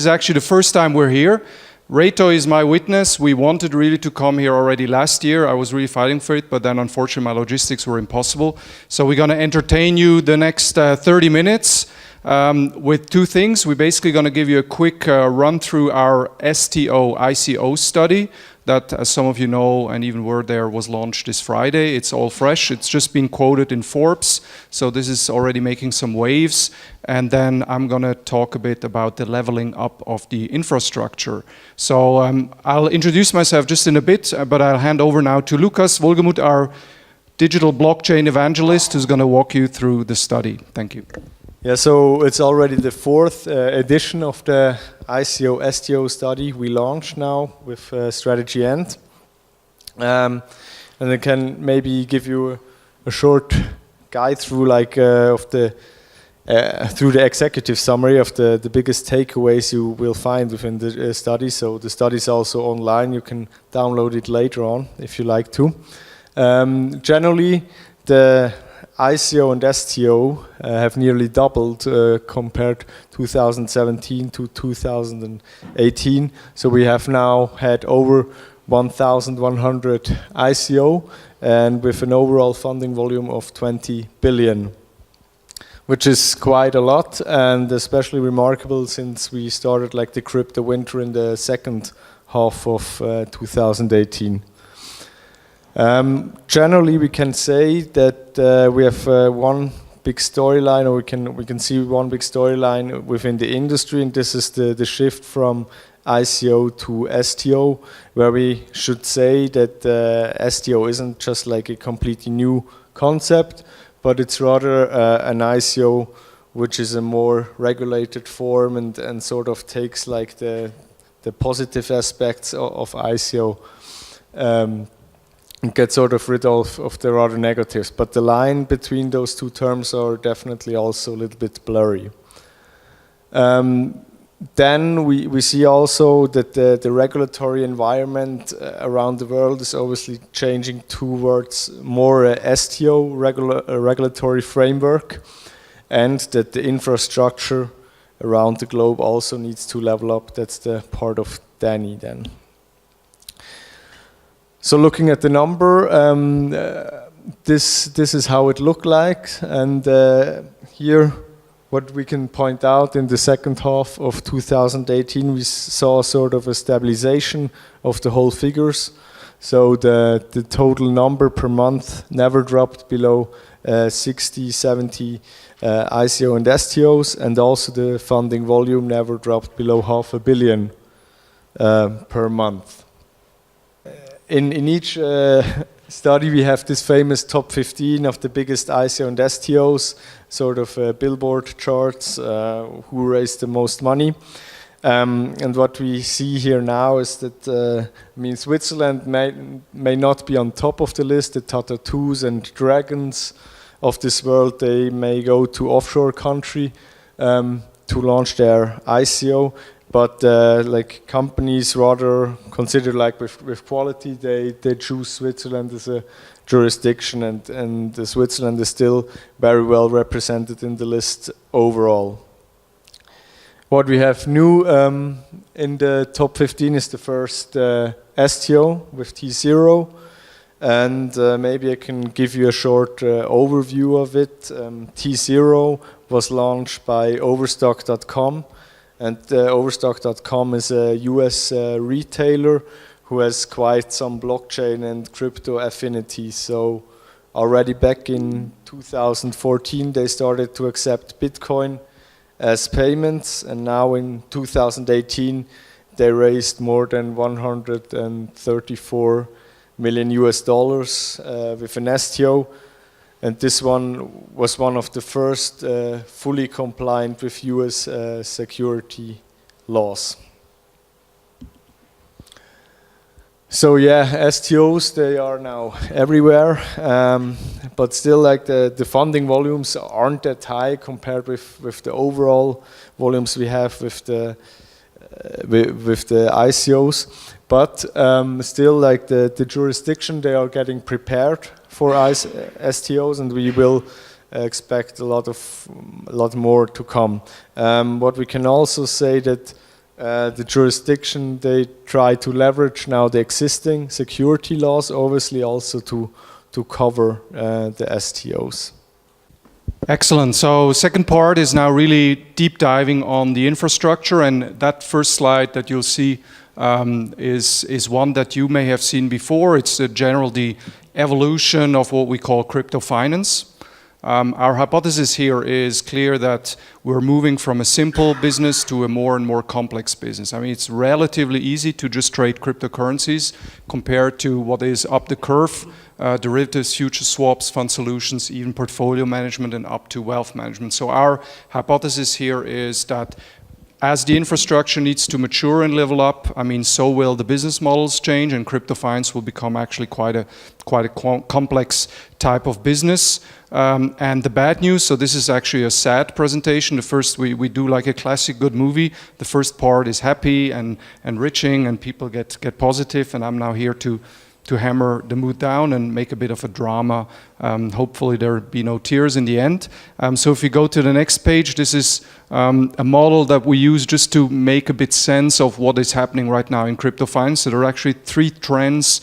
is actually the first time we're here. Reto is my witness. We wanted really to come here already last year. I was really fighting for it, but then unfortunately my logistics were impossible. So we're going to entertain you the next 30 minutes with two things. We're basically going to give you a quick run through our STO ICO study that, as some of you know and even were there, was launched this Friday. It's all fresh. It's just been quoted in Forbes, so this is already making some waves. And then I'm going to talk a bit about the leveling up of the infrastructure. So I'll introduce myself just in a bit, but I'll hand over now to Lukas Wohlgemuth, our digital blockchain evangelist, who's going to walk you through the study. Thank you. Yeah, so it's already the fourth edition of the ICO STO study we launched now with Strategy End. And I can maybe give you a short guide through through the executive summary of the biggest takeaways you will find within the study. So the study is also online. You can download it later on if you like to. Generally, the ICO and STO have nearly doubled compared 2017 to 2018. So we have now had over 1,100 ICO and with an overall funding volume of 20 billion, which is quite a lot and especially remarkable since we started like the crypto winter in the second half of 2018. Generally, we can say that we have one big storyline, or we can see one big storyline within the industry, and this is the shift from ICO to STO, where we should say that STO isn't just like a completely new concept, but it's rather an ICO which is a more regulated form and sort of takes like the positive aspects of ICO. Get sort of rid of the rather negatives, but the line between those two terms are definitely also a little bit blurry. Then we see also that the regulatory environment around the world is obviously changing towards more STO regulatory framework, and that the infrastructure around the globe also needs to level up. That's the part of Danny then. So looking at the number, this is how it looked like, and here what we can point out in the second half of 2018, we saw sort of a stabilization of the whole figures. So the total number per month never dropped below 60, 70 ICO and STOs, and also the funding volume never dropped below $500 million per month. In each study we have this famous top 15 of the biggest ICO and STOs, sort of billboard charts, who raised the most money. And what we see here now is that Switzerland may not be on top of the list. The Tatatus and Dragons of this world, they may go to offshore country to launch their ICO. But like companies rather consider like with quality, they choose Switzerland as a jurisdiction, and Switzerland is still very well represented in the list overall. What we have new in the top 15 is the first STO with T0, and maybe I can give you a short overview of it. T0 was launched by Overstock.com. And Overstock.com is a US retailer who has quite some blockchain and crypto affinity. So already back in 2014, they started to accept Bitcoin as payments. And now in 2018, they raised more than 134 million US dollars with an STO. And this one was one of the first fully compliant with US security laws. So yeah, STOs, they are now everywhere, but still like the funding volumes aren't that high compared with the overall volumes we have with the ICOs. But still like the jurisdiction, they are getting prepared for STOs, and we will expect a lot more to come. What we can also say that the jurisdiction, they try to leverage now the existing security laws, obviously also to cover the STOs. Excellent. So second part is now really deep diving on the infrastructure, and that first slide that you'll see is one that you may have seen before. It's the evolution of what we call crypto finance. Our hypothesis here is clear that we're moving from a simple business to a more and more complex business. I mean, it's relatively easy to just trade cryptocurrencies compared to what is up the curve, derivatives, future swaps, fund solutions, even portfolio management and up to wealth management. So our hypothesis here is that as the infrastructure needs to mature and level up, I mean, so will the business models change, and crypto finance will become actually quite a complex type of business. And the bad news, so this is actually a sad presentation. The first, we do like a classic good movie. The first part is happy and enriching, and people get positive, and I'm now here to hammer the mood down and make a bit of a drama. Hopefully there'll be no tears in the end. So if you go to the next page, this is a model that we use just to make a bit sense of what is happening right now in crypto finance. So there are actually three trends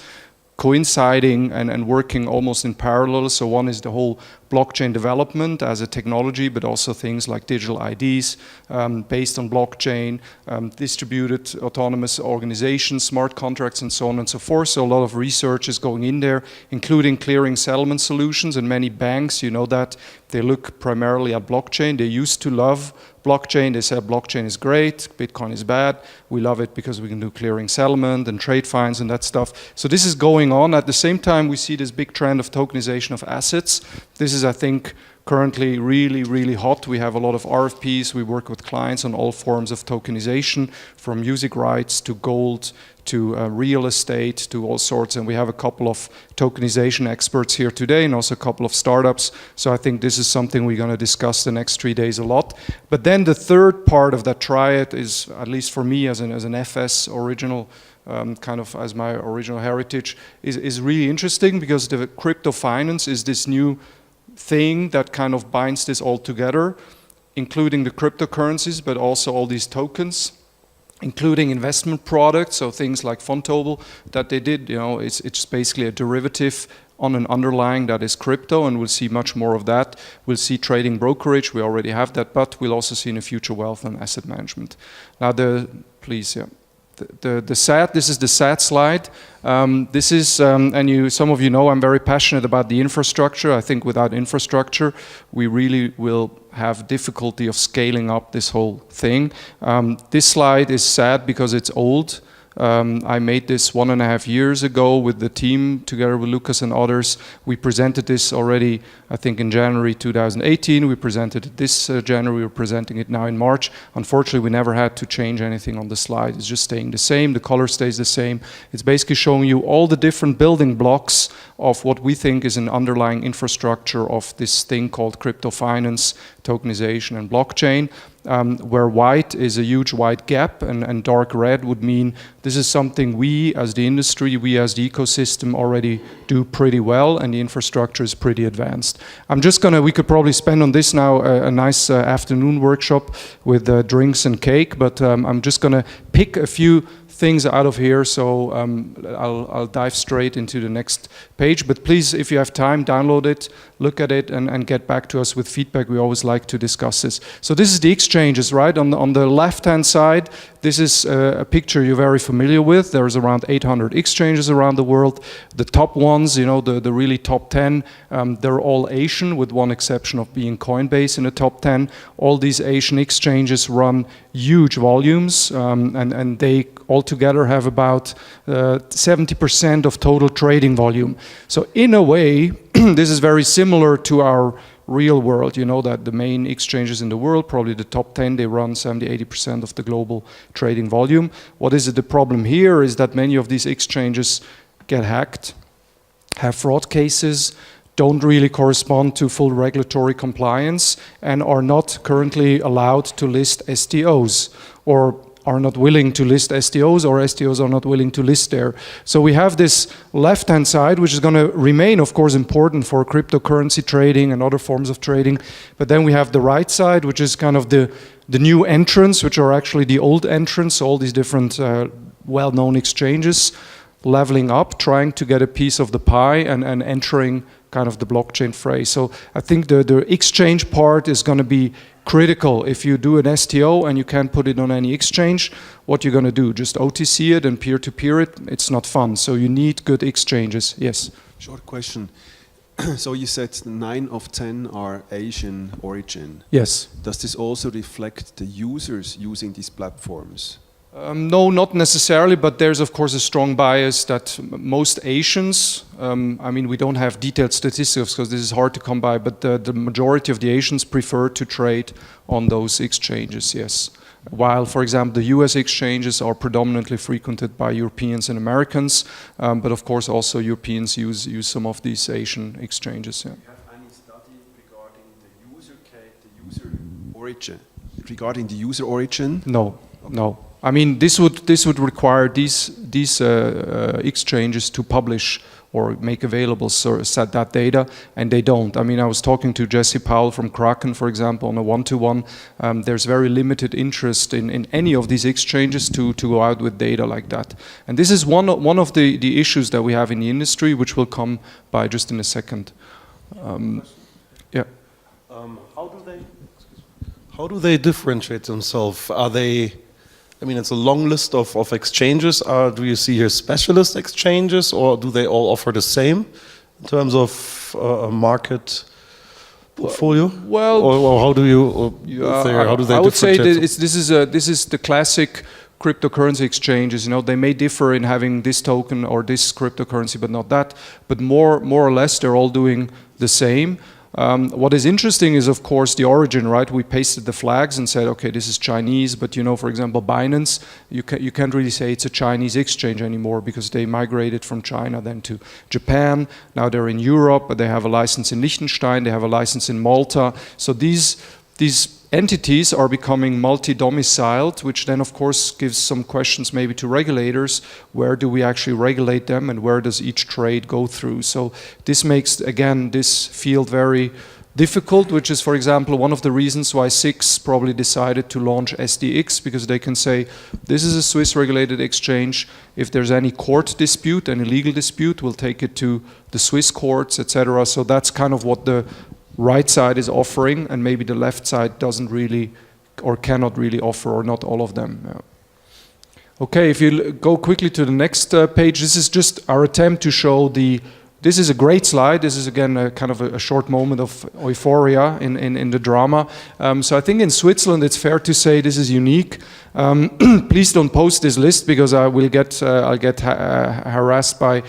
coinciding and working almost in parallel. So one is the whole blockchain development as a technology, but also things like digital IDs based on blockchain, distributed autonomous organizations, smart contracts, and so on and so forth. So a lot of research is going in there, including clearing settlement solutions. And many banks, you know that, they look primarily at blockchain. They used to love blockchain. They said blockchain is great, Bitcoin is bad. We love it because we can do clearing settlement and trade fines and that stuff. So this is going on. At the same time, we see this big trend of tokenization of assets. This is, I think, currently really, really hot. We have a lot of RFPs. We work with clients on all forms of tokenization, from music rights to gold to real estate to all sorts. And we have a couple of tokenization experts here today and also a couple of startups. So I think this is something we're going to discuss the next 3 days a lot. But then the third part of that triad is, at least for me as an FS original, kind of as my original heritage, is really interesting, because the crypto finance is this new thing that kind of binds this all together, including the cryptocurrencies, but also all these tokens, including investment products, so things like Fontobel that they did. You know, it's basically a derivative on an underlying that is crypto, and we'll see much more of that. We'll see trading brokerage, we already have that, but we'll also see in the future wealth and asset management. Now this is the sad slide. This is, some of you know, I'm very passionate about the infrastructure. I think without infrastructure, we really will have difficulty of scaling up this whole thing. This slide is sad because it's old. I made this 1.5 years ago with the team, together with Lukas and others. We presented this already, I think, in January 2018. We presented it this January. We're presenting it now in March. Unfortunately, we never had to change anything on the slide. It's just staying the same. The color stays the same. It's basically showing you all the different building blocks of what we think is an underlying infrastructure of this thing called crypto finance, tokenization, and blockchain. Where white is a huge white gap and dark red would mean this is something we as the industry, we as the ecosystem already do pretty well, and the infrastructure is pretty advanced. We could probably spend on this now a nice afternoon workshop with drinks and cake, but I'm just gonna pick a few things out of here, so I'll dive straight into the next page. But please, if you have time, download it, look at it, and get back to us with feedback. We always like to discuss this. So this is the exchanges, right? On the left-hand side, this is a picture you're very familiar with. There's around 800 exchanges around the world. The top ones, you know, the really top 10, they're all Asian, with one exception of being Coinbase in the top 10. All these Asian exchanges run huge volumes, and they altogether have about 70% of total trading volume. So in a way, this is very similar to our real world. You know that the main exchanges in the world, probably the top 10, they run 70-80% of the global trading volume. What is the problem here is that many of these exchanges get hacked, have fraud cases, don't really correspond to full regulatory compliance, and are not currently allowed to list STOs, or are not willing to list STOs, or STOs are not willing to list there. So we have this left-hand side, which is going to remain, of course, important for cryptocurrency trading and other forms of trading. But then we have the right side, which is kind of the new entrants, which are actually the old entrants, all these different well-known exchanges, leveling up, trying to get a piece of the pie and entering kind of the blockchain fray. So I think the exchange part is going to be critical. If you do an STO and you can't put it on any exchange, what you're going to do? Just OTC it and peer-to-peer it? It's not fun. So you need good exchanges. Yes? Short question. So you said 9 of 10 are Asian origin. Yes. Does this also reflect the users using these platforms? No, not necessarily, but there's of course a strong bias that most Asians, I mean we don't have detailed statistics because this is hard to come by, but the majority of the Asians prefer to trade on those exchanges, yes. While, for example, the US exchanges are predominantly frequented by Europeans and Americans, but of course also Europeans use some of these Asian exchanges. Yeah. Do you have any study regarding the user origin? Regarding the user origin? No, okay. No. I mean, this would require these exchanges to publish or make available set that data, and they don't. I mean, I was talking to Jesse Powell from Kraken, for example, on a one-to-one. There's very limited interest in any of these exchanges to go out with data like that. And this is one of the issues that we have in the industry, which will come by just in a second. Yeah. How do they differentiate themselves? Are they? I mean, it's a long list of exchanges. Do you see here specialist exchanges, or do they all offer the same in terms of a market portfolio? Well, or how do you? How do they? I would say that this is the classic cryptocurrency exchanges. You know, they may differ in having this token or this cryptocurrency, but not that. But more or less, they're all doing the same. What is interesting is, of course, the origin, right? We pasted the flags and said, okay, this is Chinese, but you know, for example, Binance, you can't really say it's a Chinese exchange anymore because they migrated from China then to Japan. Now they're in Europe, but they have a license in Liechtenstein, they have a license in Malta. So these entities are becoming multi-domiciled, which then of course gives some questions maybe to regulators. Where do we actually regulate them and where does each trade go through? So this makes, again, this field very difficult, which is, for example, one of the reasons why SIX probably decided to launch SDX, because they can say, this is a Swiss regulated exchange. If there's any court dispute, any legal dispute, we'll take it to the Swiss courts, etc. So that's kind of what the right side is offering, and maybe the left side doesn't really or cannot really offer, or not all of them. Yeah. Okay, if you go quickly to the next page, this is just our attempt to show this is a great slide. This is again a kind of a short moment of euphoria in the drama. So I think in Switzerland it's fair to say this is unique. Please don't post this list because I'll get harassed by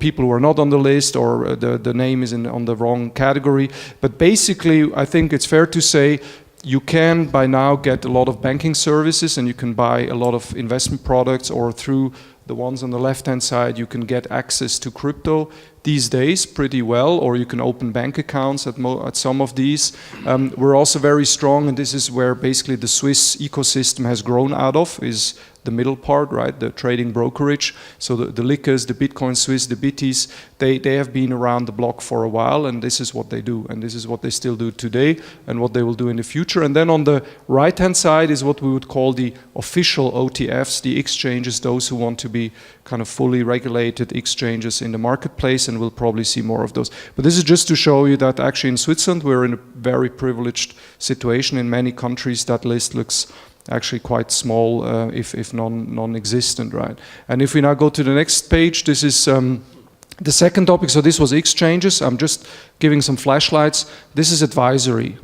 people who are not on the list, or the name is on the wrong category. But basically, I think it's fair to say you can by now get a lot of banking services, and you can buy a lot of investment products, or through the ones on the left-hand side, you can get access to crypto these days pretty well, or you can open bank accounts at some of these. We're also very strong, and this is where basically the Swiss ecosystem has grown out of, is the middle part, right? The trading brokerage. So the Likas, the Bitcoin Swiss, the Bitties, they have been around the block for a while, and this is what they do, and this is what they still do today, and what they will do in the future. And then on the right-hand side is what we would call the official OTFs, the exchanges, those who want to be kind of fully regulated exchanges in the marketplace, and we'll probably see more of those. But this is just to show you that actually in Switzerland we're in a very privileged situation. In many countries that list looks actually quite small, if non-existent, right? And if we now go to the next page, this is the second topic. So this was exchanges. I'm just giving some flashlights. This is advisory.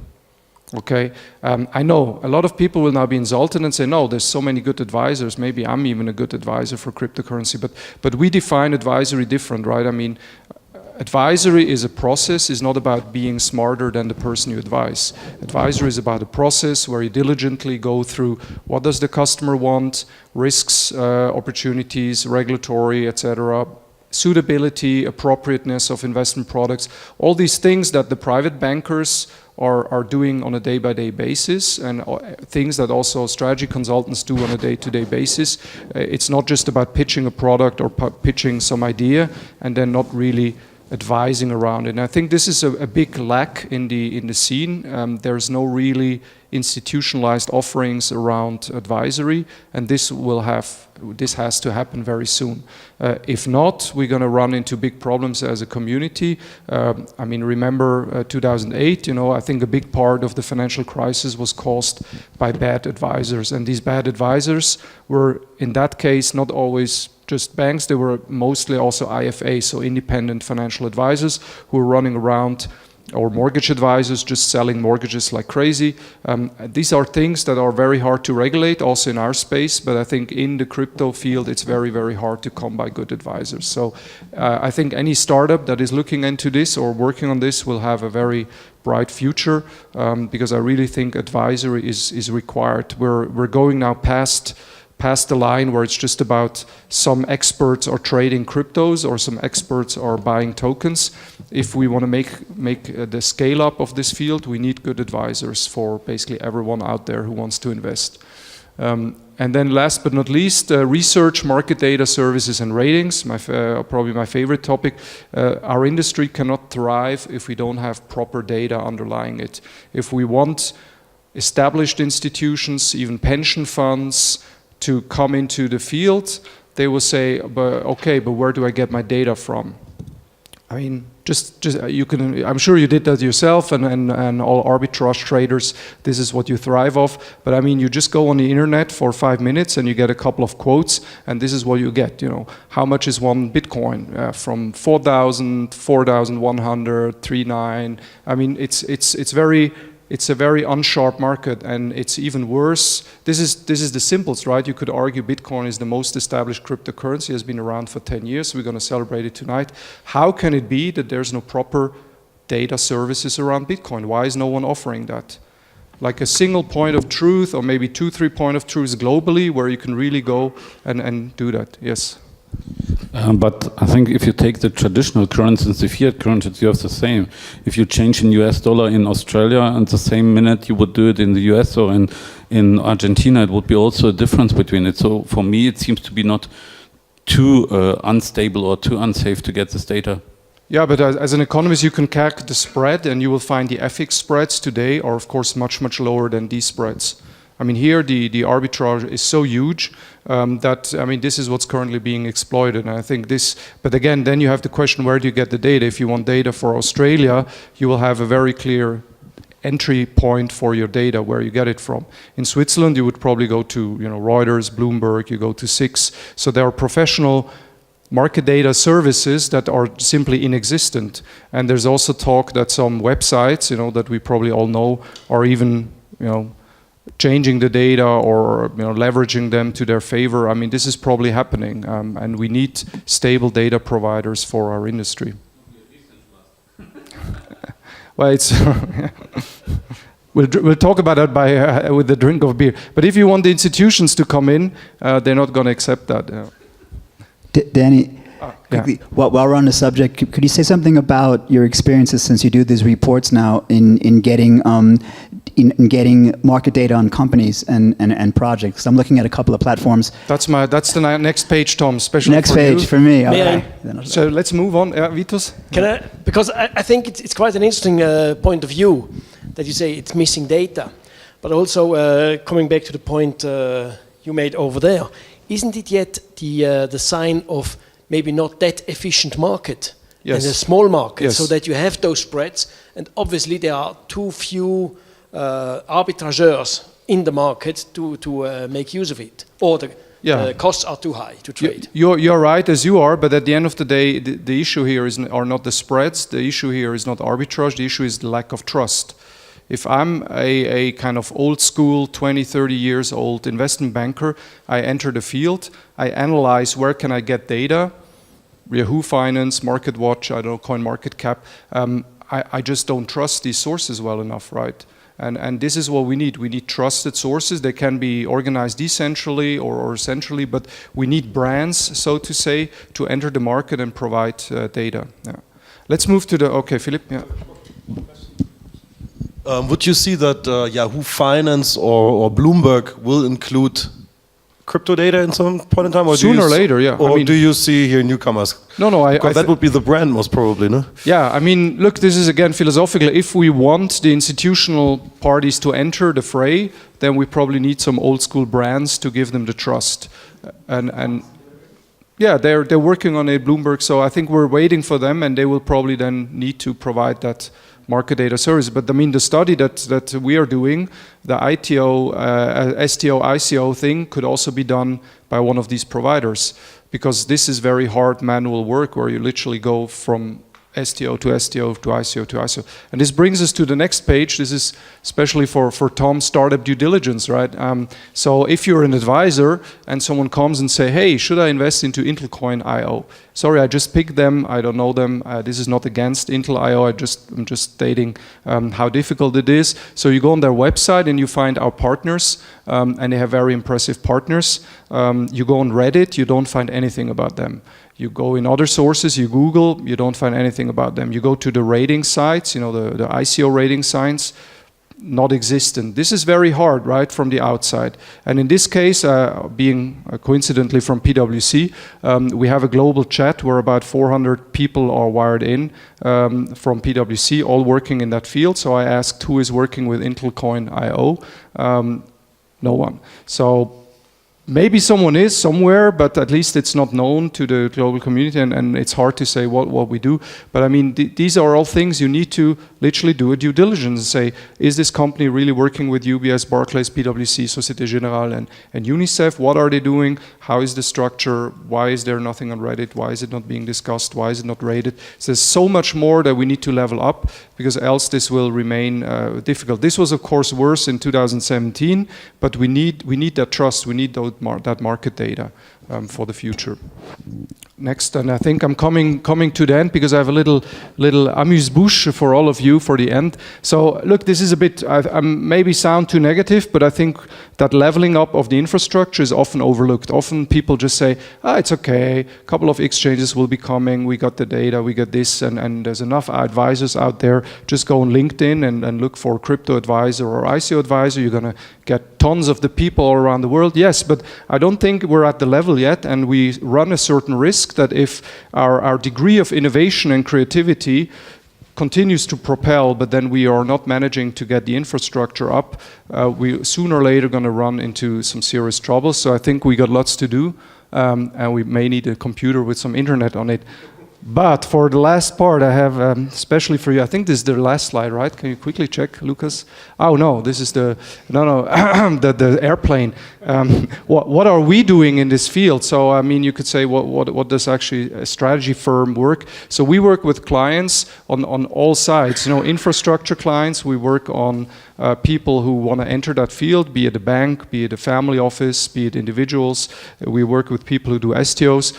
Okay, I know a lot of people will now be insulted and say, no, there's so many good advisors. Maybe I'm even a good advisor for cryptocurrency, but we define advisory different, right? I mean, advisory is a process. It's not about being smarter than the person you advise. Advisory is about a process where you diligently go through what does the customer want, risks, opportunities, regulatory, etc., suitability, appropriateness of investment products, all these things that the private bankers are doing on a day-by-day basis, and things that also strategy consultants do on a day-to-day basis. It's not just about pitching a product or pitching some idea and then not really advising around it. And I think this is a big lack in the scene. There's no really institutionalized offerings around advisory, and this has to happen very soon. If not, we're going to run into big problems as a community. I mean, remember 2008, I think a big part of the financial crisis was caused by bad advisors, and these bad advisors were, in that case, not always just banks, they were mostly also IFAs, so independent financial advisors who were running around, or mortgage advisors just selling mortgages like crazy. These are things that are very hard to regulate also in our space, but I think in the crypto field it's very, very hard to come by good advisors. So I think any startup that is looking into this or working on this will have a very bright future, because I really think advisory is required. We're going now past the line where it's just about some experts are trading cryptos or some experts are buying tokens. If we want to make the scale up of this field, we need good advisors for basically everyone out there who wants to invest. And then last but not least, research, market data, services and ratings, probably my favorite topic. Our industry cannot thrive if we don't have proper data underlying it. If we want established institutions, even pension funds, to come into the field, they will say, okay, but where do I get my data from? I mean, just you can. I'm sure you did that yourself, and all arbitrage traders. This is what you thrive off. But I mean, you just go on the internet for 5 minutes, and you get a couple of quotes, and this is what you get. How much is one Bitcoin? From 4,000, 4,100, 3,900. I mean, it's a very unsharp market, and it's even worse. This is the simplest, right? You could argue Bitcoin is the most established cryptocurrency, has been around for 10 years. We're going to celebrate it tonight. How can it be that there's no proper data services around Bitcoin? Why is no one offering that? Like a single point of truth, or maybe 2-3 point of truths globally, where you can really go and do that. Yes. But I think if you take the traditional currencies, the fiat currencies, you have the same. If you change in US dollar in Australia, and the same minute you would do it in the US or in Argentina, it would be also a difference between it. So for me, it seems to be not too unstable or too unsafe to get this data. Yeah, but as an economist, you can calculate the spread, and you will find the FX spreads today are, of course, much, much lower than these spreads. I mean, here the arbitrage is so huge that, I mean, this is what's currently being exploited. And I think this, but again, then you have the question, where do you get the data? If you want data for Australia, you will have a very clear entry point for your data, where you get it from. In Switzerland, you would probably go to, Reuters, Bloomberg, you go to SIX. So there are professional market data services that are simply inexistent. And there's also talk that some websites, that we probably all know, are even, changing the data or leveraging them to their favor. I mean, this is probably happening, and we need stable data providers for our industry. Well, it's we'll talk about that with the drink of beer. But if you want the institutions to come in, they're not going to accept that. Danny, quickly, while we're on the subject, could you say something about your experiences since you do these reports now in getting market data on companies and projects? I'm looking at a couple of platforms. That's the next page, Tom. Especially next page for me. Okay. So let's move on. Vitus? Can I? Because I think it's quite an interesting point of view that you say it's missing data, but also coming back to the point you made over there, isn't it yet the sign of maybe not that efficient market? Yes. And a small market, yes. So that you have those spreads, and obviously there are too few arbitrageurs in the market to make use of it, or the costs are too high to trade. You're right, as you are, but at the end of the day, the issue here are not the spreads, the issue here is not arbitrage, the issue is the lack of trust. If I'm a kind of old school, 20, 30 years old investment banker, I enter the field, I analyze where can I get data, Yahoo Finance, MarketWatch, I don't know, CoinMarketCap, I just don't trust these sources well enough, right? And this is what we need. We need trusted sources. They can be organized decentrally or centrally, but we need brands, so to say, to enter the market and provide data. Yeah. Let's move to okay, Philipp. Yeah. Would you see that Yahoo Finance or Bloomberg will include crypto data in some point in time? Or Sooner or later, yeah. Or do you see here newcomers? No, that would be the brand most probably, no? Yeah, I mean, look, this is again philosophical. If we want the institutional parties to enter the fray, then we probably need some old school brands to give them the trust. And yeah, they're working on a Bloomberg, so I think we're waiting for them, and they will probably then need to provide that market data service. But I mean, the study that we are doing, the ITO, STO, ICO thing could also be done by one of these providers, because this is very hard manual work where you literally go from STO to STO to ICO to ICO. And this brings us to the next page. This is especially for Tom, startup due diligence, right? So if you're an advisor and someone comes and say, hey, should I invest into Intelcoin IO? Sorry, I just picked them. I don't know them. This is not against Intel IO. I'm just stating how difficult it is. So you go on their website and you find our partners, and they have very impressive partners. You go on Reddit, you don't find anything about them. You go in other sources, you Google, you don't find anything about them. You go to the rating sites, you know, the ICO rating sites, not existent. This is very hard, right, from the outside. And in this case, being coincidentally from PwC, we have a global chat where about 400 people are wired in from PwC, all working in that field. So I asked who is working with Intelcoin IO. No one. So maybe someone is somewhere, but at least it's not known to the global community, and it's hard to say what we do. But I mean, these are all things you need to literally do a due diligence and say, is this company really working with UBS, Barclays, PwC, Societe Generale, and UNICEF? What are they doing? How is the structure? Why is there nothing on Reddit? Why is it not being discussed? Why is it not rated? So there's so much more that we need to level up, because else this will remain difficult. This was, of course, worse in 2017, but we need that trust. We need that market data for the future. Next, and I think I'm coming to the end, because I have a little amuse-bouche for all of you for the end. So look, this is a bit, I maybe sound too negative, but I think that leveling up of the infrastructure is often overlooked. Often people just say, it's okay, a couple of exchanges will be coming, we got the data, we got this, and there's enough advisors out there. Just go on LinkedIn and look for crypto advisor or ICO advisor. You're going to get tons of the people all around the world. Yes, but I don't think we're at the level yet, and we run a certain risk that if our degree of innovation and creativity continues to propel, but then we are not managing to get the infrastructure up, we sooner or later going to run into some serious trouble. So I think we got lots to do, and we may need a computer with some internet on it. But for the last part, I have, especially for you, I think this is the last slide, right? Can you quickly check, Lukas? Oh, no, this is the airplane. What are we doing in this field? So, I mean, you could say, what does actually a strategy firm work? So we work with clients on all sides. You know, infrastructure clients, we work on people who want to enter that field, be it a bank, be it a family office, be it individuals. We work with people who do STOs.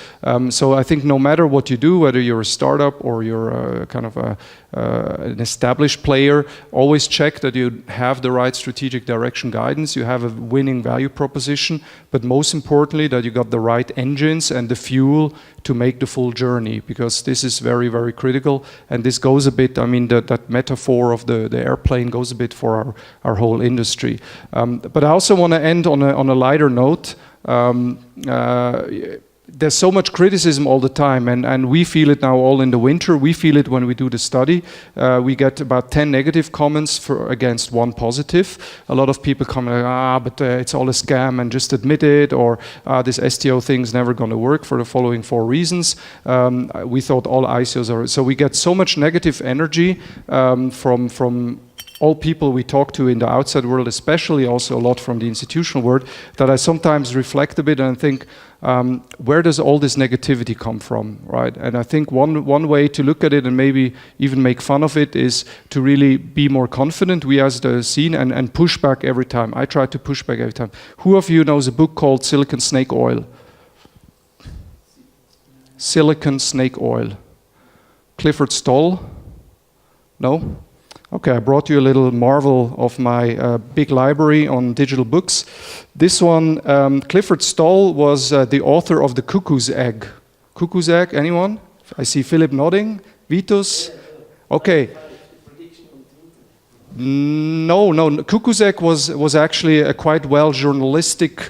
So I think no matter what you do, whether you're a startup or you're kind of an established player, always check that you have the right strategic direction guidance, you have a winning value proposition, but most importantly that you got the right engines and the fuel to make the full journey, because this is very, very critical. And this goes a bit, I mean, that metaphor of the airplane goes a bit for our whole industry. But I also want to end on a lighter note. There's so much criticism all the time, and we feel it now all in the winter. We feel it when we do the study. We get about 10 negative comments against 1 positive. A lot of people come like, but it's all a scam and just admit it, or this STO thing's never going to work for the following 4 reasons. We thought all ICOs are, so we get so much negative energy from all people we talk to in the outside world, especially also a lot from the institutional world, that I sometimes reflect a bit and think, where does all this negativity come from, right? And I think one way to look at it and maybe even make fun of it is to really be more confident, we as the scene, and push back every time. I try to push back every time. Who of you knows a book called Silicon Snake Oil? Silicon Snake Oil. Clifford Stoll? No? Okay, I brought you a little marvel of my big library on digital books. This one, Clifford Stoll was the author of The Cuckoo's Egg. Cuckoo's Egg, anyone? I see Philipp nodding. Vitus? Okay. No. Kukusek was actually a quite well journalistic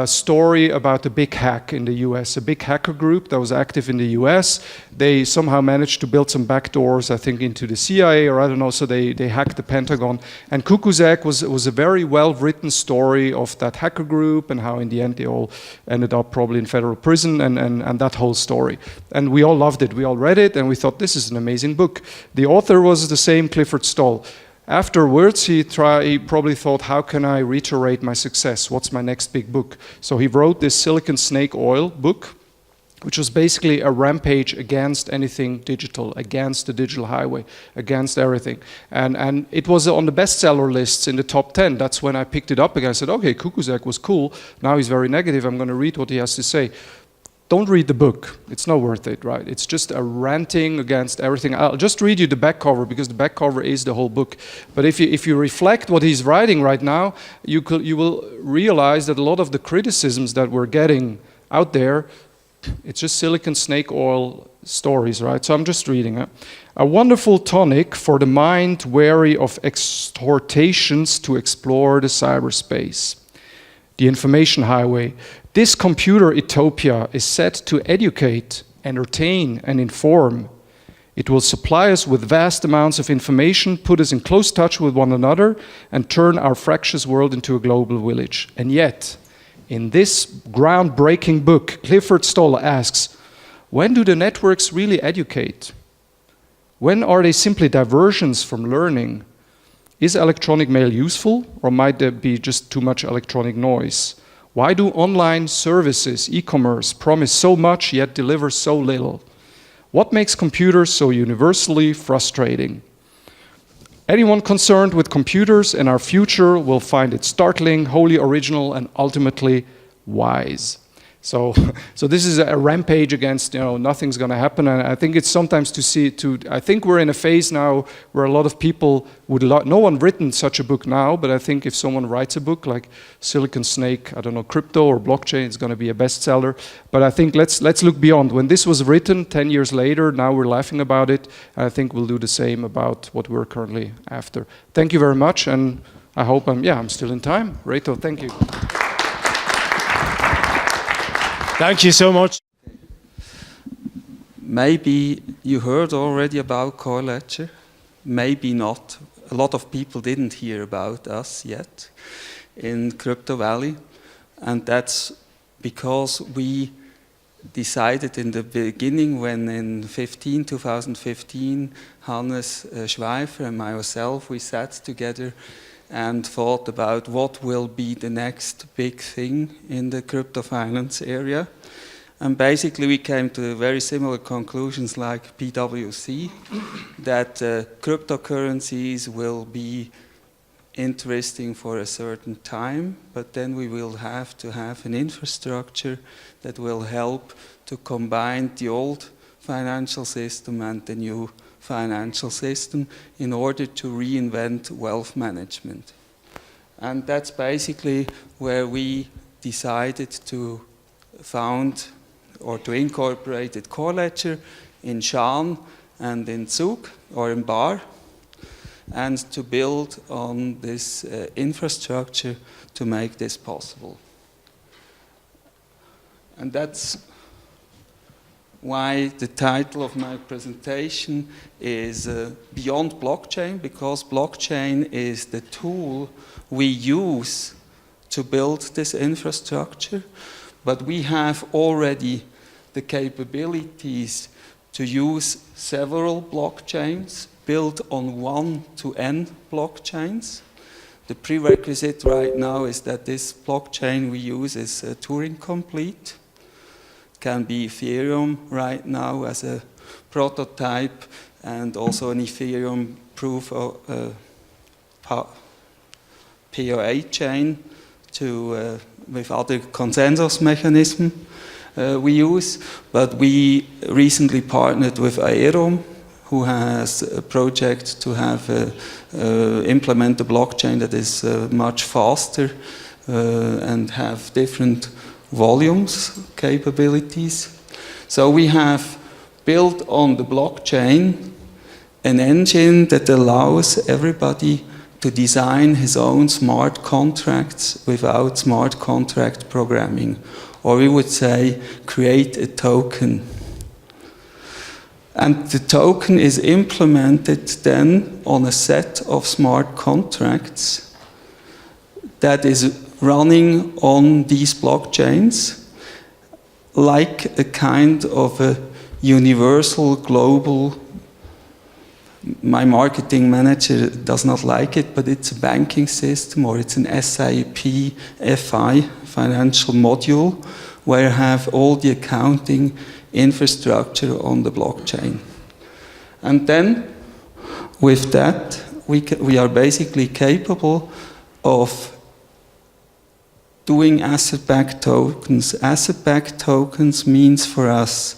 story about a big hack in the US, a big hacker group that was active in the US. They somehow managed to build some backdoors, I think, into the CIA, or I don't know, so they hacked the Pentagon. And Kukusek was a very well-written story of that hacker group and how in the end they all ended up probably in federal prison and that whole story. And we all loved it. We all read it and we thought, this is an amazing book. The author was the same, Clifford Stoll. Afterwards, he probably thought, how can I reiterate my success? What's my next big book? So he wrote this Silicon Snake Oil book, which was basically a rampage against anything digital, against the digital highway, against everything. And it was on the bestseller lists in the top 10. That's when I picked it up again. I said, okay, Kukusek was cool. Now he's very negative. I'm going to read what he has to say. Don't read the book. It's not worth it, right? It's just a ranting against everything. I'll just read you the back cover because the back cover is the whole book. But if you reflect what he's writing right now, you will realize that a lot of the criticisms that we're getting out there, it's just silicon snake oil stories, right? So I'm just reading it. A wonderful tonic for the mind weary of exhortations to explore the cyberspace. The information highway. This computer utopia is set to educate, entertain, and inform. It will supply us with vast amounts of information, put us in close touch with one another, and turn our fractious world into a global village. And yet, in this groundbreaking book, Clifford Stoll asks, when do the networks really educate? When are they simply diversions from learning? Is electronic mail useful, or might there be just too much electronic noise? Why do online services, e-commerce, promise so much yet deliver so little? What makes computers so universally frustrating? Anyone concerned with computers and our future will find it startling, wholly original, and ultimately wise. So this is a rampage against, nothing's going to happen. And I think it's sometimes I think we're in a phase now where a lot of people no one written such a book now, but I think if someone writes a book like Silicon Snake, I don't know, crypto or blockchain, it's going to be a bestseller. But I think let's look beyond. When this was written 10 years later, now we're laughing about it. And I think we'll do the same about what we're currently after. Thank you very much. And I hope I'm still in time. Reto, thank you. Thank you so much. Maybe you heard already about CoreLedger, maybe not. A lot of people didn't hear about us yet in Crypto Valley, and that's because we decided in the beginning when in 2015, Hannes Schweifer and myself, we sat together and thought about what will be the next big thing in the crypto finance area. And basically we came to very similar conclusions like PwC, that cryptocurrencies will be interesting for a certain time, but then we will have to have an infrastructure that will help to combine the old financial system and the new financial system in order to reinvent wealth management. And that's basically where we decided to found or to incorporate CoreLedger in Schaan and in Zug or in Bar, and to build on this infrastructure to make this possible. And that's why the title of my presentation is Beyond Blockchain, because blockchain is the tool we use to build this infrastructure, but we have already the capabilities to use several blockchains built on 1 to n blockchains. The prerequisite right now is that this blockchain we use is Turing complete. Can be Ethereum right now as a prototype, and also an Ethereum proof of POA chain to with other consensus mechanism we use. But we recently partnered with Aerom, who has a project to have implement a blockchain that is much faster and have different volumes capabilities. So we have built on the blockchain an engine that allows everybody to design his own smart contracts without smart contract programming. Or we would say, create a token. And the token is implemented then on a set of smart contracts that is running on these blockchains, like a kind of a universal global. My marketing manager does not like it, but it's a banking system, or it's an SAP FI, financial module, where I have all the accounting infrastructure on the blockchain. And then, with that, we are basically capable of doing asset-backed tokens. Asset-backed tokens means for us,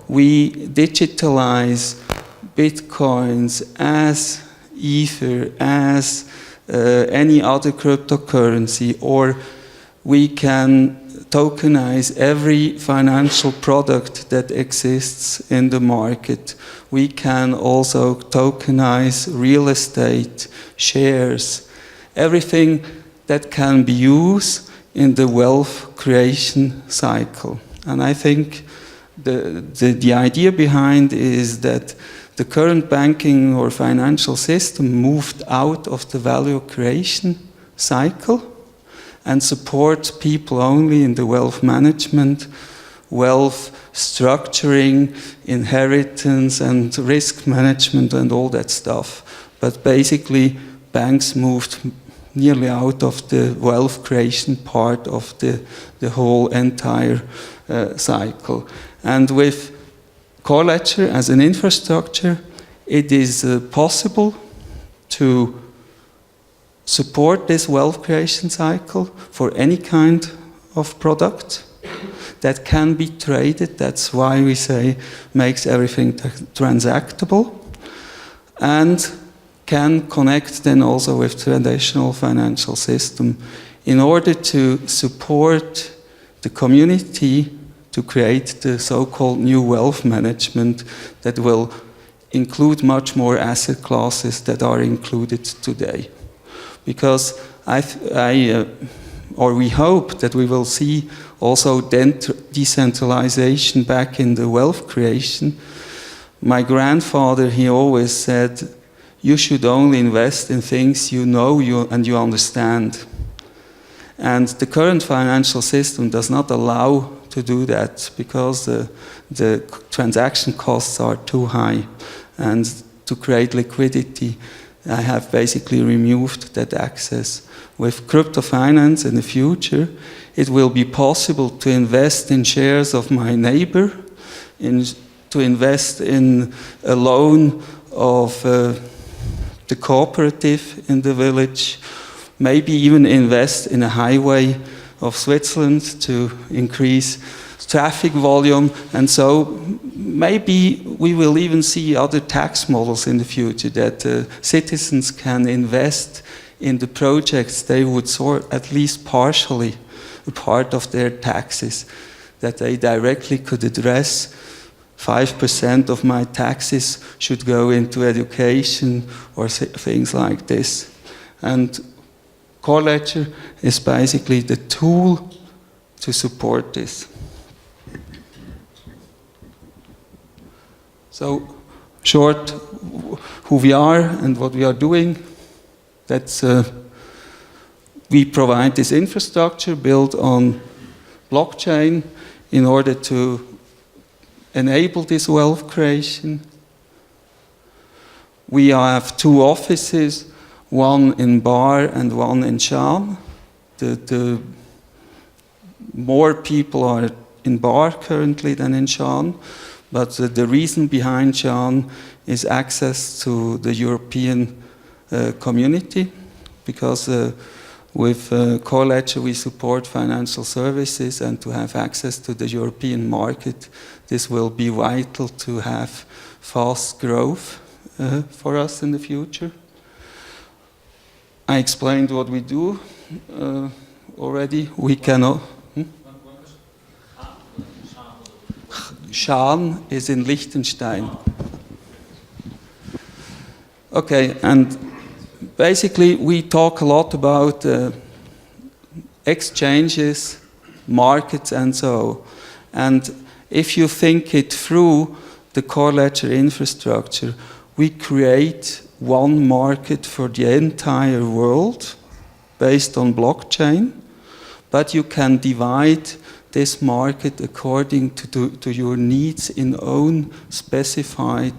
we digitalize Bitcoins as Ether, as any other cryptocurrency, or we can tokenize every financial product that exists in the market. We can also tokenize real estate, shares, everything that can be used in the wealth creation cycle. And I think the idea behind is that the current banking or financial system moved out of the value creation cycle and support people only in the wealth management, wealth structuring, inheritance and risk management and all that stuff. But basically, banks moved nearly out of the wealth creation part of the whole entire cycle. And with CoreLedger as an infrastructure, it is possible to support this wealth creation cycle for any kind of product that can be traded. That's why we say makes everything transactable, and can connect then also with traditional financial system in order to support the community to create the so-called new wealth management that will include much more asset classes that are included today. Because we hope that we will see also decentralization back in the wealth creation. My grandfather, he always said, you should only invest in things you know and you understand. And the current financial system does not allow to do that because the transaction costs are too high. And to create liquidity, I have basically removed that access. With crypto finance in the future, it will be possible to invest in shares of my neighbor, to invest in a loan of the cooperative in the village, maybe even invest in a highway of Switzerland to increase traffic volume. And so maybe we will even see other tax models in the future that citizens can invest in the projects they would sort at least partially a part of their taxes, that they directly could address 5% of my taxes should go into education or things like this. And CoreLedger is basically the tool to support this. So, short, who we are and what we are doing. That's we provide this infrastructure built on blockchain in order to enable this wealth creation. We have 2 offices, one in Bar and one in Schaan. The more people are in Bar currently than in Schaan, but the reason behind Schaan is access to the European community, because with CoreLedger we support financial services, and to have access to the European market, this will be vital to have fast growth for us in the future. I explained what we do already. We cannot. Schaan is in Liechtenstein. Okay, and basically, we talk a lot about exchanges, markets, and so. And if you think it through, the CoreLedger infrastructure, we create one market for the entire world based on blockchain, but you can divide this market according to your needs in own specified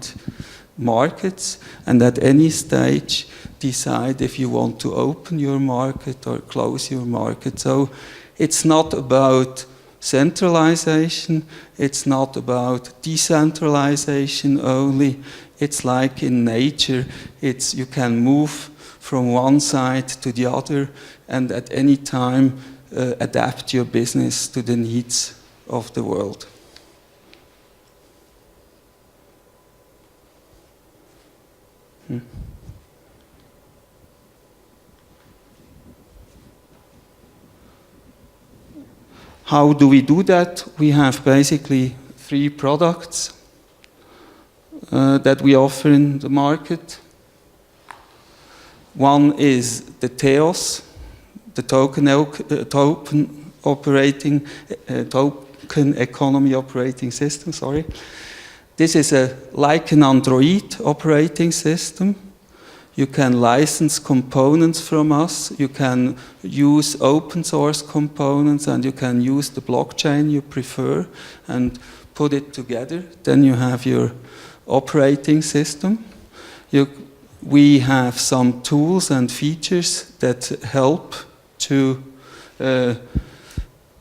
markets, and at any stage decide if you want to open your market or close your market. So it's not about centralization, it's not about decentralization only. It's like in nature, you can move from one side to the other and at any time adapt your business to the needs of the world. How do we do that? We have basically 3 products that we offer in the market. One is the Toth, the token economy operating system. Sorry, this is like an Android operating system. You can license components from us. You can use open source components, and you can use the blockchain you prefer and put it together. Then you have your operating system. We have some tools and features that help to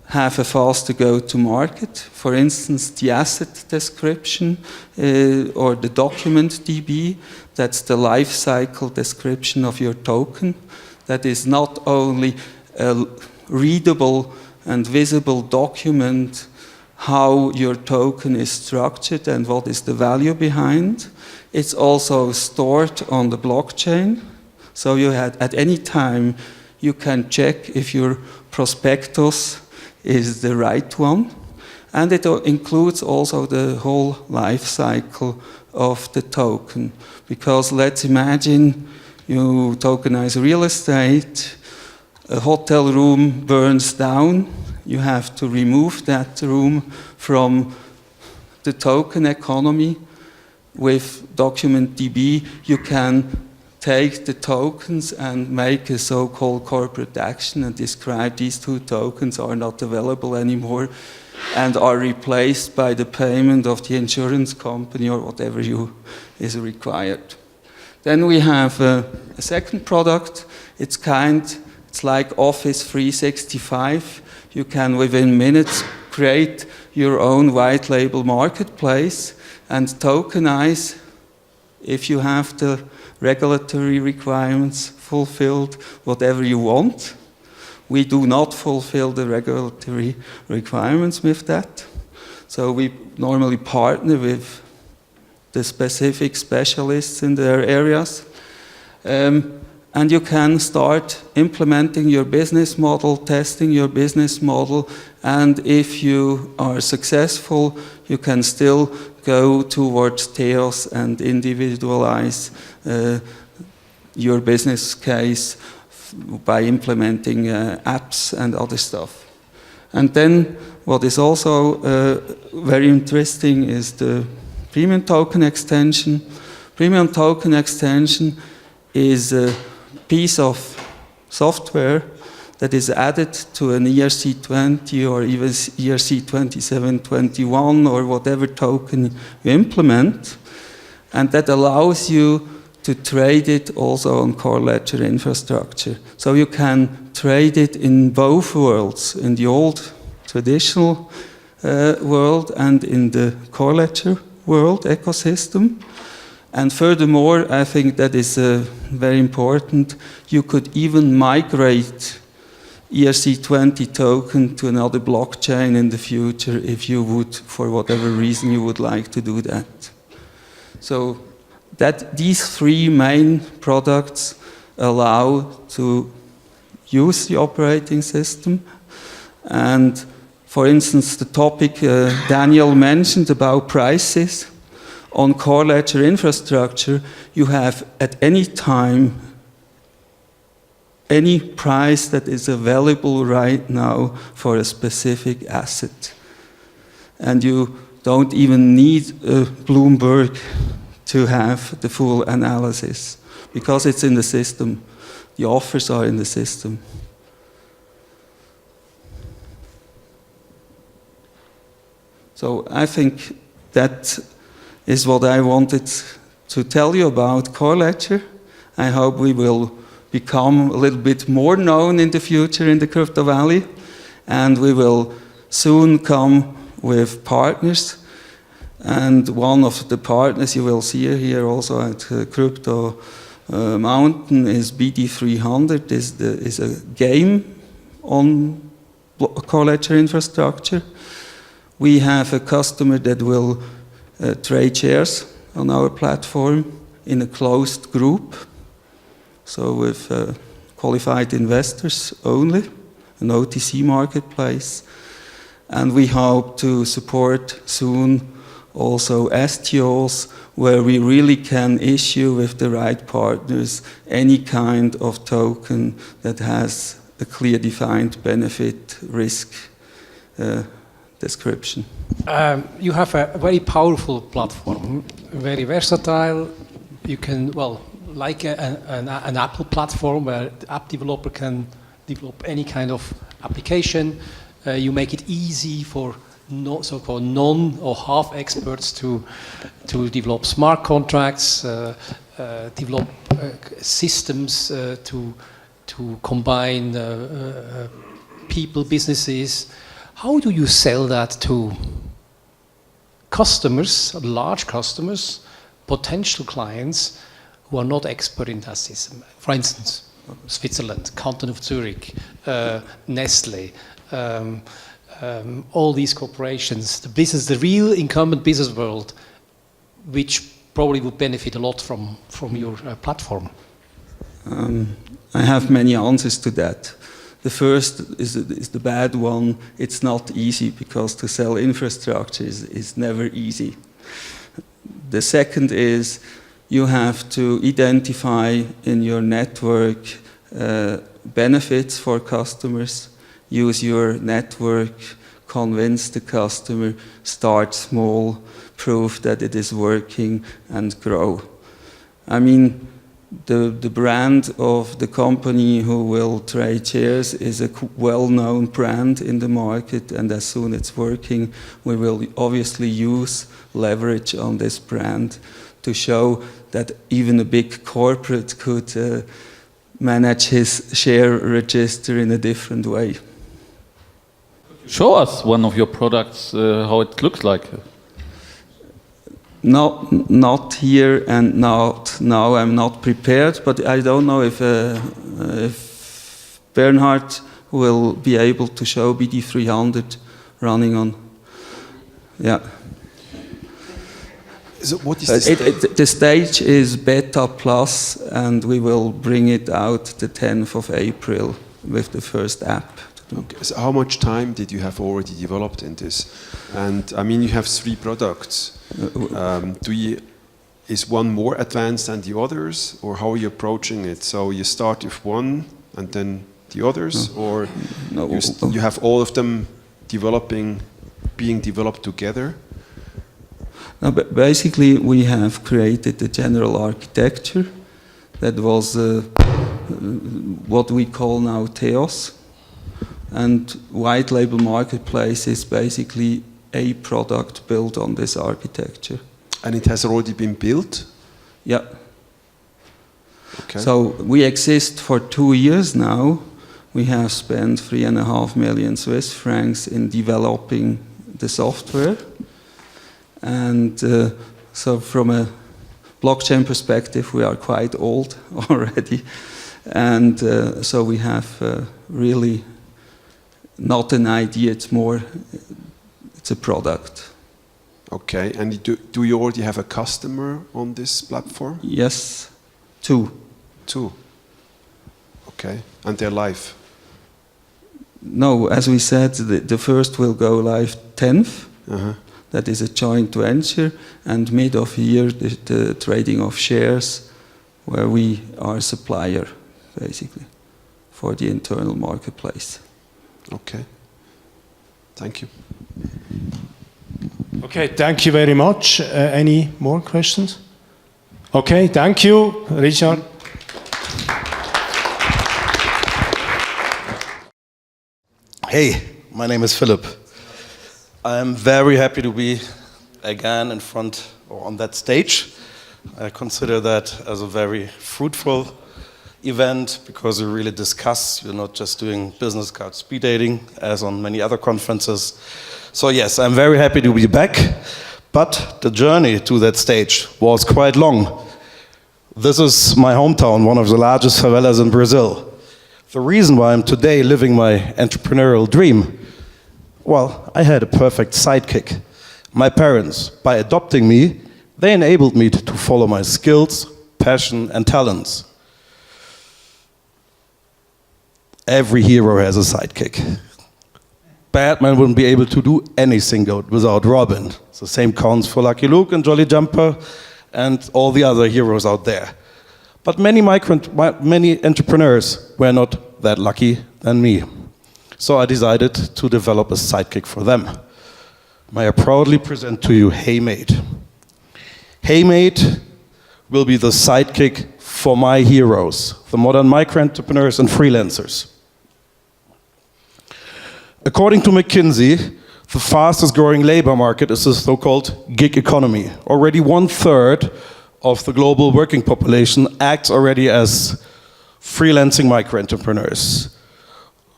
have a faster go-to-market. For instance, the asset description or the document DB, that's the life cycle description of your token. That is not only a readable and visible document how your token is structured and what is the value behind. It's also stored on the blockchain. So at any time you can check if your prospectus is the right one. And it includes also the whole life cycle of the token. Because let's imagine you tokenize real estate, a hotel room burns down, you have to remove that room from the token economy. With document DB, you can take the tokens and make a so-called corporate action and describe these 2 tokens are not available anymore and are replaced by the payment of the insurance company or whatever is required. Then we have a second product. It's like Office 365. You can within minutes create your own white label marketplace and tokenize if you have the regulatory requirements fulfilled, whatever you want. We do not fulfill the regulatory requirements with that. So we normally partner with the specific specialists in their areas. And you can start implementing your business model, testing your business model, and if you are successful, you can still go towards Theos and individualize your business case by implementing apps and other stuff. And then what is also very interesting is the premium token extension. Premium token extension is a piece of software that is added to an ERC20 or even ERC2721 or whatever token you implement, and that allows you to trade it also on CoreLedger infrastructure. So you can trade it in both worlds, in the old traditional world and in the CoreLedger world ecosystem. And furthermore, I think that is very important, you could even migrate ERC20 token to another blockchain in the future if you would, for whatever reason you would like to do that. So that these 3 main products allow to use the operating system. And for instance, the topic Daniel mentioned about prices, on CoreLedger infrastructure, you have at any time any price that is available right now for a specific asset. And you don't even need Bloomberg to have the full analysis, because it's in the system. The offers are in the system. So I think that is what I wanted to tell you about CoreLedger. I hope we will become a little bit more known in the future in the Crypto Valley, and we will soon come with partners. And one of the partners you will see here also at Crypto Mountain is BD300. Is a game on CoreLedger infrastructure. We have a customer that will trade shares on our platform in a closed group, so with qualified investors only, an OTC marketplace. And we hope to support soon also STOs, where we really can issue with the right partners any kind of token that has a clear defined benefit risk description. You have a very powerful platform, very versatile. You can, well, like an Apple platform where the app developer can develop any kind of application. You make it easy for so-called non or half experts to develop smart contracts, develop systems to combine people, businesses. How do you sell that to customers, large customers, potential clients who are not expert in that system? For instance, Switzerland, Canton of Zurich, Nestle, all these corporations, the business, the real incumbent business world, which probably would benefit a lot from your platform. I have many answers to that. The first is the bad one. It's not easy, because to sell infrastructure is never easy. The second is you have to identify in your network benefits for customers, use your network, convince the customer, start small, prove that it is working, and grow. I mean, the brand of the company who will trade shares is a well-known brand in the market, and as soon as it's working, we will obviously use leverage on this brand to show that even a big corporate could manage his share register in a different way. Show us one of your products, how it looks like. Not here and not now. I'm not prepared, but I don't know if Bernhard will be able to show BD300 running on. Yeah. So what is the stage is beta plus, and we will bring it out the 10th of April with the first app. Okay. So how much time did you have already developed in this? And I mean, you have 3 products. Is one more advanced than the others, or how are you approaching it? So you start with one and then the others, or you have all of them being developed together? No, but basically we have created the general architecture that was what we call now Theos, and white label marketplace is basically a product built on this architecture. And it has already been built? Yeah. Okay. So we exist for 2 years now. We have spent 3.5 million Swiss francs in developing the software. And so from a blockchain perspective, we are quite old already. And so we have really not an idea, it's a product. Okay, and do you already have a customer on this platform? Yes, 2. 2. Okay, and they're live? No, as we said, the first will go live 10th. That is a joint venture, and mid of year the trading of shares, where we are a supplier, basically. for the internal marketplace. Okay. Thank you. Okay, thank you very much. Any more questions? Okay, thank you, Richard. Hey, my name is Philipp. I'm very happy to be again in front or on that stage. I consider that as a very fruitful event because you really discuss, you're not just doing business card speed dating as on many other conferences. So yes, I'm very happy to be back, but the journey to that stage was quite long. This is my hometown, one of the largest favelas in Brazil. The reason why I'm today living my entrepreneurial dream, well, I had a perfect sidekick. My parents, by adopting me, they enabled me to follow my skills, passion, and talents. Every hero has a sidekick. Batman wouldn't be able to do anything without Robin. The same counts for Lucky Luke and Jolly Jumper and all the other heroes out there. But many entrepreneurs were not that lucky than me. So I decided to develop a sidekick for them. May I proudly present to you Heymate. Heymate will be the sidekick for my heroes, the modern micro-entrepreneurs and freelancers. According to McKinsey, the fastest growing labor market is the so-called gig economy. Already 1/3 of the global working population acts already as freelancing micro-entrepreneurs.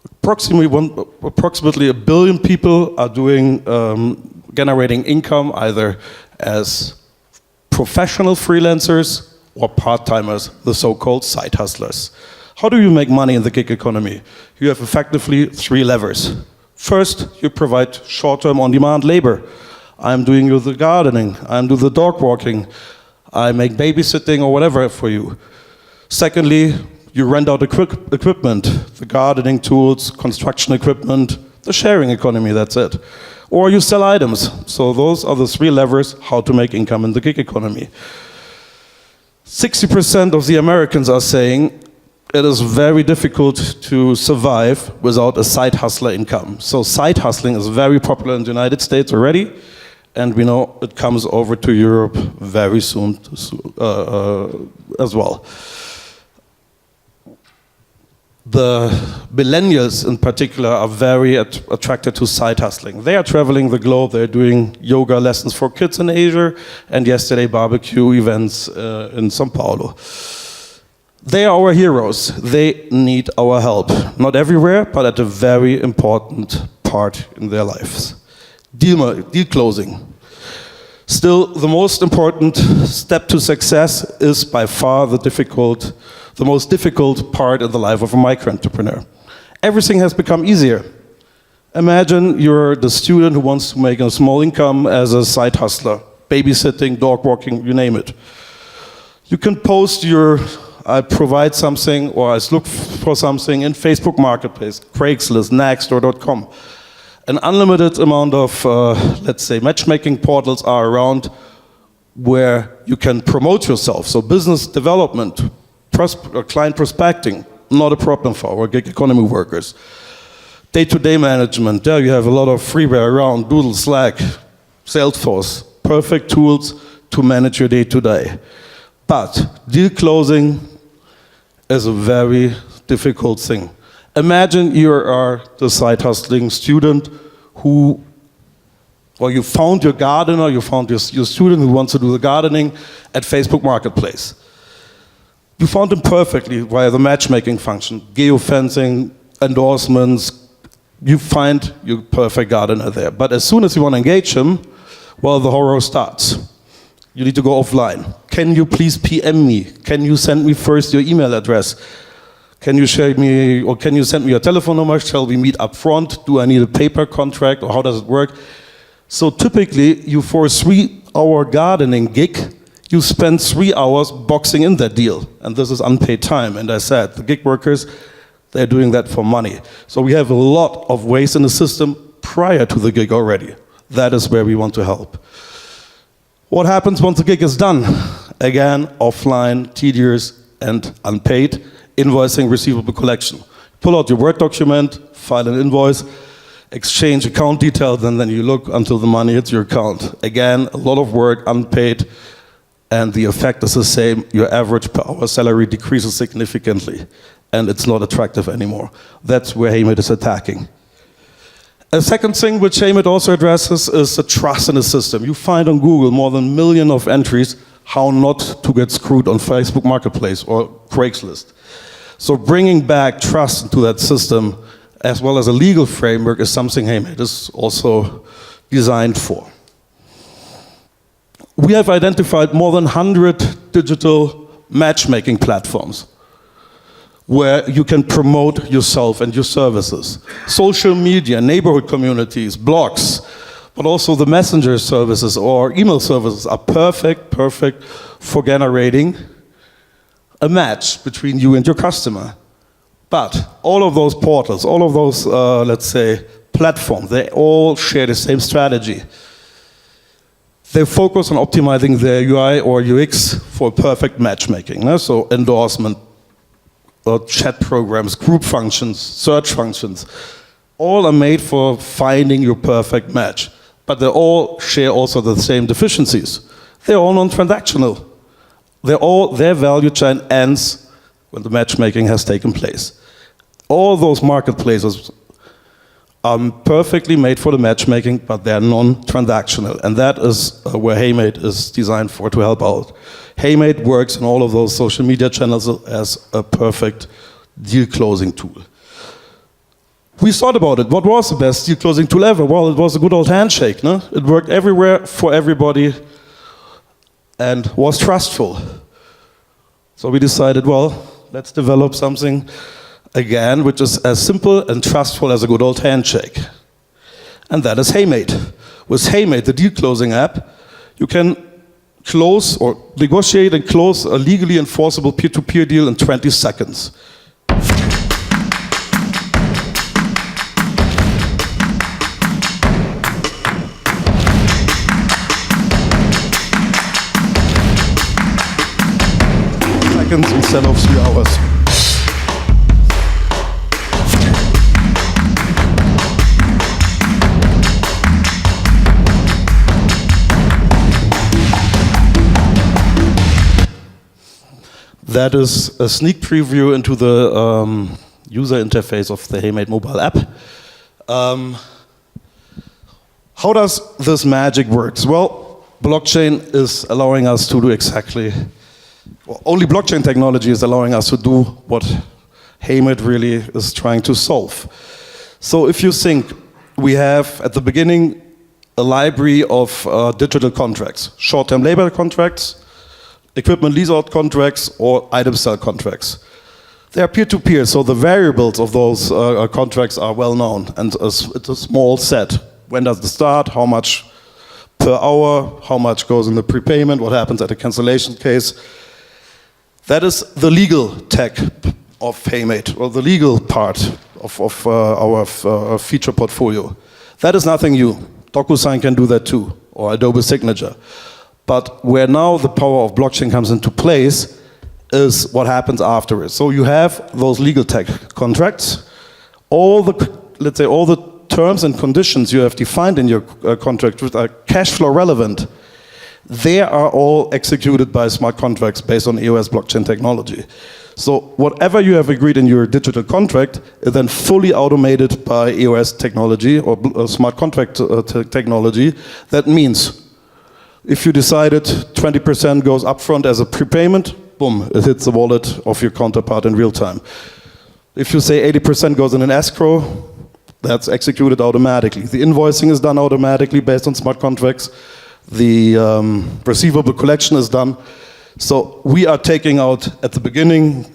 Approximately 1 billion people are doing generating income either as professional freelancers or part-timers, the so-called side hustlers. How do you make money in the gig economy? You have effectively 3 levers. First, you provide short-term on-demand labor. I'm doing the gardening, I'm doing the dog walking, I make babysitting or whatever for you. Secondly, you rent out equipment, the gardening tools, construction equipment, the sharing economy, that's it. Or you sell items. So those are the 3 levers how to make income in the gig economy. 60% of the Americans are saying it is very difficult to survive without a side hustler income. So side hustling is very popular in the United States already, and we know it comes over to Europe very soon as well. The millennials in particular are very attracted to side hustling. They are traveling the globe, they're doing yoga lessons for kids in Asia, and yesterday barbecue events in São Paulo. They are our heroes. They need our help. Not everywhere, but at a very important part in their lives. Deal closing. Still, the most important step to success is by far the most difficult part in the life of a micro-entrepreneur. Everything has become easier. Imagine you're the student who wants to make a small income as a side hustler, babysitting, dog walking, you name it. You can post I provide something or I look for something in Facebook Marketplace, Craigslist, Nextdoor.com. An unlimited amount of, let's say, matchmaking portals are around where you can promote yourself. So business development, client prospecting, not a problem for our gig economy workers. Day-to-day management, there you have a lot of freeware around, Doodle, Slack, Salesforce, perfect tools to manage your day-to-day. But deal closing is a very difficult thing. Imagine you are the side hustling student you found your gardener, you found your student who wants to do the gardening at Facebook Marketplace. You found him perfectly via the matchmaking function, geofencing, endorsements. You find your perfect gardener there. But as soon as you want to engage him, well, the horror starts. You need to go offline. Can you please PM me? Can you send me first your email address? Can you share me, or can you send me your telephone number? Shall we meet up front? Do I need a paper contract, or how does it work? So typically, you for a 3-hour gardening gig, you spend 3 hours boxing in that deal. And this is unpaid time. And I said, the gig workers, they're doing that for money. So we have a lot of waste in the system prior to the gig already. That is where we want to help. What happens once the gig is done? Again, offline, tedious, and unpaid, invoicing, receivable collection. Pull out your Word document, file an invoice, exchange account details, and then you look until the money hits your account. Again, a lot of work, unpaid, and the effect is the same. Your average per hour salary decreases significantly, and it's not attractive anymore. That's where Heymate is attacking. A second thing which Heymate also addresses is the trust in the system. You find on Google more than 1 million of entries how not to get screwed on Facebook Marketplace or Craigslist. So bringing back trust into that system, as well as a legal framework, is something Heymate is also designed for. We have identified more than 100 digital matchmaking platforms where you can promote yourself and your services. Social media, neighborhood communities, blogs, but also the messenger services or email services are perfect for generating a match between you and your customer. But all of those portals, all of those, let's say, platforms, they all share the same strategy. They focus on optimizing their UI or UX for perfect matchmaking. So endorsement, chat programs, group functions, search functions, all are made for finding your perfect match. But they all share also the same deficiencies. They're all non-transactional. Their value chain ends when the matchmaking has taken place. All those marketplaces are perfectly made for the matchmaking, but they're non-transactional. And that is where Heymate is designed for, to help out. Heymate works in all of those social media channels as a perfect deal closing tool. We thought about it. What was the best deal closing tool ever? Well, it was a good old handshake. No? It worked everywhere for everybody and was trustful. So we decided, well, let's develop something again, which is as simple and trustful as a good old handshake. And that is Heymate. With Heymate, the deal closing app, you can close or negotiate and close a legally enforceable peer-to-peer deal in 20 seconds. Seconds instead of 3 hours. That is a sneak preview into the user interface of the Heymate mobile app. How does this magic work? Well, blockchain is allowing us to do exactly, well, only blockchain technology is allowing us to do what Heymate really is trying to solve. So if you think, we have at the beginning a library of digital contracts, short-term labor contracts, equipment lease-out contracts, or item sale contracts. They are peer-to-peer, so the variables of those contracts are well known, and it's a small set. When does it start? How much per hour? How much goes in the prepayment? What happens at a cancellation case? That is the legal tech of Heymate, or the legal part of our feature portfolio. That is nothing new. DocuSign can do that too, or Adobe Signature. But where now the power of blockchain comes into place is what happens afterwards. So you have those legal tech contracts, all the terms and conditions you have defined in your contract which are cash flow relevant, they are all executed by smart contracts based on EOS blockchain technology. So whatever you have agreed in your digital contract is then fully automated by EOS technology or smart contract technology. That means if you decided 20% goes upfront as a prepayment, boom, it hits the wallet of your counterpart in real time. If you say 80% goes in an escrow, that's executed automatically. The invoicing is done automatically based on smart contracts. The receivable collection is done. So we are taking out at the beginning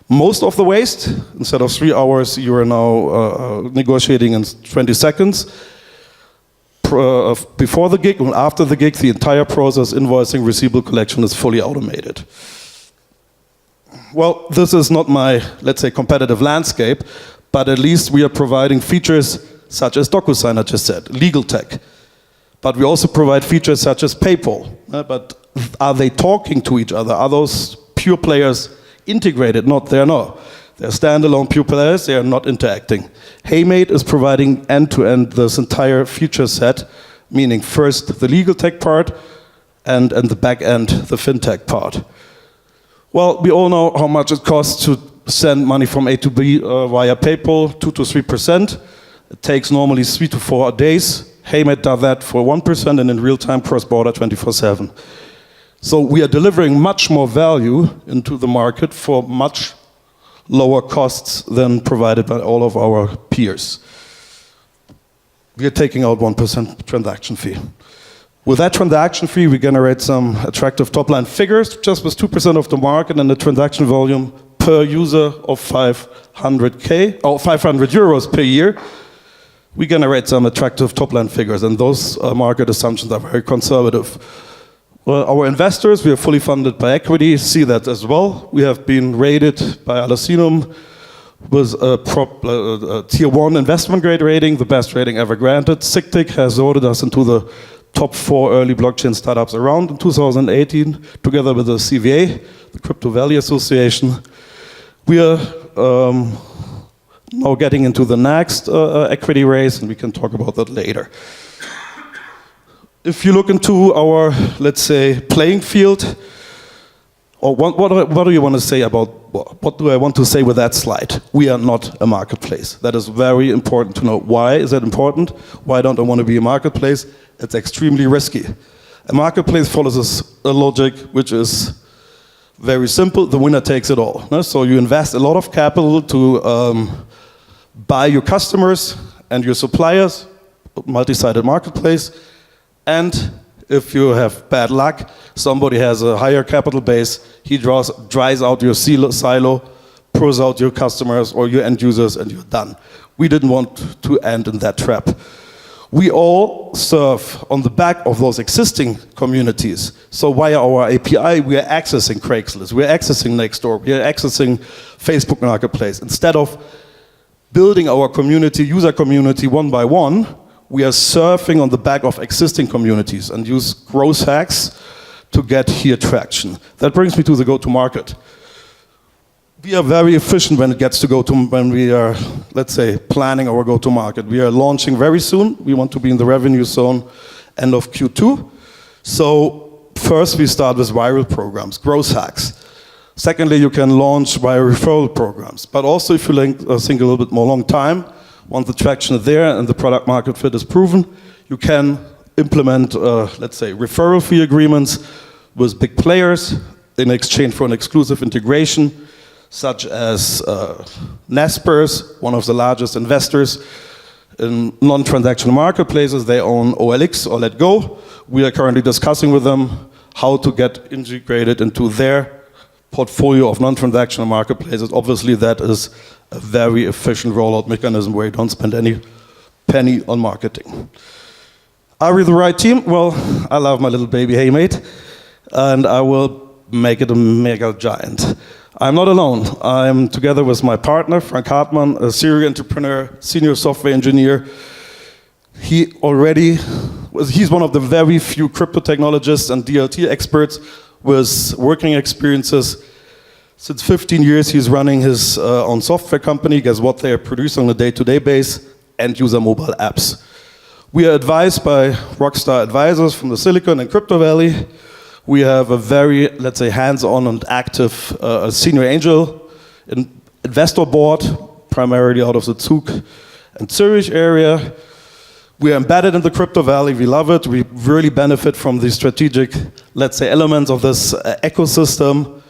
most of the waste. Instead of 3 hours, you are now negotiating in 20 seconds. Before the gig and after the gig, the entire process, invoicing, receivable collection is fully automated. Well, this is not my, let's say, competitive landscape, but at least we are providing features such as DocuSign, I just said, legal tech. But we also provide features such as PayPal. But are they talking to each other? Are those pure players integrated? Not, they're not. They're standalone pure players, they are not interacting. Heymate is providing end-to-end this entire feature set, meaning first the legal tech part, and the back end, the fintech part. Well, we all know how much it costs to send money from A to B via PayPal, 2 to 3%. It takes normally 3 to 4 days. Heymate does that for 1% and in real time cross-border 24/7. So we are delivering much more value into the market for much lower costs than provided by all of our peers. We are taking out 1% transaction fee. With that transaction fee, we generate some attractive top-line figures, just with 2% of the market and a transaction volume per user of 500K, or 500 euros per year. We generate some attractive top-line figures, and those market assumptions are very conservative. Well, our investors, we are fully funded by equity, see that as well. We have been rated by Alacinum with a tier 1 investment grade rating, the best rating ever granted. SIGTIC has voted us into the top 4 early blockchain startups around in 2018, together with the CVA, the Crypto Valley Association. We are now getting into the next equity raise, and we can talk about that later. If you look into our, let's say, playing field, or what do you want to say about, what do I want to say with that slide? We are not a marketplace. That is very important to know. Why is that important? Why don't I want to be a marketplace? It's extremely risky. A marketplace follows a logic which is very simple. The winner takes it all. So you invest a lot of capital to buy your customers and your suppliers, multi-sided marketplace, and if you have bad luck, somebody has a higher capital base, he dries out your silo, pulls out your customers or your end users, and you're done. We didn't want to end in that trap. We all serve on the back of those existing communities. So via our API, we are accessing Craigslist, we are accessing Nextdoor, we are accessing Facebook Marketplace. Instead of building our community, user community one by one, we are surfing on the back of existing communities and use growth hacks to get here traction. That brings me to the go-to-market. We are very efficient when it gets to when we are, let's say, planning our go-to-market. We are launching very soon. We want to be in the revenue zone end of Q2. So first we start with viral programs, growth hacks. Secondly, you can launch via referral programs. But also if you think a little bit more long time, once the traction is there and the product market fit is proven, you can implement, let's say, referral fee agreements with big players in exchange for an exclusive integration, such as Naspers, one of the largest investors in non-transactional marketplaces. They own OLX or Let Go. We are currently discussing with them how to get integrated into their portfolio of non-transactional marketplaces. Obviously, that is a very efficient rollout mechanism where you don't spend any penny on marketing. Are we the right team? Well, I love my little baby Heymate, and I will make it a mega giant. I'm not alone. I'm together with my partner, Frank Hartmann, a serial entrepreneur, senior software engineer. He's one of the very few crypto technologists and DLT experts with working experiences. Since 15 years, he's running his own software company. Guess what? They are producing on a day-to-day basis end-user mobile apps. We are advised by rockstar advisors from the Silicon and Crypto Valley. We have a very, let's say, hands-on and active senior angel investor board, primarily out of the Zug and Zurich area. We are embedded in the Crypto Valley. We love it. We really benefit from the strategic, let's say, elements of this ecosystem.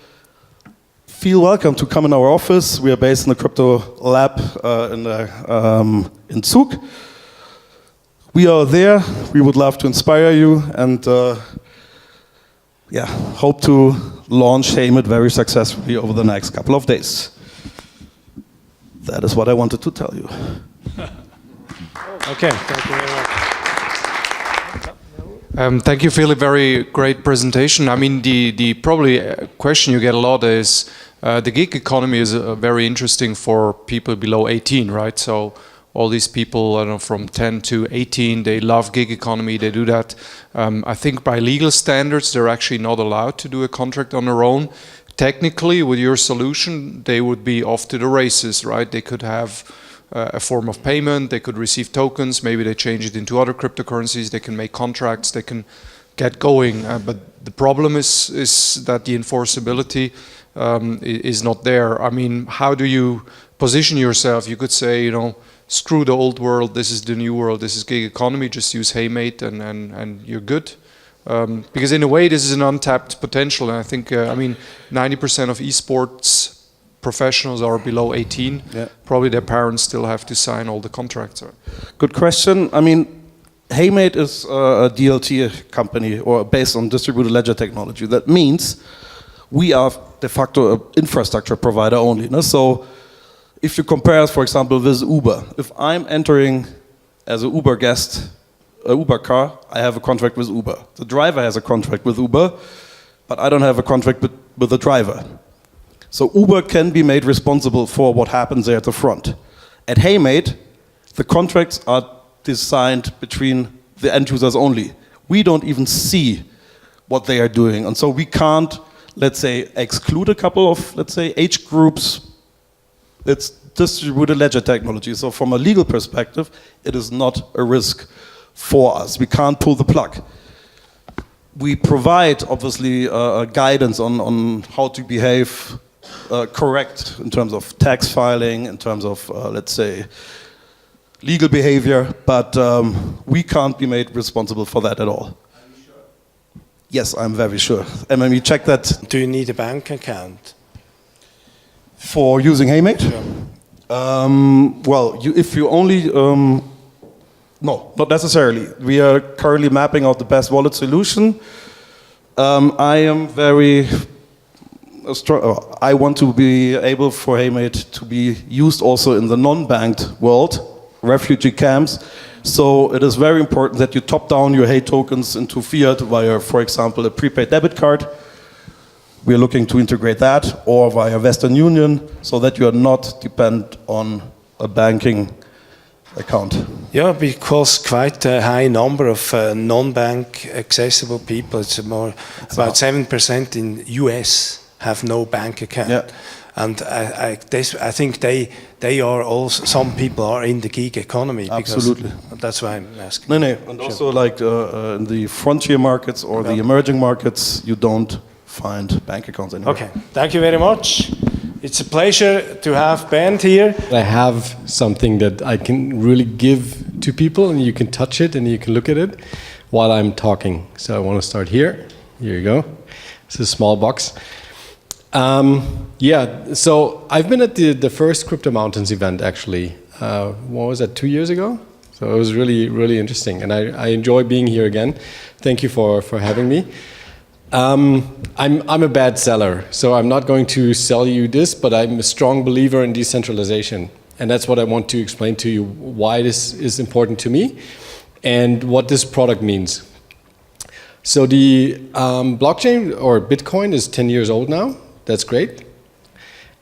Feel welcome to come in our office. We are based in the Crypto Lab in Zug. We are there. We would love to inspire you and hope to launch Heymate very successfully over the next couple of days. That is what I wanted to tell you. Okay, thank you very much. Thank you, Philipp. Very great presentation. I mean, the probably question you get a lot is the gig economy is very interesting for people below 18, right? So all these people, I don't know, from 10 to 18, they love gig economy. They do that. I think by legal standards, they're actually not allowed to do a contract on their own. technically, with your solution, they would be off to the races, right? They could have a form of payment, they could receive tokens, maybe they change it into other cryptocurrencies, they can make contracts, they can get going. But the problem is that the enforceability is not there. I mean, how do you position yourself? You could say, you know, screw the old world, this is the new world, this is gig economy, just use Heymate and you're good. Because in a way, this is an untapped potential. And I think, I mean, 90% of esports professionals are below 18. Yeah. Probably their parents still have to sign all the contracts. Good question. I mean, Heymate is a DLT company or based on distributed ledger technology. That means we are de facto an infrastructure provider only. No? So if you compare us, for example, with Uber, if I'm entering as an Uber guest, an Uber car, I have a contract with Uber. The driver has a contract with Uber, but I don't have a contract with the driver. So Uber can be made responsible for what happens there at the front. At Heymate, the contracts are designed between the end users only. We don't even see what they are doing. And so we can't, let's say, exclude a couple of, let's say, age groups. It's distributed ledger technology. So from a legal perspective, it is not a risk for us. We can't pull the plug. We provide, obviously, guidance on how to behave correct in terms of tax filing, in terms of, let's say, legal behavior, but we can't be made responsible for that at all. Are you sure? Yes, I'm very sure. And when we check that... Do you need a bank account? For using Heymate? Yeah. Well, if you only... no, not necessarily. We are currently mapping out the best wallet solution. I am very... I want to be able for Heymate to be used also in the non-banked world, refugee camps. So it is very important that you top down your Hey tokens into fiat via, for example, a prepaid debit card. We are looking to integrate that, or via Western Union, so that you are not dependent on a banking account. Yeah, because quite a high number of non-bank accessible people. It's about 7% in US have no bank account. Yeah. And I think they are also, some people are in the gig economy. Absolutely. That's why I'm asking. No. And also like in the frontier markets or the emerging markets, you don't find bank accounts anymore. Okay, thank you very much. It's a pleasure to have Bernd here. I have something that I can really give to people, and you can touch it and you can look at it while I'm talking. So I want to start here. Here you go. It's a small box. Yeah, so I've been at the first Crypto Mountains event actually. What was that, 2 years ago? So it was really, really interesting, and I enjoy being here again. Thank you for having me. I'm a bad seller, so I'm not going to sell you this, but I'm a strong believer in decentralization, and that's what I want to explain to you, why this is important to me and what this product means. So the blockchain or Bitcoin is 10 years old now. That's great.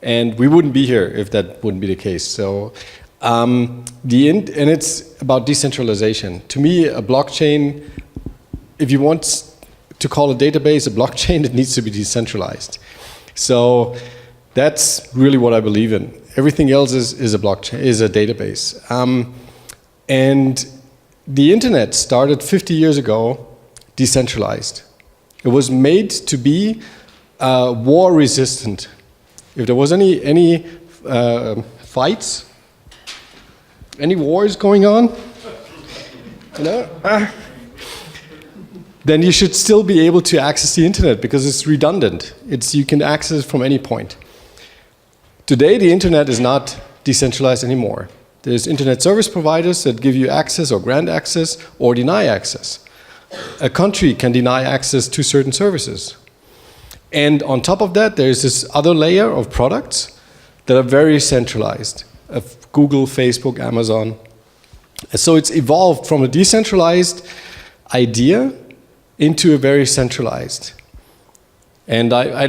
And we wouldn't be here if that wouldn't be the case. So, and it's about decentralization. To me, a blockchain, if you want to call a database a blockchain, it needs to be decentralized. So that's really what I believe in. Everything else is a blockchain, is a database. And the internet started 50 years ago, decentralized. It was made to be war resistant. If there was any fights, any wars going on, you know, then you should still be able to access the internet because it's redundant. You can access it from any point. Today, the internet is not decentralized anymore. There's internet service providers that give you access or grant access or deny access. A country can deny access to certain services. And on top of that, there's this other layer of products that are very centralized. Google, Facebook, Amazon. So it's evolved from a decentralized idea into a very centralized. And I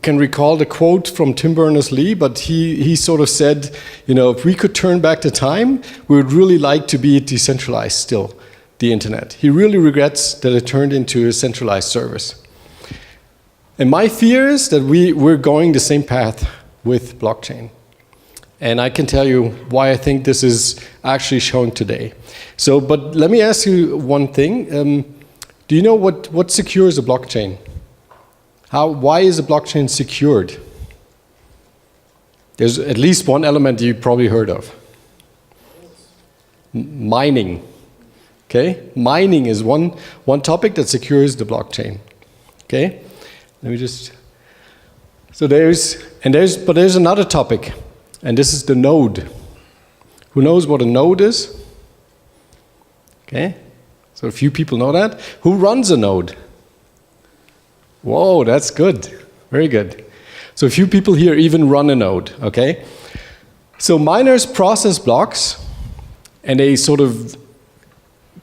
can recall the quote from Tim Berners-Lee, but he sort of said, you know, if we could turn back the time, we would really like to be decentralized still, the internet. He really regrets that it turned into a centralized service. And my fear is that we're going the same path with blockchain. And I can tell you why I think this is actually showing today. So, but let me ask you one thing. Do you know what secures a blockchain? Why is a blockchain secured? There's at least one element you've probably heard of. Mining. Okay? Mining is one topic that secures the blockchain. Okay? Let me just... So there's another topic, and this is the node. Who knows what a node is? Okay? So a few people know that. Who runs a node? Whoa, that's good. Very good. So a few people here even run a node, okay? So miners process blocks, and they sort of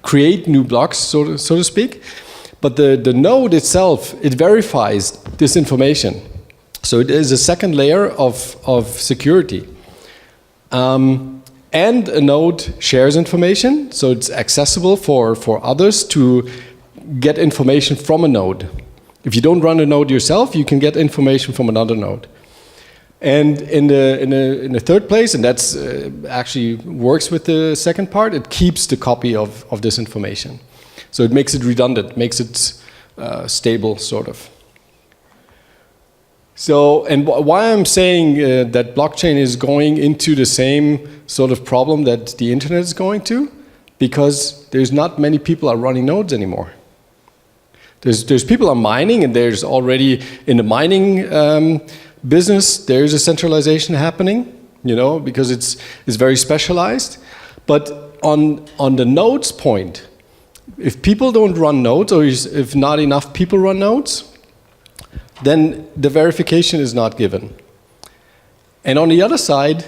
create new blocks, so to speak. But the node itself, it verifies this information. So it is a second layer of security. And a node shares information, so it's accessible for others to get information from a node. If you don't run a node yourself, you can get information from another node. And in the third place, and that's actually works with the second part, it keeps the copy of this information. So it makes it redundant, makes it stable, sort of. So, and why I'm saying that blockchain is going into the same sort of problem that the internet is going to, because there's not many people are running nodes anymore. There's people are mining, and there's already in the mining business, there's a centralization happening, you know, because it's very specialized. But on the nodes point, if people don't run nodes, or if not enough people run nodes, then the verification is not given. And on the other side,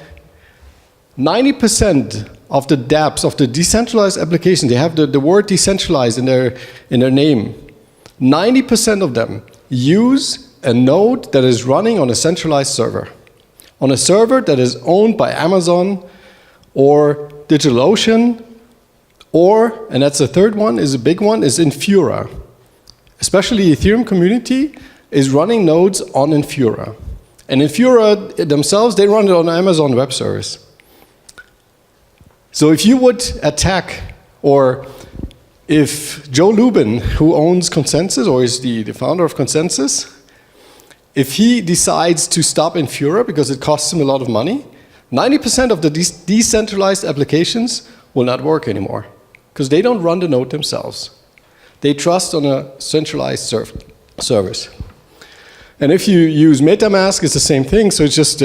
90% of the dApps, of the decentralized applications, they have the word decentralized in their name. 90% of them use a node that is running on a centralized server. On a server that is owned by Amazon or DigitalOcean, or, and that's the third one, is a big one, is Infura. Especially the Ethereum community is running nodes on Infura. And Infura themselves, they run it on Amazon Web Service. So if you would attack, or if Joe Lubin, who owns Consensus, or is the founder of Consensus, if he decides to stop Infura because it costs him a lot of money, 90% of the decentralized applications will not work anymore, because they don't run the node themselves. They trust on a centralized service. And if you use MetaMask, it's the same thing, so it's just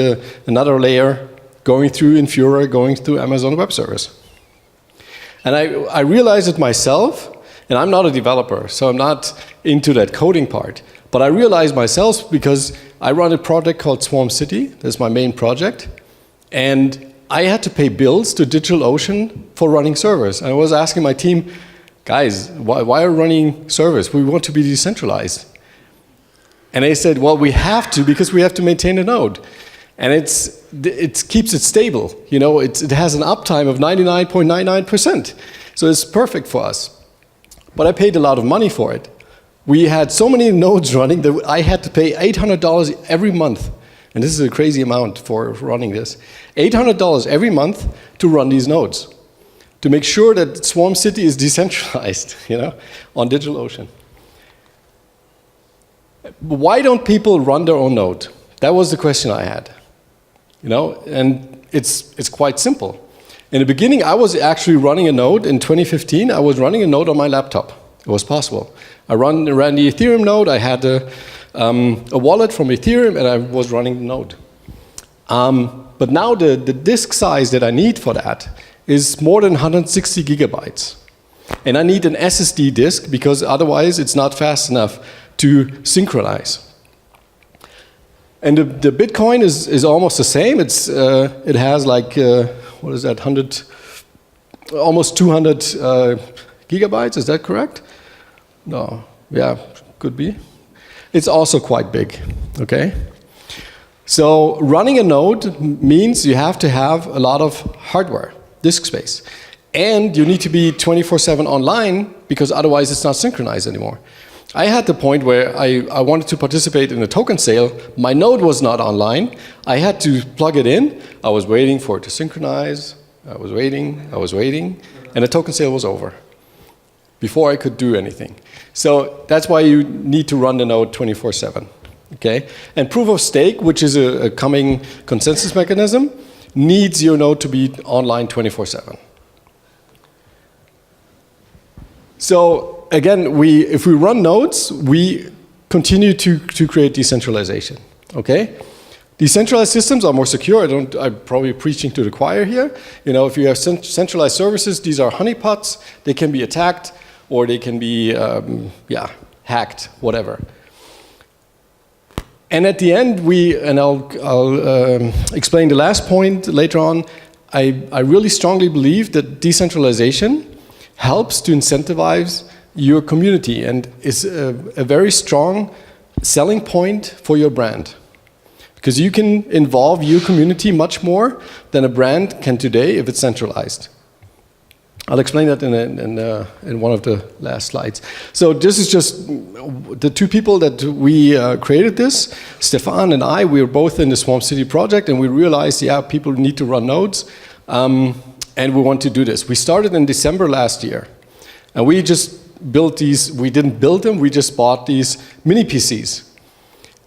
another layer going through Infura, going through Amazon Web Service. And I realized it myself, and I'm not a developer, so I'm not into that coding part. But I realized myself because I run a project called Swarm City. That's my main project. And I had to pay bills to DigitalOcean for running servers. And I was asking my team, guys, why are we running servers? We want to be decentralized. And they said, well, we have to because we have to maintain a node. And it keeps it stable. You know, it has an uptime of 99.99%. So it's perfect for us. But I paid a lot of money for it. We had so many nodes running that I had to pay $800 every month. And this is a crazy amount for running this. $800 every month to run these nodes, to make sure that Swarm City is decentralized, you know, on DigitalOcean. Why don't people run their own node? That was the question I had. You know, and it's quite simple. In the beginning, I was actually running a node in 2015. I was running a node on my laptop. It was possible. I ran the Ethereum node. I had a wallet from Ethereum, and I was running the node. But now the disk size that I need for that is more than 160 gigabytes. And I need an SSD disk because otherwise it's not fast enough to synchronize. And the Bitcoin is almost the same. It has like, what is that, almost 200 gigabytes, is that correct? No, yeah, could be. It's also quite big, okay? So running a node means you have to have a lot of hardware, disk space. And you need to be 24/7 online because otherwise it's not synchronized anymore. I had the point where I wanted to participate in a token sale. My node was not online. I had to plug it in. I was waiting for it to synchronize. I was waiting, and the token sale was over before I could do anything. So that's why you need to run the node 24/7. Okay? And proof of stake, which is a coming consensus mechanism, needs your node to be online 24/7. So again, if we run nodes, we continue to create decentralization. Okay? Decentralized systems are more secure. I'm probably preaching to the choir here. You know, if you have centralized services, these are honeypots. They can be attacked, or they can be, hacked, whatever. And at the end, I'll explain the last point later on. I really strongly believe that decentralization helps to incentivize your community and is a very strong selling point for your brand. Because you can involve your community much more than a brand can today if it's centralized. I'll explain that in one of the last slides. So this is just the two people that we created this. Stefan and I, we were both in the Swarm City project, and we realized, yeah, people need to run nodes, and we want to do this. We started in December last year, and we just built these. We didn't build them, we just bought these mini PCs.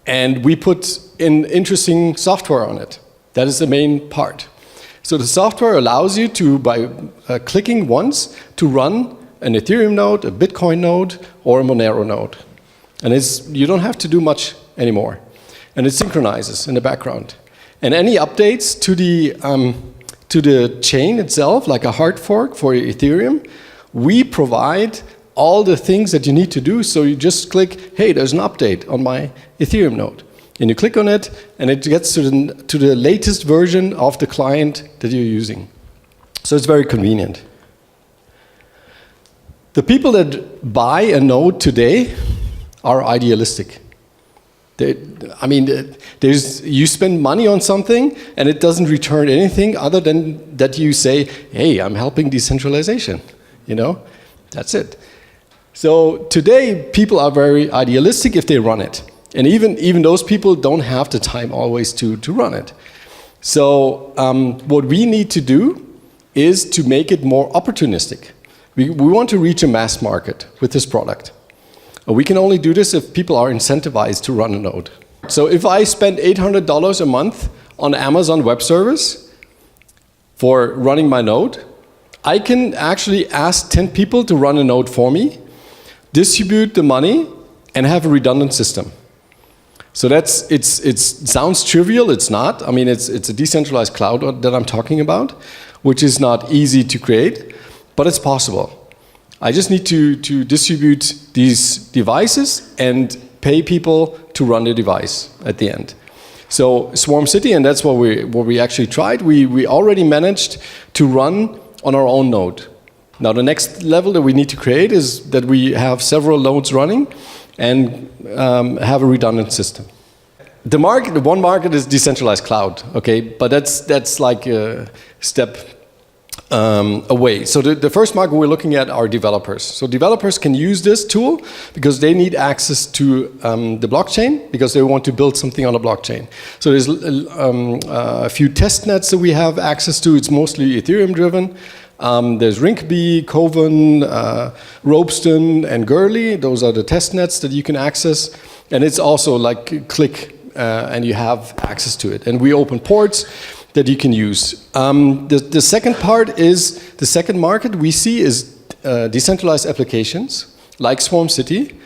And we put in interesting software on it. That is the main part. So the software allows you to, by clicking once, to run an Ethereum node, a Bitcoin node, or a Monero node. And you don't have to do much anymore. And it synchronizes in the background. And any updates to the chain itself, like a hard fork for Ethereum, we provide all the things that you need to do. So you just click, hey, there's an update on my Ethereum node. And you click on it, and it gets to the latest version of the client that you're using. So it's very convenient. The people that buy a node today are idealistic. You spend money on something, and it doesn't return anything other than that you say, hey, I'm helping decentralization. You know, that's it. So today, people are very idealistic if they run it. And even those people don't have the time always to run it. So what we need to do is to make it more opportunistic. We want to reach a mass market with this product. We can only do this if people are incentivized to run a node. So if I spend $800 a month on Amazon Web Service for running my node, I can actually ask 10 people to run a node for me, distribute the money, and have a redundant system. So it sounds trivial, it's not. I mean, it's a decentralized cloud that I'm talking about, which is not easy to create, but it's possible. I just need to distribute these devices and pay people to run the device at the end. So Swarm City, and that's what we actually tried, we already managed to run on our own node. Now the next level that we need to create is that we have several nodes running and have a redundant system. The one market is decentralized cloud, okay, but that's like a step away. So the first market we're looking at are developers. So developers can use this tool because they need access to the blockchain because they want to build something on a blockchain. So there's a few test nets that we have access to. It's mostly Ethereum driven. There's Rinkeby, Coven, Ropeston, and Gurley. Those are the test nets that you can access. And it's also like click and you have access to it. And we open ports that you can use. The second part is, the second market we see is decentralized applications like Swarm City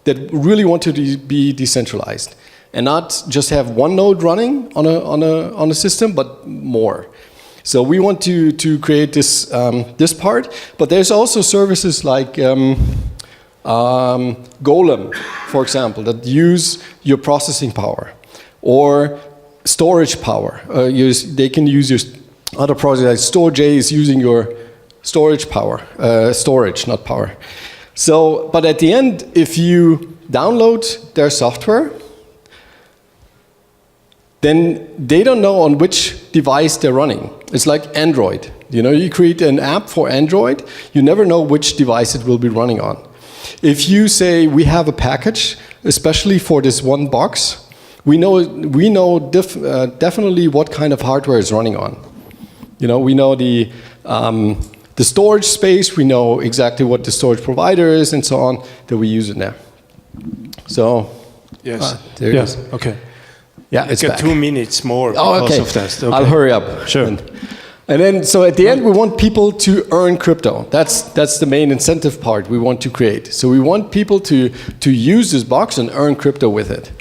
that really want to be decentralized and not just have one node running on a system, but more. So we want to create this part, but there's also services like Golem, for example, that use your processing power or storage power. They can use your other projects like StoreJ is using your storage power, storage, not power. So, but at the end, if you download their software, then they don't know on which device they're running. It's like Android. You know, you create an app for Android, you never know which device it will be running on. if you say we have a package, especially for this one box, we know definitely what kind of hardware is running on. You know, we know the storage space, we know exactly what the storage provider is, and so on, that we use it there. So, Yes. there it is. Okay. Yeah, it's got back. 2 minutes more Oh, because okay. of that. Okay. I'll hurry up. Sure. And then, so at the end, we want people to earn crypto. That's the main incentive part we want to create. So we want people to use this box and earn crypto with it.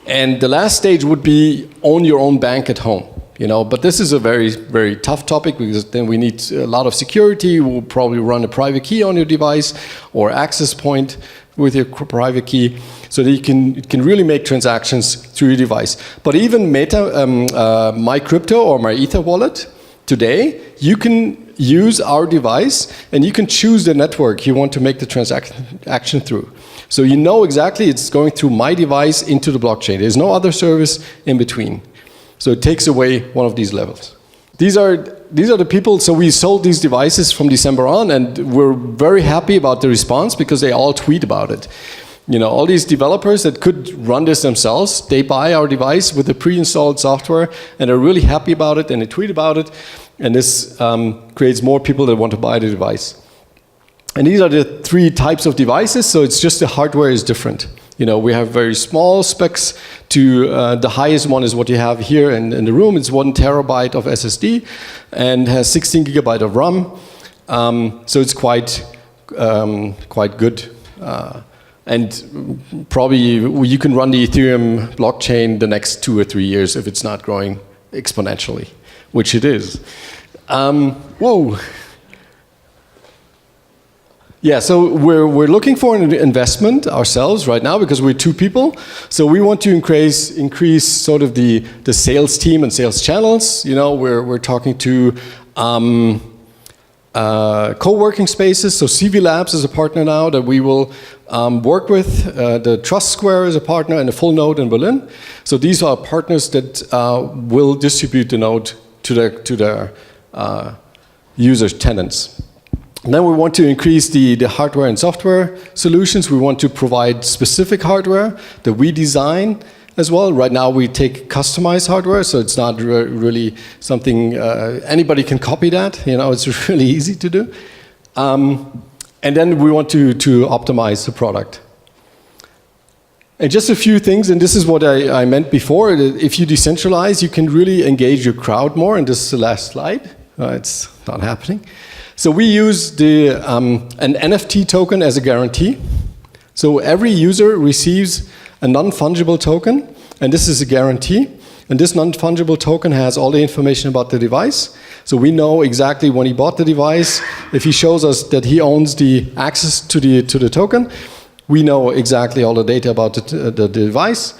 And the last stage would be own your own bank at home. You know, but this is a very, very tough topic because then we need a lot of security. We'll probably run a private key on your device or access point with your private key so that you can really make transactions through your device. But even my crypto or my Ether wallet, today, you can use our device and you can choose the network you want to make the transaction through. So you know exactly it's going through my device into the blockchain. There's no other service in between. So it takes away one of these levels. These are the people, so we sold these devices from December on, and we're very happy about the response because they all tweet about it. You know, all these developers that could run this themselves, they buy our device with the pre-installed software and are really happy about it, and they tweet about it, and this creates more people that want to buy the device. And these are the 3 types of devices, so it's just the hardware is different. You know, we have very small specs to the highest one is what you have here in the room. It's 1 terabyte of SSD and has 16 gigabyte of RAM. So it's quite good. And probably you can run the Ethereum blockchain the next 2 or 3 years if it's not growing exponentially, which it is. Whoa. Yeah, so we're looking for an investment ourselves right now because we're 2 people. So we want to increase sort of the sales team and sales channels. You know, we're talking to co-working spaces. So CV Labs is a partner now that we will work with. The Trust Square is a partner, and the Full Node in Berlin. So these are partners that will distribute the node to their users, tenants. And then we want to increase the hardware and software solutions. We want to provide specific hardware that we design as well. Right now we take customized hardware, so it's not really something anybody can copy that. You know, it's really easy to do. And then we want to optimize the product. And just a few things, and this is what I meant before. If you decentralize, you can really engage your crowd more. And this is the last slide. It's not happening. So we use an NFT token as a guarantee. So every user receives a non-fungible token, and this is a guarantee. And this non-fungible token has all the information about the device. So we know exactly when he bought the device. If he shows us that he owns the access to the token, we know exactly all the data about the device.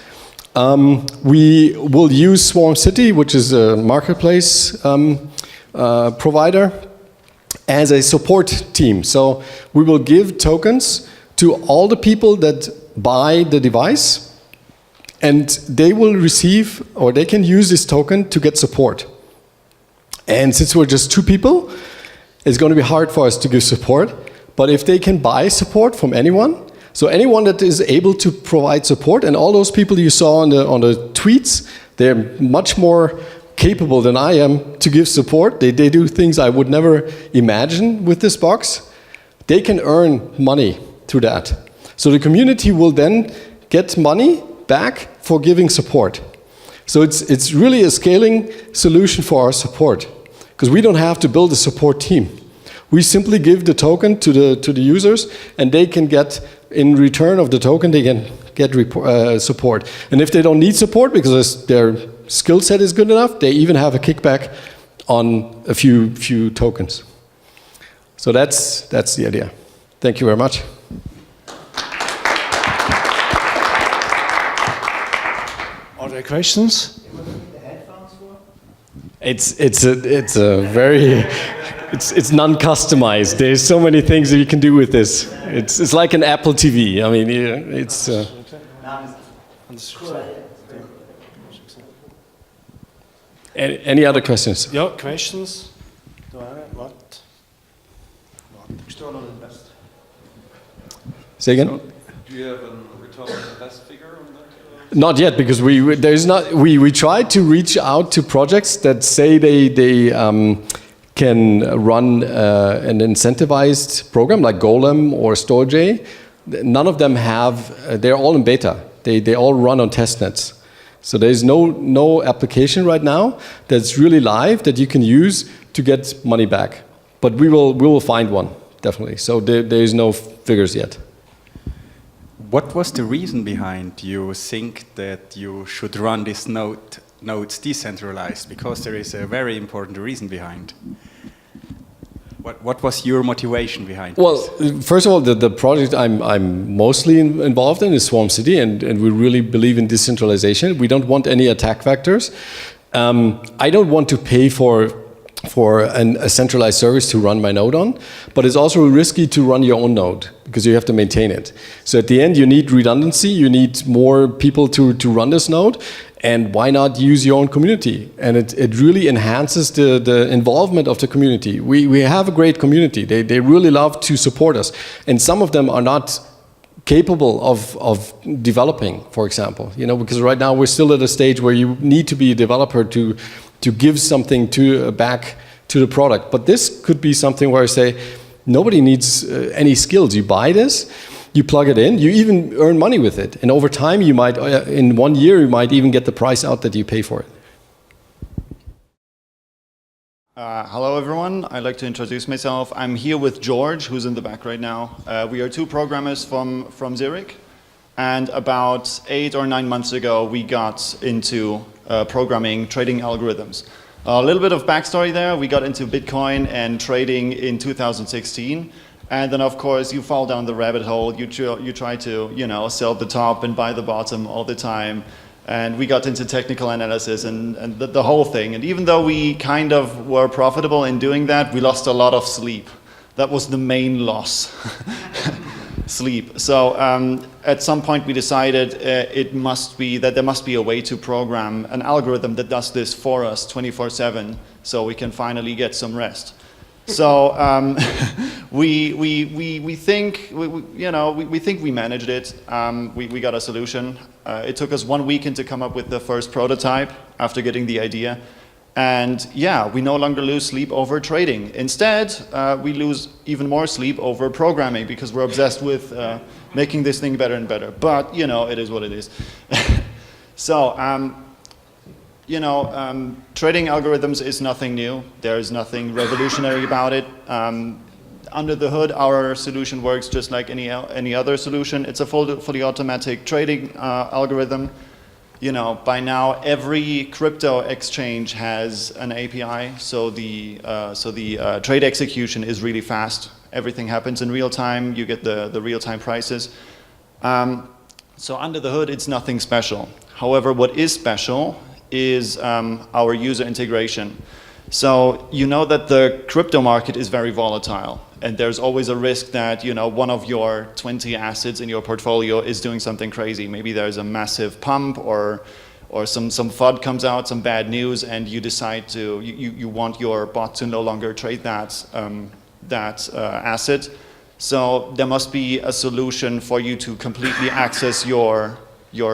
We will use Swarm City, which is a marketplace provider, as a support team. So we will give tokens to all the people that buy the device, and they will receive, or they can use this token to get support. And since we're just 2 people, it's going to be hard for us to give support. But if they can buy support from anyone, so anyone that is able to provide support, and all those people you saw on the tweets, they're much more capable than I am to give support. They do things I would never imagine with this box. They can earn money through that. So the community will then get money back for giving support. So it's really a scaling solution for our support, because we don't have to build a support team. We simply give the token to the users, and they can get, in return of the token, they can get support. And if they don't need support because their skill set is good enough, they even have a kickback on a few tokens. So that's the idea. Thank you very much. Are there questions? It's non-customized. There's so many things that you can do with this. It's like an Apple TV. I mean, it's. Any other questions? Ja, questions? Say again? So, do you have a return on invest figure on that? Not yet, because we try to reach out to projects that say they can run an incentivized program like Golem or StoreJ. None of them have. They're all in beta. They all run on testnets. So there's no application right now that's really live that you can use to get money back. But we will find one, definitely. So there's no figures yet. What was the reason behind you think that you should run these nodes decentralized? Because there is a very important reason behind. What was your motivation behind Well, this? first of all, the project I'm mostly involved in is Swarm City, and we really believe in decentralization. We don't want any attack vectors. I don't want to pay for a centralized service to run my node on, but it's also risky to run your own node because you have to maintain it. So at the end, you need redundancy, you need more people to run this node, and why not use your own community? And it really enhances the involvement of the community. We have a great community. They really love to support us. And some of them are not capable of developing, for example, because right now we're still at a stage where you need to be a developer to give something back to the product. But this could be something where I say, nobody needs any skills. You buy this, you plug it in, you even earn money with it. And over time, you might, in 1 year, you might even get the price out that you pay for it. Hello, everyone. I'd like to introduce myself. I'm here with George, who's in the back right now. We are two programmers from Zurich. And about 8 or 9 months ago, we got into programming trading algorithms. A little bit of backstory there. We got into Bitcoin and trading in 2016. And then, of course, you fall down the rabbit hole. You try to, sell the top and buy the bottom all the time. And we got into technical analysis and the whole thing. And even though we kind of were profitable in doing that, we lost a lot of sleep. That was the main loss. Sleep. So at some point we decided there must be a way to program an algorithm that does this for us 24/7, so we can finally get some rest. So we think we managed it. We got a solution. It took us 1 weekend to come up with the first prototype after getting the idea. And yeah, we no longer lose sleep over trading. Instead, we lose even more sleep over programming because we're obsessed with making this thing better and better. But, it is what it is. So, trading algorithms is nothing new. There is nothing revolutionary about it. Under the hood, our solution works just like any other solution. It's a fully automatic trading algorithm. By now every crypto exchange has an API, so the trade execution is really fast. Everything happens in real time. You get the real-time prices. So under the hood, it's nothing special. However, what is special is our user integration. So you know that the crypto market is very volatile, and there's always a risk that one of your 20 assets in your portfolio is doing something crazy. Maybe there's a massive pump, or some FUD comes out, some bad news, and you decide you want your bot to no longer trade that asset. So there must be a solution for you to completely access your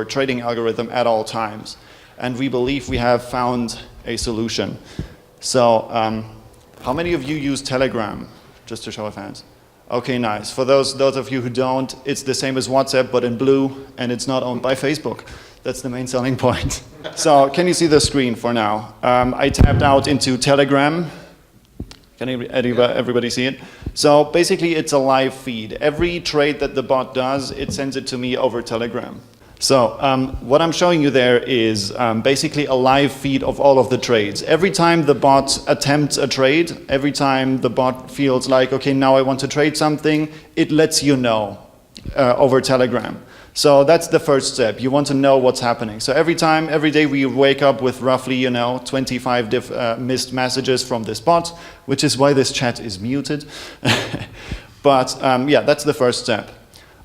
trading algorithm at all times, and we believe we have found a solution. So, how many of you use Telegram? Just to show of hands. Okay, nice. For those of you who don't, it's the same as WhatsApp, but in blue, and it's not owned by Facebook. That's the main selling point. So, can you see the screen for now? I tapped out into Telegram. Can everybody see it? So, basically, it's a live feed. Every trade that the bot does, it sends it to me over Telegram. So what I'm showing you there is basically a live feed of all of the trades. Every time the bot attempts a trade, every time the bot feels like, okay, now I want to trade something, it lets you know over Telegram. So that's the first step. You want to know what's happening. So every day we wake up with roughly, 25 missed messages from this bot, which is why this chat is muted. But yeah, that's the first step.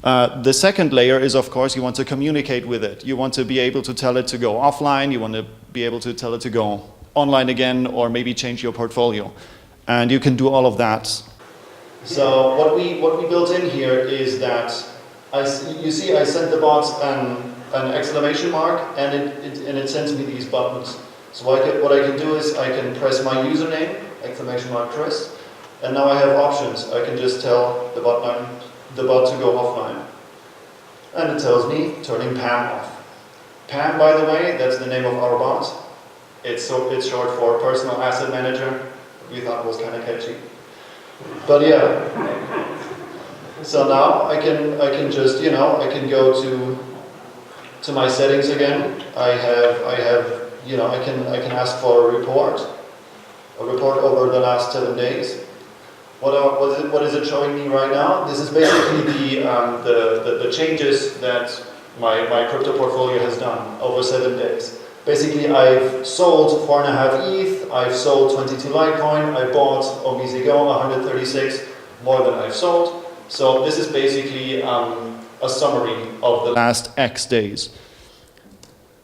The second layer is, of course, you want to communicate with it. You want to be able to tell it to go offline. You want to be able to tell it to go online again, or maybe change your portfolio. And you can do all of that. So what we built in here is that you see I sent the bot an exclamation mark, and it sends me these buttons. So what I can do is I can press my username, exclamation mark Chris, and now I have options. I can just tell the bot to go offline. And it tells me turning PAM off. PAM, by the way, that's the name of our bot. It's short for Personal Asset Manager. We thought it was kind of catchy. But yeah. So now I can just, I can go to my settings again. I can ask for a report over the last 7 days. What is it showing me right now? This is basically the changes that my crypto portfolio has done over 7 days. Basically, I've sold 4.5 ETH, I've sold 22 Litecoin, I bought OBZGO 136, more than I've sold. So this is basically a summary of the last X days.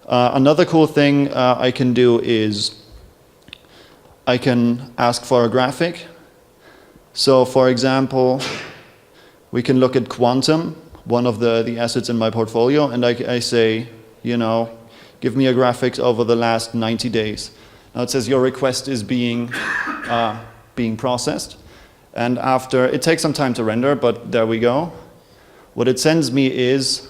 Another cool thing I can do is I can ask for a graphic. So for example, we can look at Quantum, one of the assets in my portfolio, and I say, give me a graphic over the last 90 days. Now it says your request is being processed. And after, it takes some time to render, but there we go. What it sends me is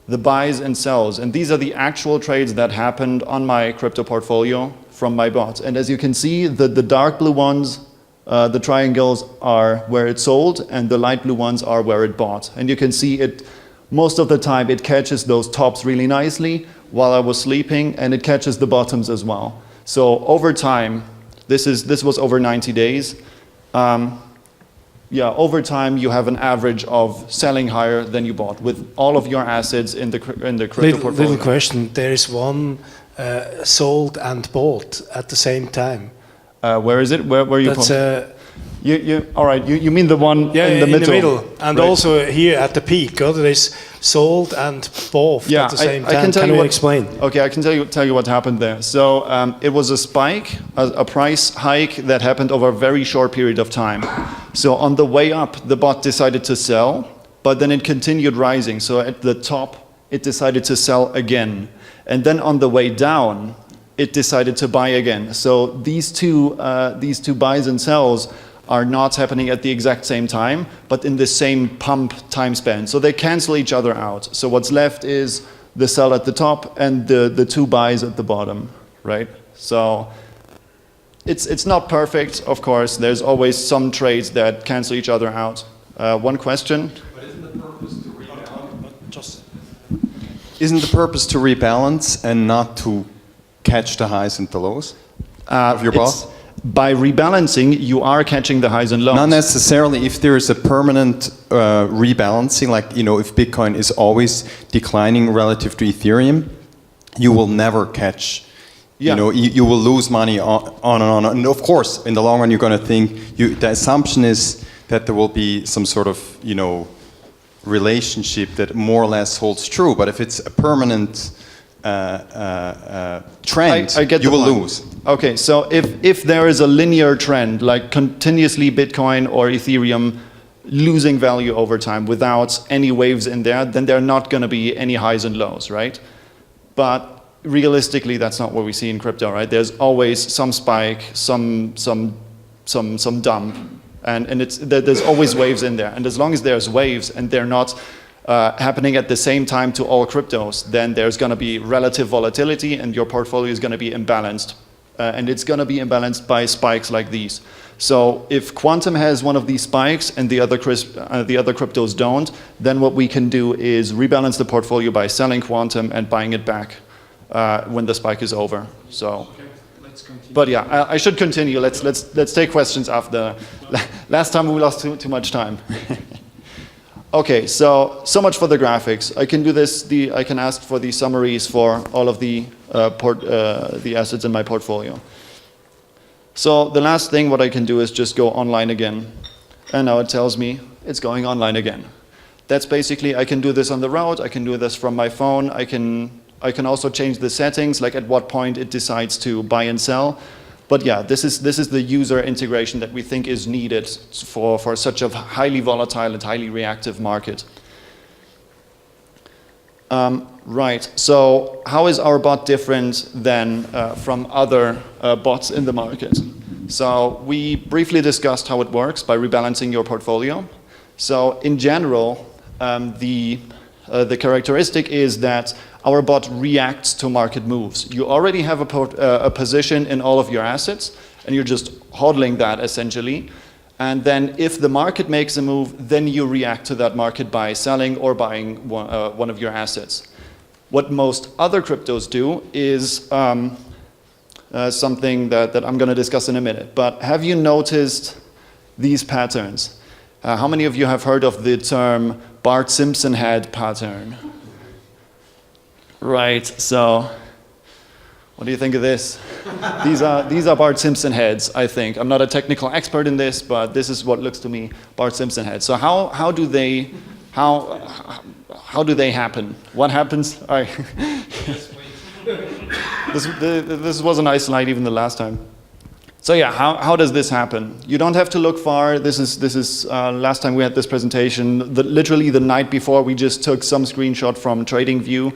the buys and sells. And these are the actual trades that happened on my crypto portfolio from my bot. And as you can see, the dark blue ones, the triangles are where it sold, and the light blue ones are where it bought. And you can see it, most of the time it catches those tops really nicely while I was sleeping, and it catches the bottoms as well. So over time, this was over 90 days. Over time you have an average of selling higher than you bought with all of your assets in the crypto portfolio. Little question, there is one sold and bought at the same time. Where is it? Where you? That's all right. You mean the one in the middle? And right. Also here at the peak, there is sold and bought at the same time. Can you explain? Okay, I can tell you what happened there. So it was a spike, a price hike that happened over a very short period of time. So on the way up, the bot decided to sell, but then it continued rising. So at the top, it decided to sell again, and then on the way down, it decided to buy again. So these two buys and sells are not happening at the exact same time, but in the same pump time span. So they cancel each other out. So what's left is the sell at the top and the two buys at the bottom, right? So it's not perfect, of course. There's always some trades that cancel each other out. One question? But isn't the purpose to rebalance? Isn't the purpose to rebalance and not to catch the highs and the lows of your bot? By rebalancing, you are catching the highs and lows. Not necessarily. If there is a permanent rebalancing, like if Bitcoin is always declining relative to Ethereum, you will never catch. Yeah. You will lose money on and on. And of course, in the long run, you're going to think. The assumption is that there will be some sort of relationship that more or less holds true. But if it's a permanent trend, you will lose. Okay, so if there is a linear trend, like continuously Bitcoin or Ethereum losing value over time without any waves in there, then there are not going to be any highs and lows, right? But realistically, that's not what we see in crypto, right? There's always some spike, some dump, and there's always waves in there. And as long as there's waves and they're not happening at the same time to all cryptos, then there's going to be relative volatility and your portfolio is going to be imbalanced. And it's going to be imbalanced by spikes like these. So if Quantum has one of these spikes and the other cryptos don't, then what we can do is rebalance the portfolio by selling Quantum and buying it back when the spike is over. So, but yeah, I should continue. Let's take questions after. Last time we lost too much time. Okay, so much for the graphics. I can do this. I can ask for the summaries for all of the assets in my portfolio. So the last thing what I can do is just go online again, and now it tells me it's going online again. That's basically, I can do this on the road. I can do this from my phone. I can also change the settings, like at what point it decides to buy and sell. But yeah, this is the user integration that we think is needed for such a highly volatile and highly reactive market. Right. So how is our bot different than from other bots in the market? So we briefly discussed how it works by rebalancing your portfolio. So in general, the characteristic is that our bot reacts to market moves. You already have a position in all of your assets, and you're just hodling that essentially. And then if the market makes a move, then you react to that market by selling or buying one of your assets. What most other cryptos do is something that I'm going to discuss in a minute. But have you noticed these patterns? How many of you have heard of the term Bart Simpson head pattern? Right, so what do you think of this? These are Bart Simpson heads, I think. I'm not a technical expert in this, but this is what looks to me Bart Simpson heads. So how do they happen? What happens? This was a nice slide even the last time. So yeah, how does this happen? You don't have to look far. This is last time we had this presentation. Literally the night before, we just took some screenshot from TradingView.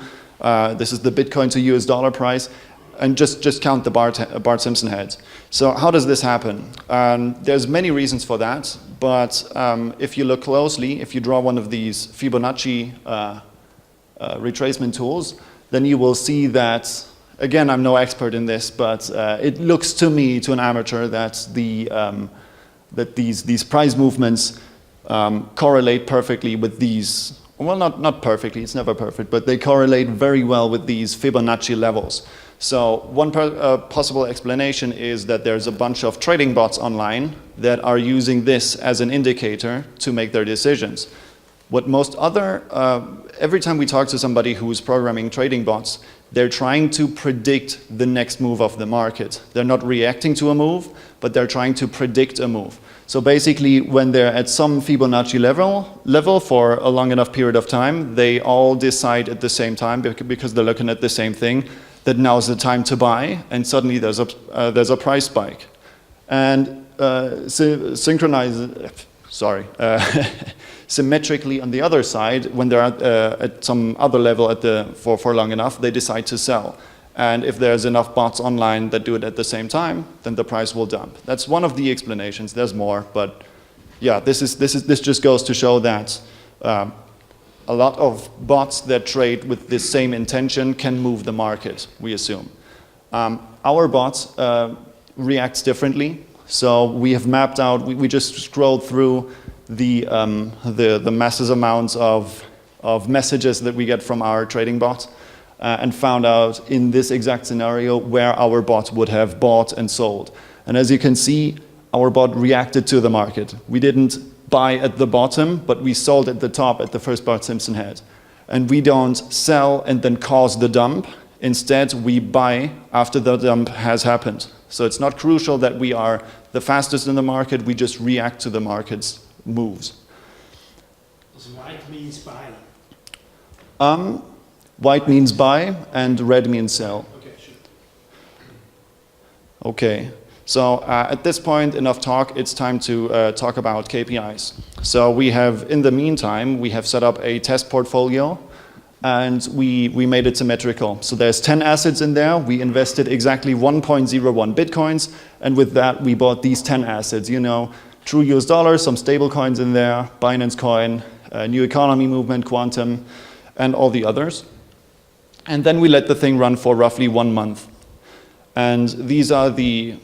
This is the Bitcoin to US dollar price, and just count the Bart Simpson heads. So how does this happen? There's many reasons for that, but if you look closely, if you draw one of these Fibonacci retracement tools, then you will see that, again, I'm no expert in this, but it looks to me, to an amateur, that these price movements correlate perfectly with these. Well, not perfectly, it's never perfect, but they correlate very well with these Fibonacci levels. So one possible explanation is that there's a bunch of trading bots online that are using this as an indicator to make their decisions. What most other, every time we talk to somebody who's programming trading bots, they're trying to predict the next move of the market. They're not reacting to a move, but they're trying to predict a move. So basically, when they're at some Fibonacci level for a long enough period of time, they all decide at the same time, because they're looking at the same thing, that now's the time to buy, and suddenly there's a price spike. And symmetrically on the other side, when they're at some other level for long enough, they decide to sell. And if there's enough bots online that do it at the same time, then the price will dump. That's one of the explanations. There's more, but yeah, this just goes to show that a lot of bots that trade with the same intention can move the market, we assume. Our bots reacts differently. So we have mapped out, we just scrolled through the massive amounts of messages that we get from our trading bot. And found out in this exact scenario where our bot would have bought and sold. And as you can see, our bot reacted to the market. We didn't buy at the bottom, but we sold at the top at the first Bart Simpson head. And we don't sell and then cause the dump. Instead, we buy after the dump has happened. So it's not crucial that we are the fastest in the market, we just react to the market's moves. Does white means buy? White means buy, and red means sell. Okay, sure. Okay, so at this point, enough talk, it's time to talk about KPIs. So we have, in the meantime, we have set up a test portfolio, and we made it symmetrical. So there's 10 assets in there, we invested exactly 1.01 Bitcoins, and with that, we bought these 10 assets, you know, true US dollar, some stable coins in there, Binance Coin, New Economy Movement, Quantum, and all the others. And then we let the thing run for roughly 1 month. And these are the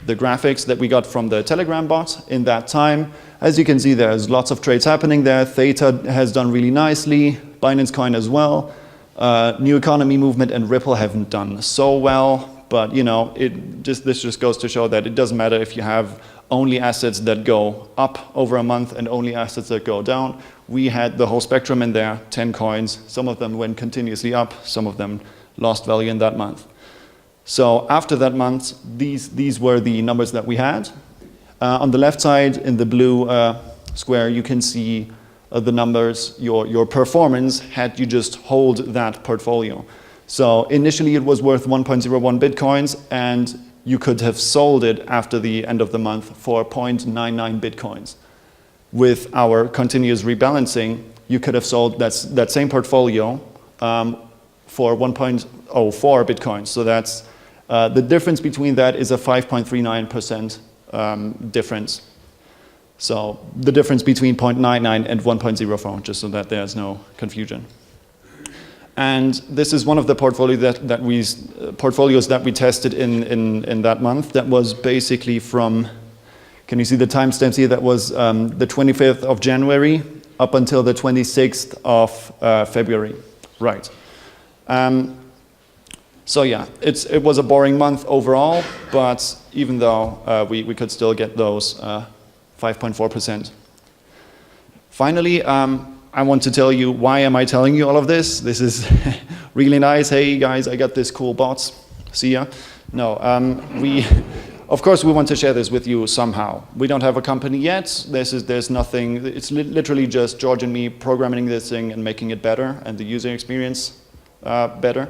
graphics that we got from the Telegram bot in that time. As you can see, there's lots of trades happening there. Theta has done really nicely, Binance Coin as well. New Economy Movement and Ripple haven't done so well, but you know, this just goes to show that it doesn't matter if you have only assets that go up over a month and only assets that go down. We had the whole spectrum in there, 10 coins. Some of them went continuously up, some of them lost value in that month. So after that month, these were the numbers that we had. On the left side, in the blue square, you can see the numbers, your performance had you just hold that portfolio. So initially it was worth 1.01 Bitcoins, and you could have sold it after the end of the month for 0.99 Bitcoins. With our continuous rebalancing, you could have sold that same portfolio for 1.04 Bitcoins. So that's the difference between that is a 5.39% difference. So the difference between 0.99 and 1.04, just so that there's no confusion. And this is one of the portfolios that we tested in that month. That was basically from, can you see the timestamps here? That was the 25th of January up until the 26th of February. Right. So yeah, it was a boring month overall, but even though we could still get those 5.4%. Finally, I want to tell you, why am I telling you all of this? This is really nice. Hey guys, I got this cool bot. See ya. No, of course we want to share this with you somehow. We don't have a company yet. There's nothing. It's literally just George and me programming this thing and making it better and the user experience better.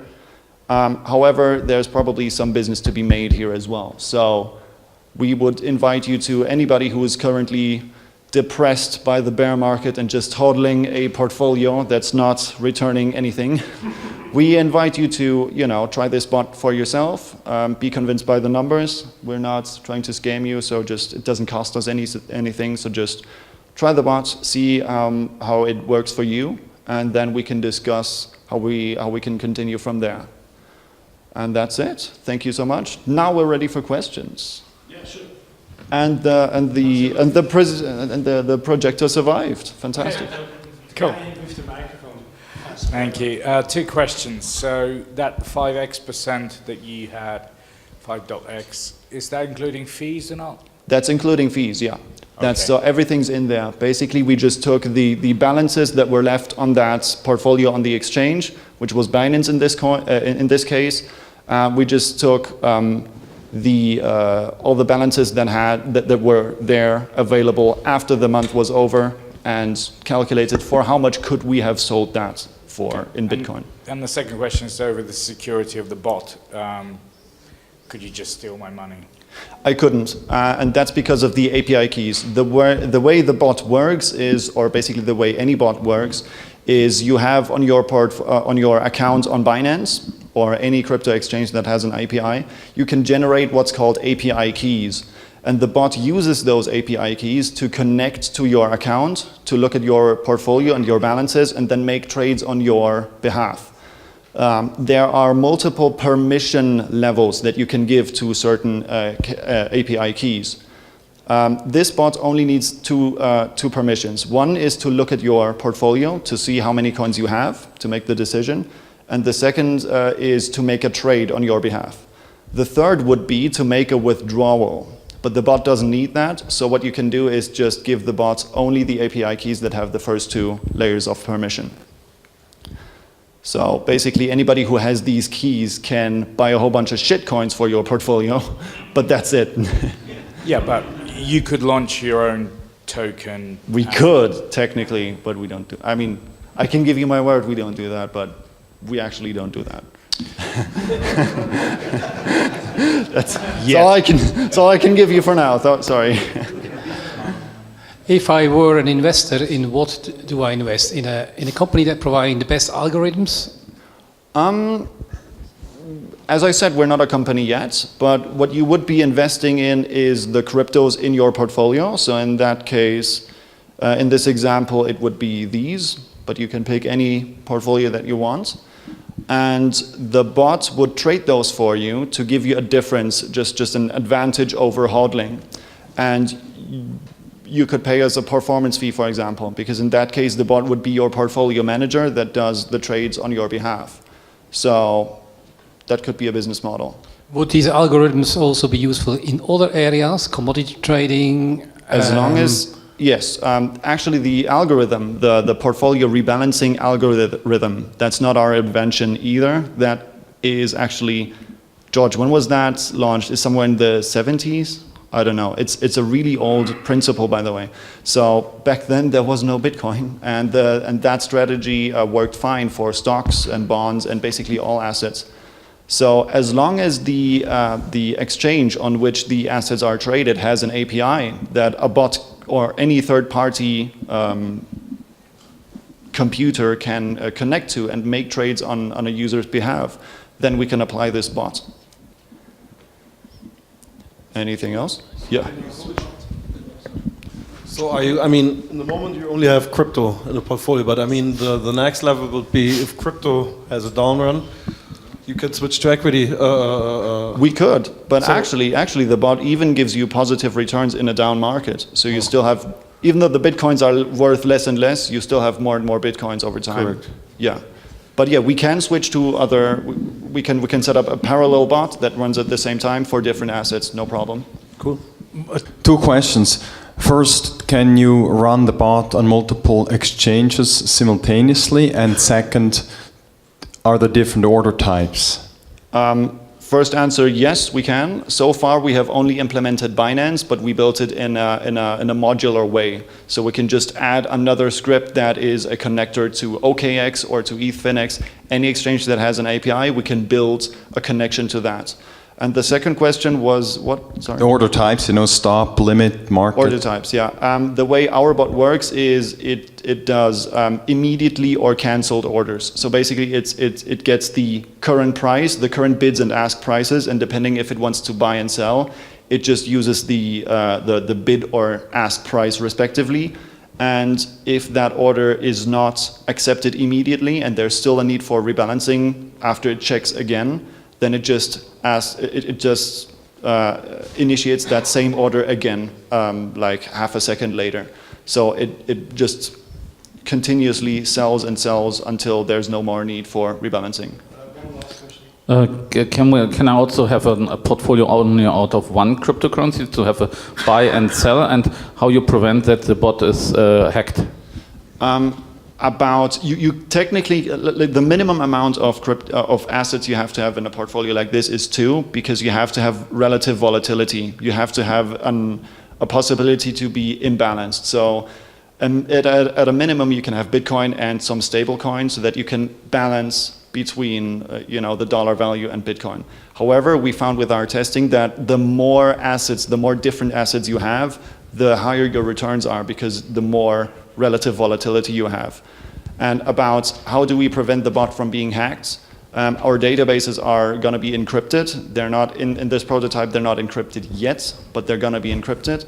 However, there's probably some business to be made here as well. So we would invite you to anybody who is currently depressed by the bear market and just hodling a portfolio that's not returning anything. We invite you to, try this bot for yourself, be convinced by the numbers. We're not trying to scam you, so it doesn't cost us anything, so just try the bot, see how it works for you, and then we can discuss how we can continue from there. And that's it. Thank you so much. Now we're ready for questions. Yeah, sure. And the projector survived. Fantastic. Cool. Thank you. 2 questions. So that 5x% that you had, 5.x, is that including fees or not? That's including fees, yeah. That's so everything's in there. Basically, we just took the balances that were left on that portfolio on the exchange, which was Binance in this case. We just took all the balances that were there available after the month was over and calculated for how much could we have sold that for in Bitcoin. And the second question is over the security of the bot. Could you just steal my money? I couldn't, and that's because of the API keys. The way the bot works is, or basically the way any bot works, is you have on your account on Binance or any crypto exchange that has an API, you can generate what's called API keys. And the bot uses those API keys to connect to your account, to look at your portfolio and your balances, and then make trades on your behalf. There are multiple permission levels that you can give to certain API keys. This bot only needs two permissions. One is to look at your portfolio to see how many coins you have to make the decision. And the second is to make a trade on your behalf. The third would be to make a withdrawal. But the bot doesn't need that. So what you can do is just give the bot only the API keys that have the first 2 layers of permission. So basically anybody who has these keys can buy a whole bunch of shit coins for your portfolio, but that's it. Yeah, but you could launch your own token. We could, technically, but we don't do. I mean, I can give you my word we don't do that, but we actually don't do that. That's all I can give you for now. Sorry. If I were an investor, in what do I invest? In a company that provides the best algorithms? As I said, we're not a company yet, but what you would be investing in is the cryptos in your portfolio. So in that case, in this example, it would be these, but you can pick any portfolio that you want. And the bot would trade those for you to give you a difference, just an advantage over hodling. And you could pay us a performance fee, for example, because in that case, the bot would be your portfolio manager that does the trades on your behalf. So that could be a business model. Would these algorithms also be useful in other areas, commodity trading? As long as, yes. Actually, the algorithm, the portfolio rebalancing algorithm, that's not our invention either. That is actually, George, when was that launched? It's somewhere in the 70s? I don't know. It's a really old principle, by the way. So back then there was no Bitcoin, and that strategy worked fine for stocks and bonds and basically all assets. So as long as the exchange on which the assets are traded has an API that a bot or any third-party computer can connect to and make trades on a user's behalf, then we can apply this bot. Anything else? Yeah. So I mean, in the moment you only have crypto in the portfolio, but I mean, the next level would be if crypto has a down run, you could switch to equity. We could, but so actually the bot even gives you positive returns in a down market. So you still have, even though the Bitcoins are worth less and less, you still have more and more Bitcoins over time. Correct. Yeah. But yeah, we can switch to other, we can set up a parallel bot that runs at the same time for different assets, no problem. Cool. 2 questions. First, can you run the bot on multiple exchanges simultaneously? And second, are there different order types? First answer, yes, we can. So far, we have only implemented Binance, but we built it in a modular way. So we can just add another script that is a connector to OKX or to ETHFinex. Any exchange that has an API, we can build a connection to that. And the second question was what? Sorry. The order types, you know, stop, limit, market. Order types, yeah. The way our bot works is it does immediately or canceled orders. So basically, it gets the current price, the current bids and ask prices, and depending if it wants to buy and sell, it just uses the bid or ask price respectively. And if that order is not accepted immediately and there's still a need for rebalancing after it checks again, then it just initiates that same order again, like half a second later. So it just continuously sells and sells until there's no more need for rebalancing. Can I also have a portfolio only out of one cryptocurrency to have a buy and sell, and how you prevent that the bot is hacked? About you technically the minimum amount of assets you have to have in a portfolio like this is 2, because you have to have relative volatility. You have to have a possibility to be imbalanced. So at a minimum, you can have Bitcoin and some stable coins so that you can balance between the dollar value and Bitcoin. However, we found with our testing that the more assets, the more different assets you have, the higher your returns are, because the more relative volatility you have. And about how do we prevent the bot from being hacked? Our databases are going to be encrypted. They're not in this prototype, they're not encrypted yet, but they're going to be encrypted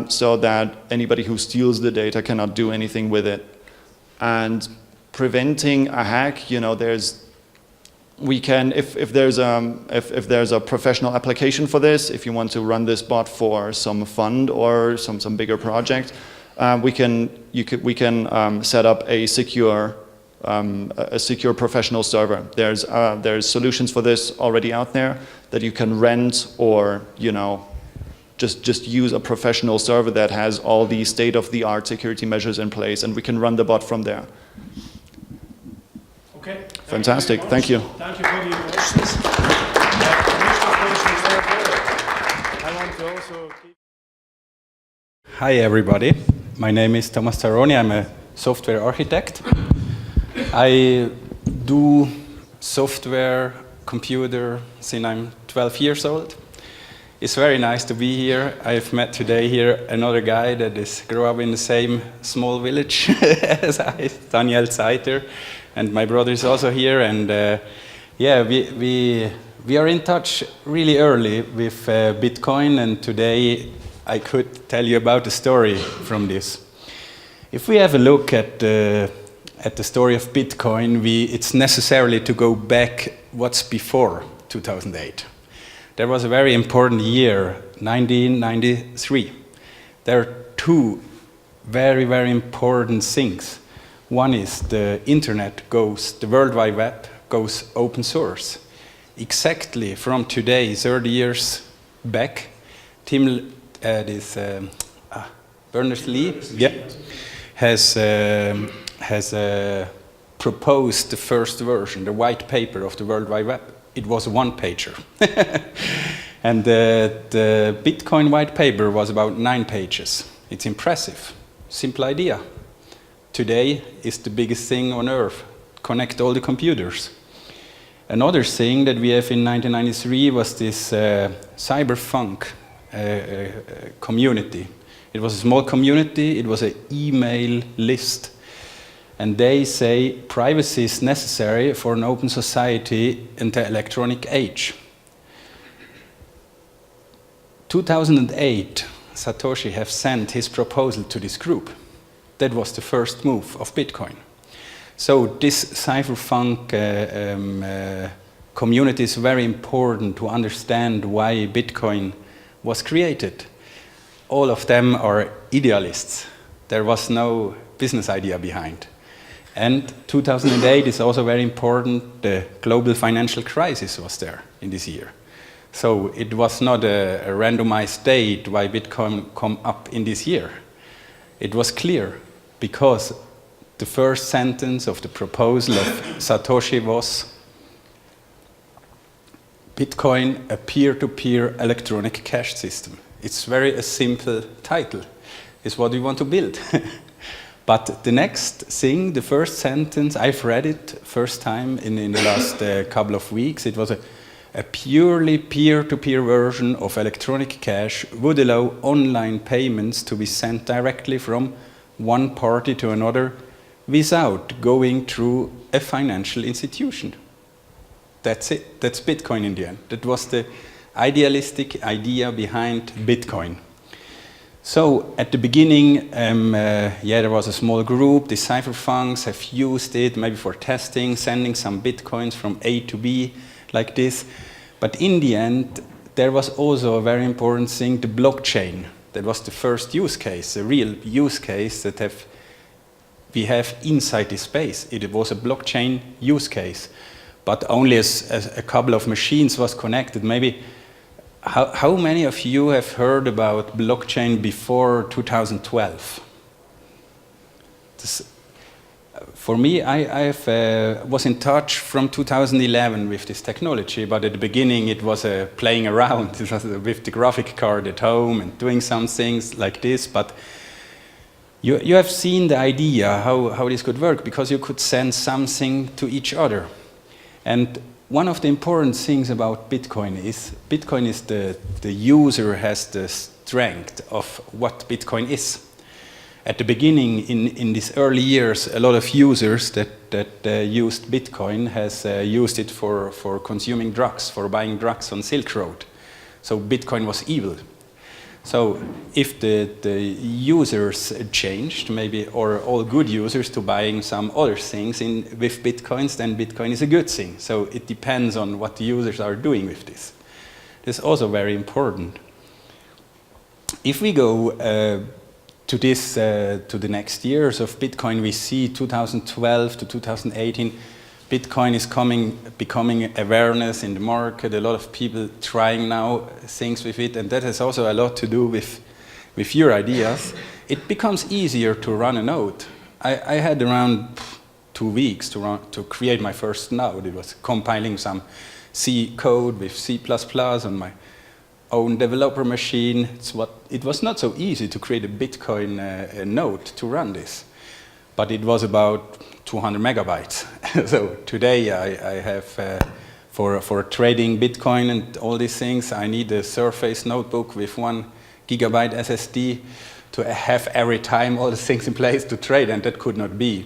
so that anybody who steals the data cannot do anything with it. And preventing a hack, we can, if there's a professional application for this, if you want to run this bot for some fund or some bigger project, we can set up a secure professional server. There's solutions for this already out there that you can rent, or just use a professional server that has all the state-of-the-art security measures in place, and we can run the bot from there. Okay. Fantastic. Thank you. Thank you for the questions. I want to also keep... Hi everybody. My name is Taroni. I'm a software architect. I do software, computer since I'm 12 years old. It's very nice to be here. I've met today here another guy that grew up in the same small village as I, Daniel Zeiter, and my brother is also here. And yeah, we are in touch really early with Bitcoin, and today I could tell you about the story from this. If we have a look at the story of Bitcoin, it's necessarily to go back what's before 2008. There was a very important year, 1993. There are 2 very, very important things. One is the internet the World Wide Web goes open source. Exactly from today, 30 years back, Berners-Lee has proposed the first version, the white paper of the World Wide Web. It was a one-pager. And the Bitcoin white paper was about 9 pages. It's impressive. Simple idea. Today is the biggest thing on earth. Connect all the computers. Another thing that we have in 1993 was this cyberpunk community. It was a small community. It was an email list. And they say privacy is necessary for an open society in the electronic age. 2008, Satoshi have sent his proposal to this group. That was the first move of Bitcoin. So this cypherpunk community is very important to understand why Bitcoin was created. All of them are idealists. There was no business idea behind. And 2008 is also very important. The global financial crisis was there in this year. So it was not a randomized date why Bitcoin come up in this year. It was clear because the first sentence of the proposal of Satoshi was Bitcoin, a peer-to-peer electronic cash system. It's very a simple title. It's what we want to build. But the next thing, the first sentence, I've read it first time in the last couple of weeks. It was a purely peer-to-peer version of electronic cash would allow online payments to be sent directly from one party to another without going through a financial institution. That's it. That's Bitcoin in the end. That was the idealistic idea behind Bitcoin. So at the beginning, there was a small group. The cypherpunks have used it maybe for testing, sending some Bitcoins from A to B like this. But in the end, there was also a very important thing, the blockchain. That was the first use case, a real use case that we have inside this space. It was a blockchain use case, but only as a couple of machines was connected. Maybe how many of you have heard about blockchain before 2012? For me, I was in touch from 2011 with this technology, but at the beginning it was playing around. It was with the graphic card at home and doing some things like this. But you have seen the idea how this could work, because you could send something to each other. And one of the important things about Bitcoin is the user has the strength of what Bitcoin is. At the beginning, in these early years, a lot of users that used Bitcoin has used it for consuming drugs, for buying drugs on Silk Road. So Bitcoin was evil. So if the users changed, maybe, or all good users to buying some other things with Bitcoins, then Bitcoin is a good thing. So it depends on what the users are doing with this. This is also very important. If we go to the next years of Bitcoin, we see 2012 to 2018, Bitcoin is becoming awareness in the market. A lot of people trying now things with it, and that has also a lot to do with your ideas. It becomes easier to run a node. I had around 2 weeks to create my first node. It was compiling some C code with C++ on my own developer machine. It was not so easy to create a Bitcoin node to run this, but it was about 200 megabytes. So today I have, for trading Bitcoin and all these things, I need a Surface notebook with 1 gigabyte SSD to have every time all the things in place to trade, and that could not be.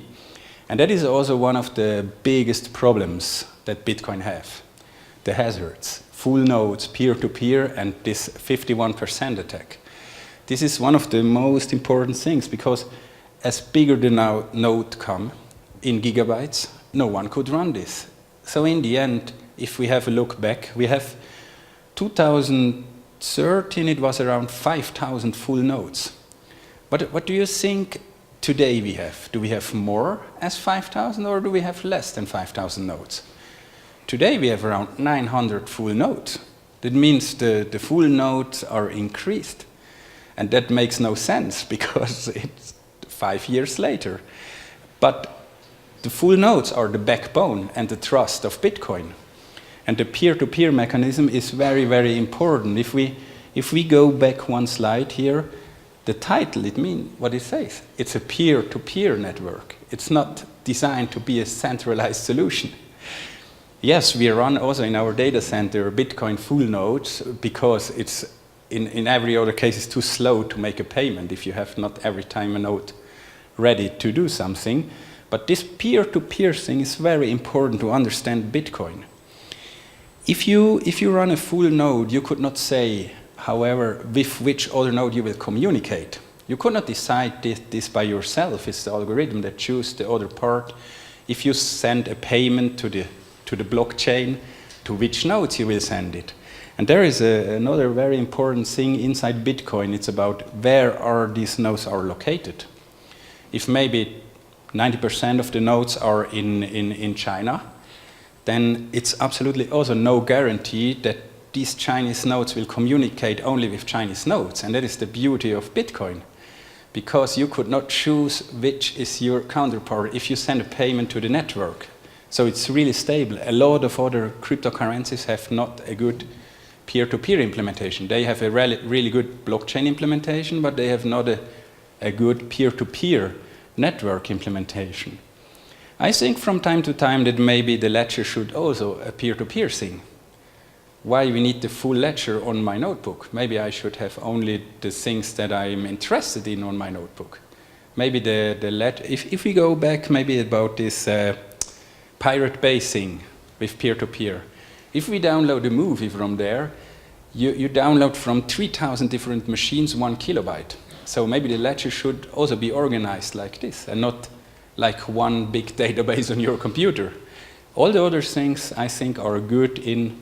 And that is also one of the biggest problems that Bitcoin have, the hazards. Full nodes, peer-to-peer, and this 51% attack. This is one of the most important things, because as bigger the node come in gigabytes, no one could run this. So in the end, if we have a look back, we have 2013, it was around 5,000 full nodes. What do you think today we have? Do we have more as 5,000, or do we have less than 5,000 nodes? Today we have around 900 full nodes. That means the full nodes are increased. And that makes no sense, because it's 5 years later. But the full nodes are the backbone and the trust of Bitcoin. And the peer-to-peer mechanism is very, very important. If we go back one slide here, the title, it means what it says. It's a peer-to-peer network. It's not designed to be a centralized solution. Yes, we run also in our data center Bitcoin full nodes, because it's in every other case it's too slow to make a payment if you have not every time a node ready to do something. But this peer-to-peer thing is very important to understand Bitcoin. If you run a full node, you could not say, however, with which other node you will communicate. You could not decide this by yourself. It's the algorithm that chooses the other part. If you send a payment to the blockchain, to which nodes you will send it. And there is another very important thing inside Bitcoin. It's about where are these nodes are located. If maybe 90% of the nodes are in China, then it's absolutely also no guarantee that these Chinese nodes will communicate only with Chinese nodes. And that is the beauty of Bitcoin. Because you could not choose which is your counterpart if you send a payment to the network. So it's really stable. A lot of other cryptocurrencies have not a good peer-to-peer implementation. They have a really good blockchain implementation, but they have not a good peer-to-peer network implementation. I think from time to time that maybe the ledger should also a peer-to-peer thing. Why we need the full ledger on my notebook? Maybe I should have only the things that I'm interested in on my notebook. Maybe the ledger, if we go back maybe about this Pirate Bay thing with peer-to-peer. If we download a movie from there, you download from 3,000 different machines 1 kilobyte. So maybe the ledger should also be organized like this and not like one big database on your computer. All the other things I think are good in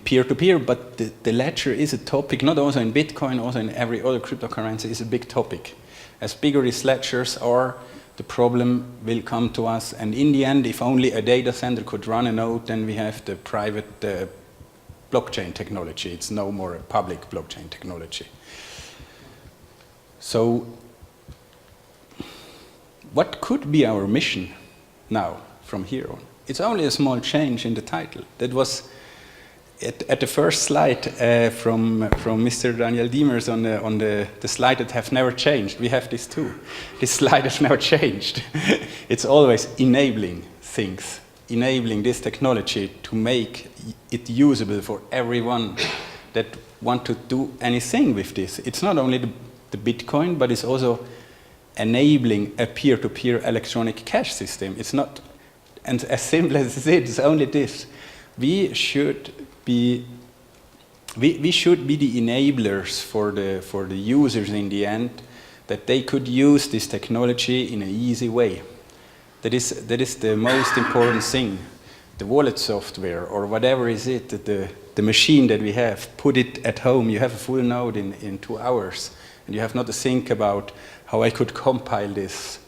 peer-to-peer, but the ledger is a topic, not also in Bitcoin, also in every other cryptocurrency, is a big topic. As bigger these ledgers are, the problem will come to us, and in the end, if only a data center could run a node, then we have the private blockchain technology. It's no more a public blockchain technology. So, what could be our mission now from here on? It's only a small change in the title. That was at the first slide from Mr. Daniel Diemers on the slide that have never changed. We have this too. This slide has never changed. It's always enabling things, enabling this technology to make it usable for everyone that want to do anything with this. It's not only the Bitcoin, but it's also enabling a peer-to-peer electronic cash system. It's not, and as simple as it is, it's only this. We should be the enablers for the users in the end, that they could use this technology in an easy way. That is the most important thing. The wallet software or whatever is it, the machine that we have, put it at home. You have a full node in 2 hours, and you have not to think about how I could compile this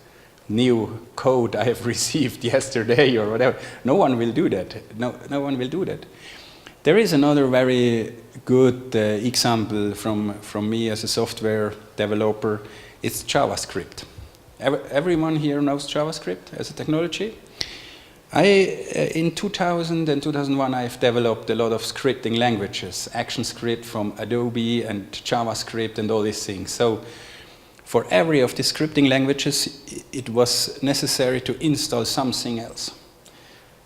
new code I have received yesterday or whatever. No one will do that. No one will do that. There is another very good example from me as a software developer. It's JavaScript. Everyone here knows JavaScript as a technology. In 2000 and 2001, I've developed a lot of scripting languages, ActionScript from Adobe and JavaScript and all these things. So for every of the scripting languages, it was necessary to install something else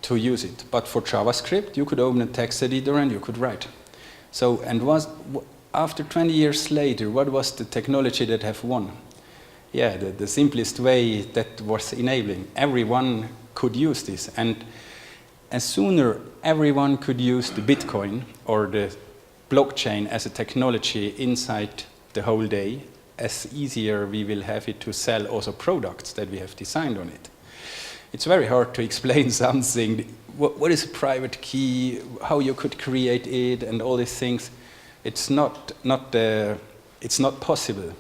to use it. But for JavaScript, you could open a text editor and you could write. So, after 20 years later, what was the technology that have won? Yeah, the simplest way that was enabling. Everyone could use this. And as sooner everyone could use the Bitcoin or the blockchain as a technology inside the whole day, as easier we will have it to sell also products that we have designed on it. It's very hard to explain something. What is a private key? How you could create it, and all these things. It's not possible.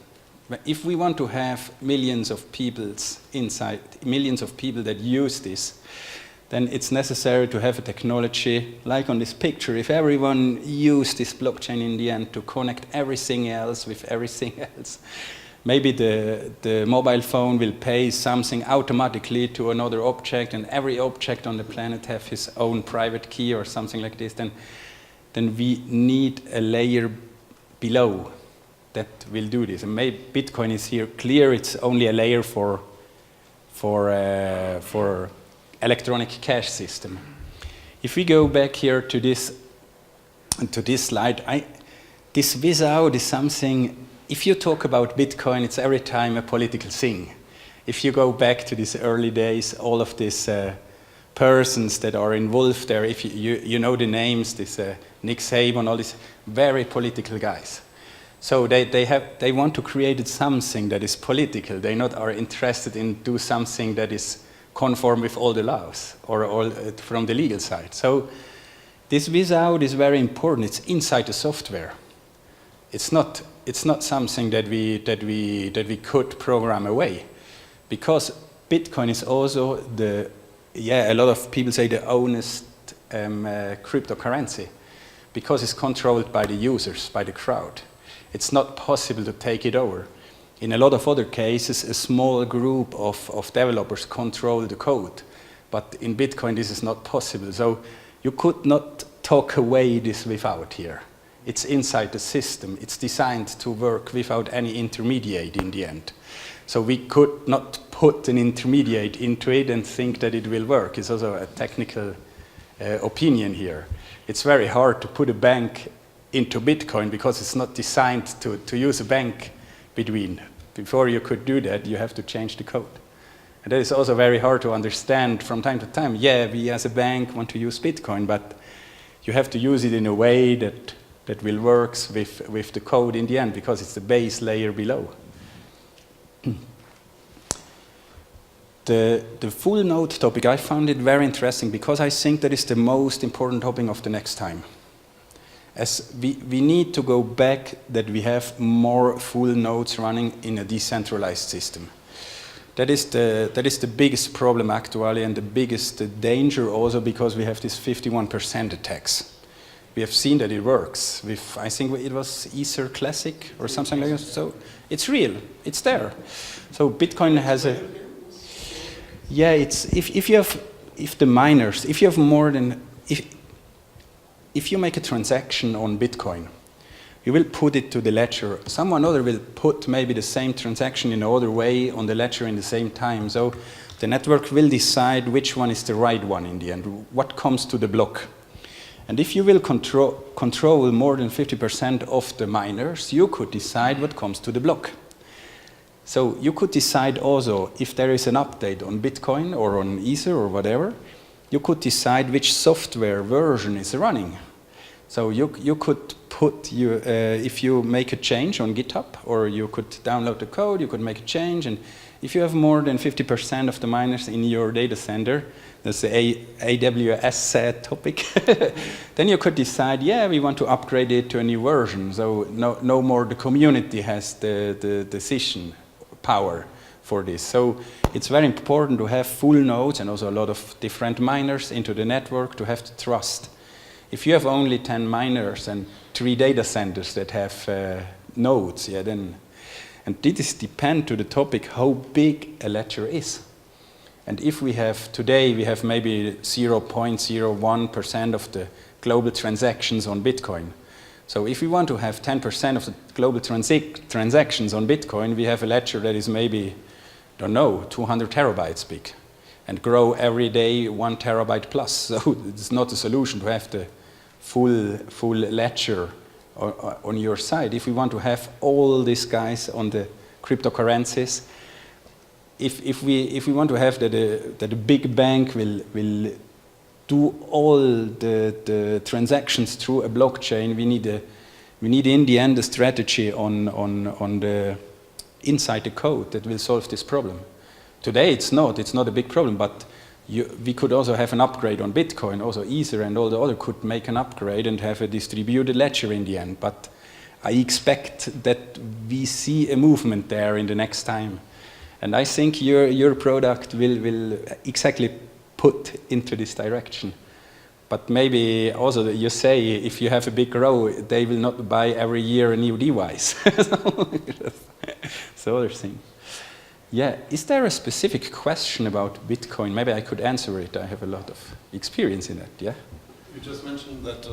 If we want to have millions of people that use this, then it's necessary to have a technology like on this picture. If everyone used this blockchain in the end to connect everything else with everything else, maybe the mobile phone will pay something automatically to another object, and every object on the planet have his own private key or something like this, then we need a layer below that will do this. And maybe Bitcoin is here clear, it's only a layer for electronic cash system. If we go back here to this slide, this without is something if you talk about Bitcoin, it's every time a political thing. If you go back to these early days, all of these persons that are involved there, if you know the names, this Nick Saban, all these very political guys. So they want to create something that is political. They not are interested in do something that is conform with all the laws or all from the legal side. So this without is very important. It's inside the software. It's not something that we could program away, because Bitcoin is also a lot of people say the honest cryptocurrency, because it's controlled by the users, by the crowd. It's not possible to take it over. In a lot of other cases, a small group of developers control the code, but in Bitcoin this is not possible. So you could not talk away this without here. It's inside the system. It's designed to work without any intermediate in the end. So we could not put an intermediate into it and think that it will work. It's also a technical opinion here. It's very hard to put a bank into Bitcoin because it's not designed to use a bank between. Before you could do that, you have to change the code. And that is also very hard to understand from time to time. Yeah, we as a bank want to use Bitcoin, but you have to use it in a way that will work with the code in the end, because it's the base layer below. The full node topic, I found it very interesting because I think that is the most important topic of the next time. As we need to go back that we have more full nodes running in a decentralized system. That is the biggeth problem actually, and the biggest danger also, because we have this 51% attacks. We have seen that it works with, I think it was Ether Classic or something like that. So it's real, it's there. So Bitcoin has a, yeah, it's, if you have more than, if you make a transaction on Bitcoin, you will put it to the ledger. Someone other will put maybe the same transaction in another way on the ledger in the same time. So the network will decide which one is the right one in the end, what comes to the block. And if you will control more than 50% of the miners, you could decide what comes to the block. So you could decide also, if there is an update on Bitcoin or on Ether or whatever, you could decide which software version is running. So you could put, if you make a change on GitHub, or you could download the code, you could make a change, and if you have more than 50% of the miners in your data center, that's the AWS topic, then you could decide, yeah, we want to upgrade it to a new version. So no more the community has the decision power for this. So it's very important to have full nodes and also a lot of different miners into the network to have the trust. If you have only 10 miners and 3 data centers that have nodes, yeah, then, and this depends to the topic how big a ledger is. And if we have, today we have maybe 0.01% of the global transactions on Bitcoin. So if we want to have 10% of the global transactions on Bitcoin, we have a ledger that is maybe, don't know, 200 terabytes big, and grow every day 1 terabyte plus. So it's not a solution to have the full ledger on your side. If we want to have all these guys on the cryptocurrencies, if we want to have that a big bank will do all the transactions through a blockchain, we need in the end a strategy on the inside the code that will solve this problem. Today it's not a big problem, but we could also have an upgrade on Bitcoin, also Ether and all the other could make an upgrade and have a distributed ledger in the end. But I expect that we see a movement there in the next time. And I think your product will exactly put into this direction. But maybe also you say if you have a big row, they will not buy every year a new device. So other thing. Yeah, is there a specific question about Bitcoin? Maybe I could answer it. I have a lot of experience in it, yeah? You just mentioned that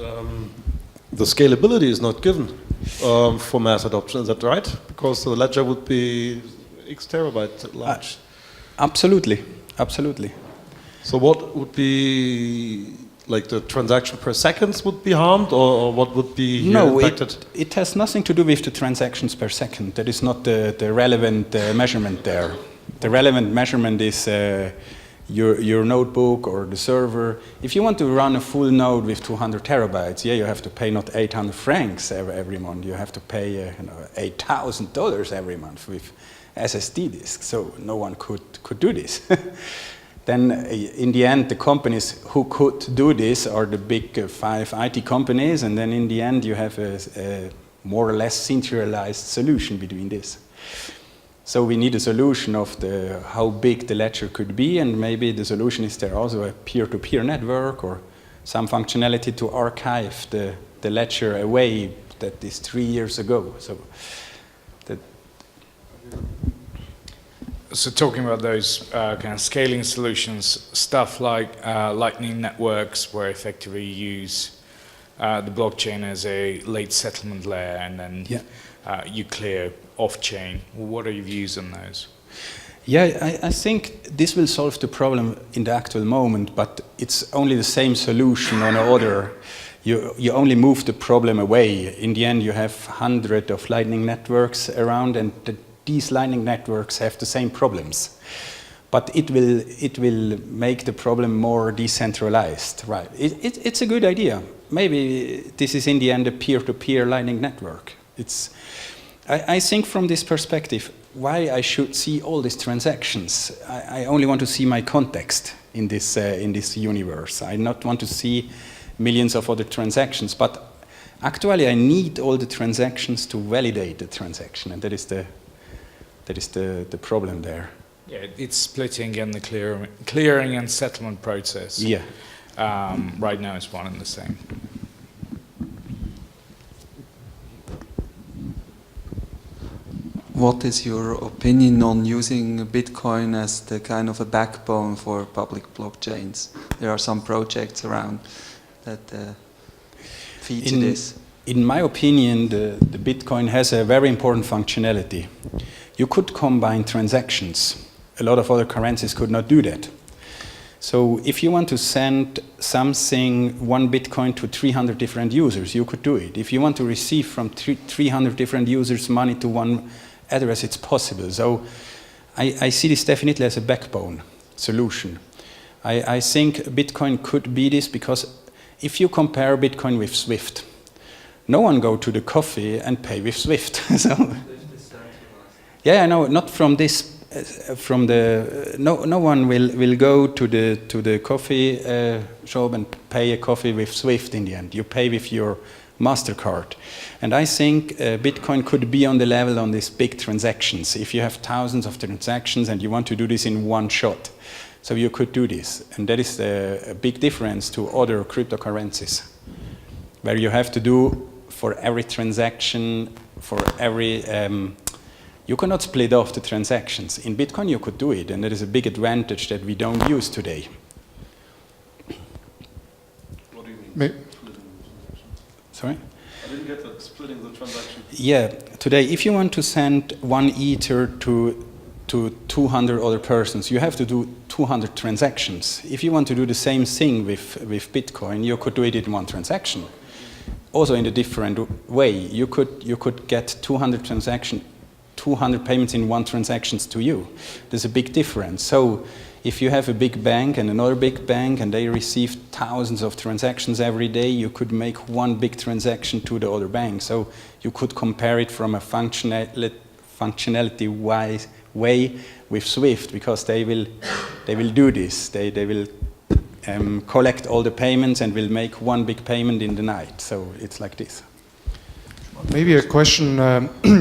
the scalability is not given for mass adoption, is that right? Because the ledger would be X terabyte large. Absolutely, absolutely. So what would be like the transaction per seconds would be harmed, or what would be here No, impacted? it has nothing to do with the transactions per second. That is not the relevant measurement there. The relevant measurement is your notebook or the server. If you want to run a full node with 200 terabytes, yeah, you have to pay not 800 francs every month. You have to pay $8,000 every month with SSD disks. So no one could do this. Then in the end, the companies who could do this are the big 5 IT companies, and then in the end you have a more or less centralized solution between this. So we need a solution of how big the ledger could be, and maybe the solution is there also a peer-to-peer network or some functionality to archive the ledger away that is 3 years ago. So talking about those kind of scaling solutions, stuff like Lightning networks, where effectively you use the blockchain as a late settlement layer, and then you clear off-chain. What are your views on those? Yeah, I think this will solve the problem in the actual moment, but it's only the same solution on another. You only move the problem away. In the end, you have hundreds of Lightning networks around, and these Lightning networks have the same problems. But it will make the problem more decentralized, right? It's a good idea. Maybe this is in the end a peer-to-peer Lightning network. I think from this perspective, why I should see all these transactions. I only want to see my context in this universe. I not want to see millions of other transactions, but actually I need all the transactions to validate the transaction, and that is the problem there. Yeah, it's splitting and the clearing and settlement process. Yeah. Right now it's one and the same. What is your opinion on using Bitcoin as the kind of a backbone for public blockchains? There are some projects around that feature this. In my opinion, the Bitcoin has a very important functionality. You could combine transactions. A lot of other currencies could not do that. So if you want to send something, 1 Bitcoin to 300 different users, you could do it. If you want to receive from 300 different users money to one address, it's possible. So I see this definitely as a backbone solution. I think Bitcoin could be this, because if you compare Bitcoin with SWIFT, no one go to the coffee and pay with SWIFT. So, yeah, no, not from this. No one will go to the coffee shop and pay a coffee with SWIFT in the end. You pay with your MasterCard. And I think Bitcoin could be on the level on these big transactions. If you have thousands of transactions and you want to do this in one shot, so you could do this. And that is a big difference to other cryptocurrencies, where you have to do for every transaction, for every... you cannot split off the transactions. In Bitcoin you could do it, and that is a big advantage that we don't use today. What do you mean? Sorry? I didn't get that, splitting the transaction. Yeah, today if you want to send 1 Ether to 200 other persons, you have to do 200 transactions. If you want to do the same thing with Bitcoin, you could do it in one transaction. Also in a different way. You could get 200 payments in one transactions to you. There's a big difference. So if you have a big bank and another big bank and they receive thousands of transactions every day, you could make one big transaction to the other bank. So you could compare it from a functionality-wise way with SWIFT, because they will do this. They will collect all the payments and will make one big payment in the night. So it's like this. Maybe a question,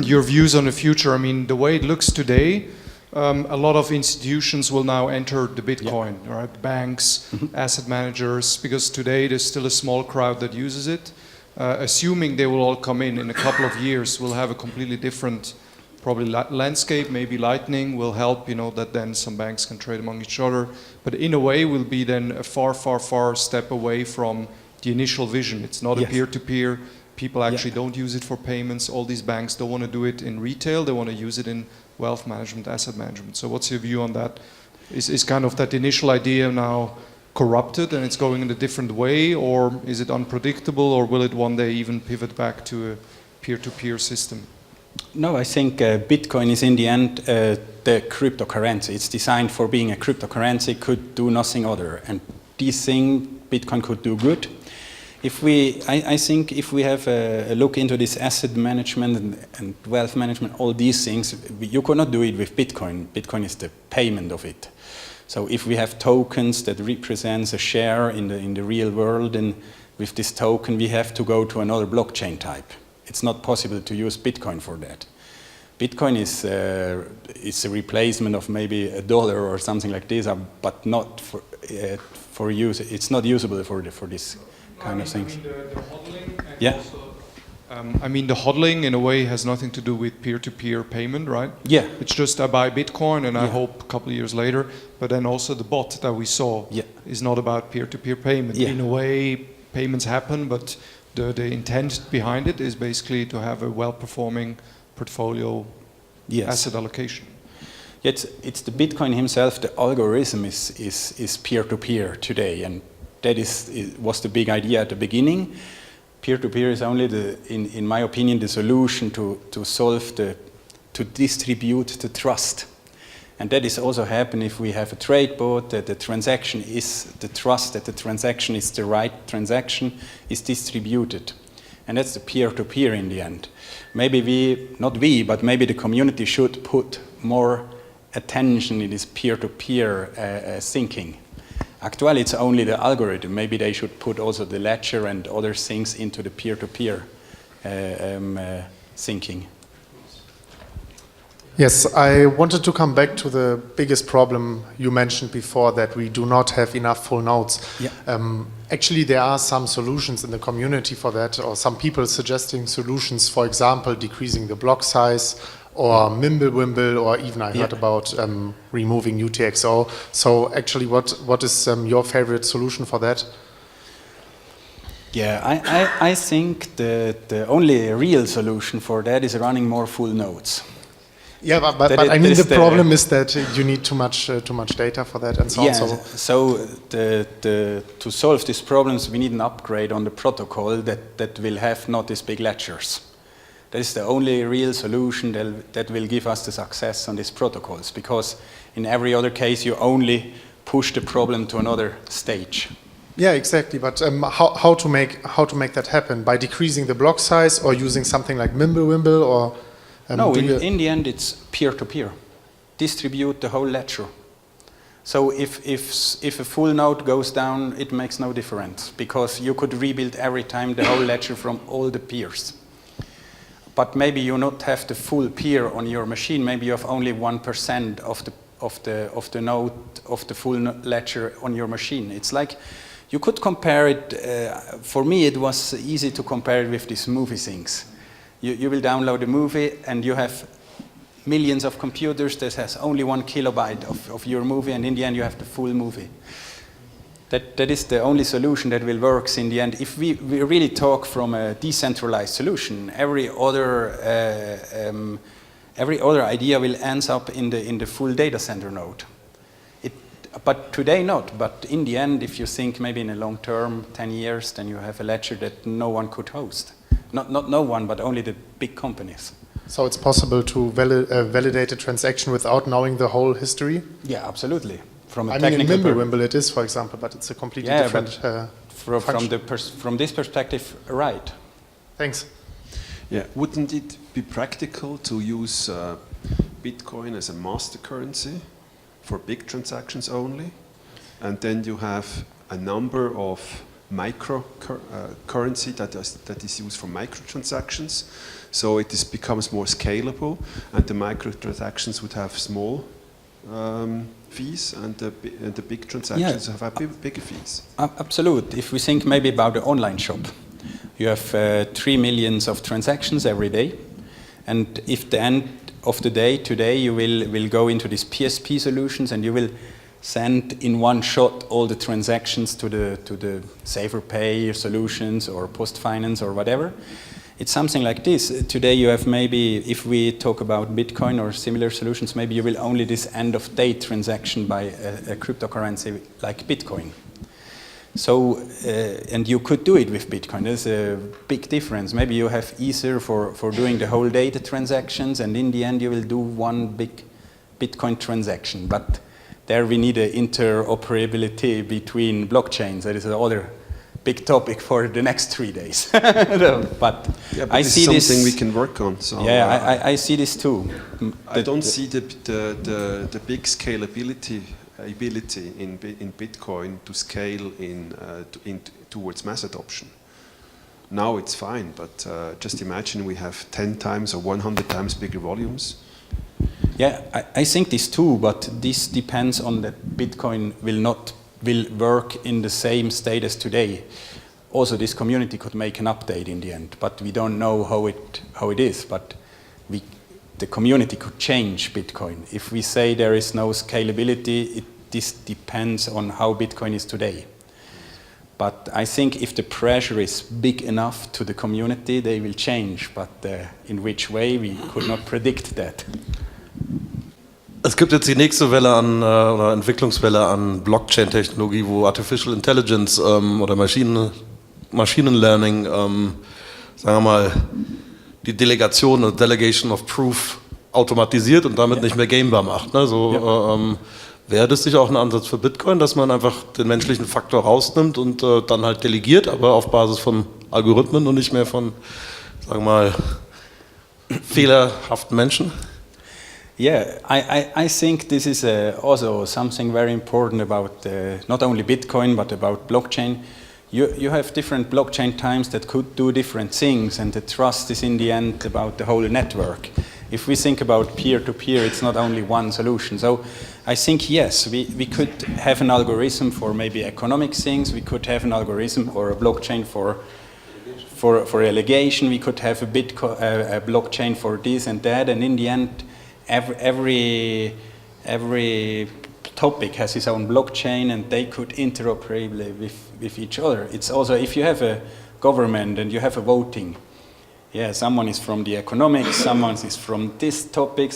your views on the future. I mean, the way it looks today, a lot of institutions will now enter the Bitcoin, right? Banks, asset managers, because today there's still a small crowd that uses it. Assuming they will all come in a couple of years, we'll have a completely different probably landscape. Maybe Lightning will help, that then some banks can trade among each other. But in a way, we'll be then a far, far, far step away from the initial vision. It's not a peer-to-peer. People actually don't use it for payments. All these banks don't want to do it in retail. They want to use it in wealth management, asset management. So what's your view on that? Is kind of that initial idea now corrupted and it's going in a different way, or is it unpredictable, or will it one day even pivot back to a peer-to-peer system? No, I think Bitcoin is in the end the cryptocurrency. It's designed for being a cryptocurrency, could do nothing other. And this thing, Bitcoin could do good. I think if we have a look into this asset management and wealth management, all these things, you cannot do it with Bitcoin. Bitcoin is the payment of it. So if we have tokens that represents a share in the real world, and with this token we have to go to another blockchain type. It's not possible to use Bitcoin for that. Bitcoin is a replacement of maybe $1 or something like this, but not for use. It's not usable for this kind of things. The hodling and yeah. Also, the hodling in a way has nothing to do with peer-to-peer payment, right? Yeah. It's just I buy Bitcoin and I hope a couple of years later, but then also the bot that we saw is not about peer-to-peer payment. Yeah. In a way, payments happen, but the intent behind it is basically to have a well-performing portfolio asset allocation. It's the Bitcoin himself, the algorithm is peer-to-peer today, and that was the big idea at the beginning. Peer-to-peer is only, in my opinion, the solution to distribute the trust. And that is also happen if we have a trade bot, that the transaction is the trust, that the transaction is the right transaction, is distributed. And that's the peer-to-peer in the end. Maybe but maybe the community should put more attention in this peer-to-peer thinking. Actually, it's only the algorithm. Maybe they should put also the ledger and other things into the peer-to-peer thinking. Yes, I wanted to come back to the biggest problem you mentioned before, that we do not have enough full nodes. Yeah. Actually, there are some solutions in the community for that, or some people suggesting solutions, for example, decreasing the block size, or Mimblewimble, or even I heard about removing UTXO. So actually, what is your favorite solution for that? Yeah, I think the only real solution for that is running more full nodes. Yeah, but I mean the problem is that you need too much data for that and so on. So to solve these problems, we need an upgrade on the protocol that will have not these big ledgers. That is the only real solution that will give us the success on these protocols, because in every other case you only push the problem to another stage. Yeah, exactly. But how to make that happen? By decreasing the block size, or using something like Mimblewimble, or no, in the end it's peer-to-peer. Distribute the whole ledger. So if a full node goes down, it makes no difference, because you could rebuild every time the whole ledger from all the peers. But maybe you not have the full peer on your machine. Maybe you have only 1% of the node of the full ledger on your machine. It's like you could compare it. For me, it was easy to compare it with these movie things. You will download a movie and you have millions of computers that has only 1 kilobyte of your movie, and in the end you have the full movie. That is the only solution that will work in the end. If we really talk from a decentralized solution, every other idea will end up in the full data center node. But today not. But in the end, if you think maybe in a long term, 10 years, then you have a ledger that no one could host. Not no one, but only the big companies. So it's possible to validate a transaction without knowing the whole history? Yeah, absolutely. From a I mean, in Mimblewimble it is, for example, but it's a completely different from this perspective, right. Thanks. Yeah, wouldn't it be practical to use Bitcoin as a master currency for big transactions only? And then you have a number of micro currency that is used for micro transactions. So it becomes more scalable, and the micro transactions would have small fees, and the big transactions have bigger fees. Absolutely. If we think maybe about the online shop, you have 3 million of transactions every day, and if the end of the day today you will go into these PSP solutions and you will send in one shot all the transactions to the safer pay solutions or post finance or whatever. it's something like this. Today you have maybe, if we talk about Bitcoin or similar solutions, maybe you will only this end-of-day transaction by a cryptocurrency like Bitcoin. So, and you could do it with Bitcoin. There's a big difference. Maybe you have Ether for doing the whole data transactions, and in the end you will do one big Bitcoin transaction. But there we need an interoperability between blockchains. That is another big topic for the next 3 days. But I see this this something we can work on. So I see this too. I don't see the big scalability ability in Bitcoin to scale towards mass adoption. Now it's fine, but just imagine we have 10 times or 100 times bigger volumes. Yeah, I think this too, but this depends on that Bitcoin will work in the same state as today. Also, this community could make an update in the end, but we don't know how it is. But the community could change Bitcoin. If we say there is no scalability, this depends on how Bitcoin is today. But I think if the pressure is big enough to the community, they will change. But in which way, we could not predict that. Es gibt jetzt die nächste Welle an, oder Entwicklungswelle an Blockchain-Technologie, wo Artificial Intelligence oder Machine Learning, sagen wir mal, die Delegation oder Delegation of Proof automatisiert und damit nicht mehr gamebar macht. Ne? So, wäre das sicher auch ein Ansatz für Bitcoin, dass man einfach den menschlichen Faktor rausnimmt und dann halt delegiert, aber auf Basis von Algorithmen und nicht mehr von, sagen wir mal, fehlerhaften Menschen? Yeah, I think this is also something very important about not only Bitcoin, but about blockchain. You have different blockchain times that could do different things, and the trust is in the end about the whole network. If we think about peer-to-peer, it's not only one solution. So I think, yes, we could have an algorithm for maybe economic things, we could have an algorithm or a blockchain for allegation, we could have a blockchain for this and that, and in the end, every topic has its own blockchain, and they could interoperate with each other. It's also, if you have a government and you have a voting, yeah, someone is from the economics, someone is from this topic,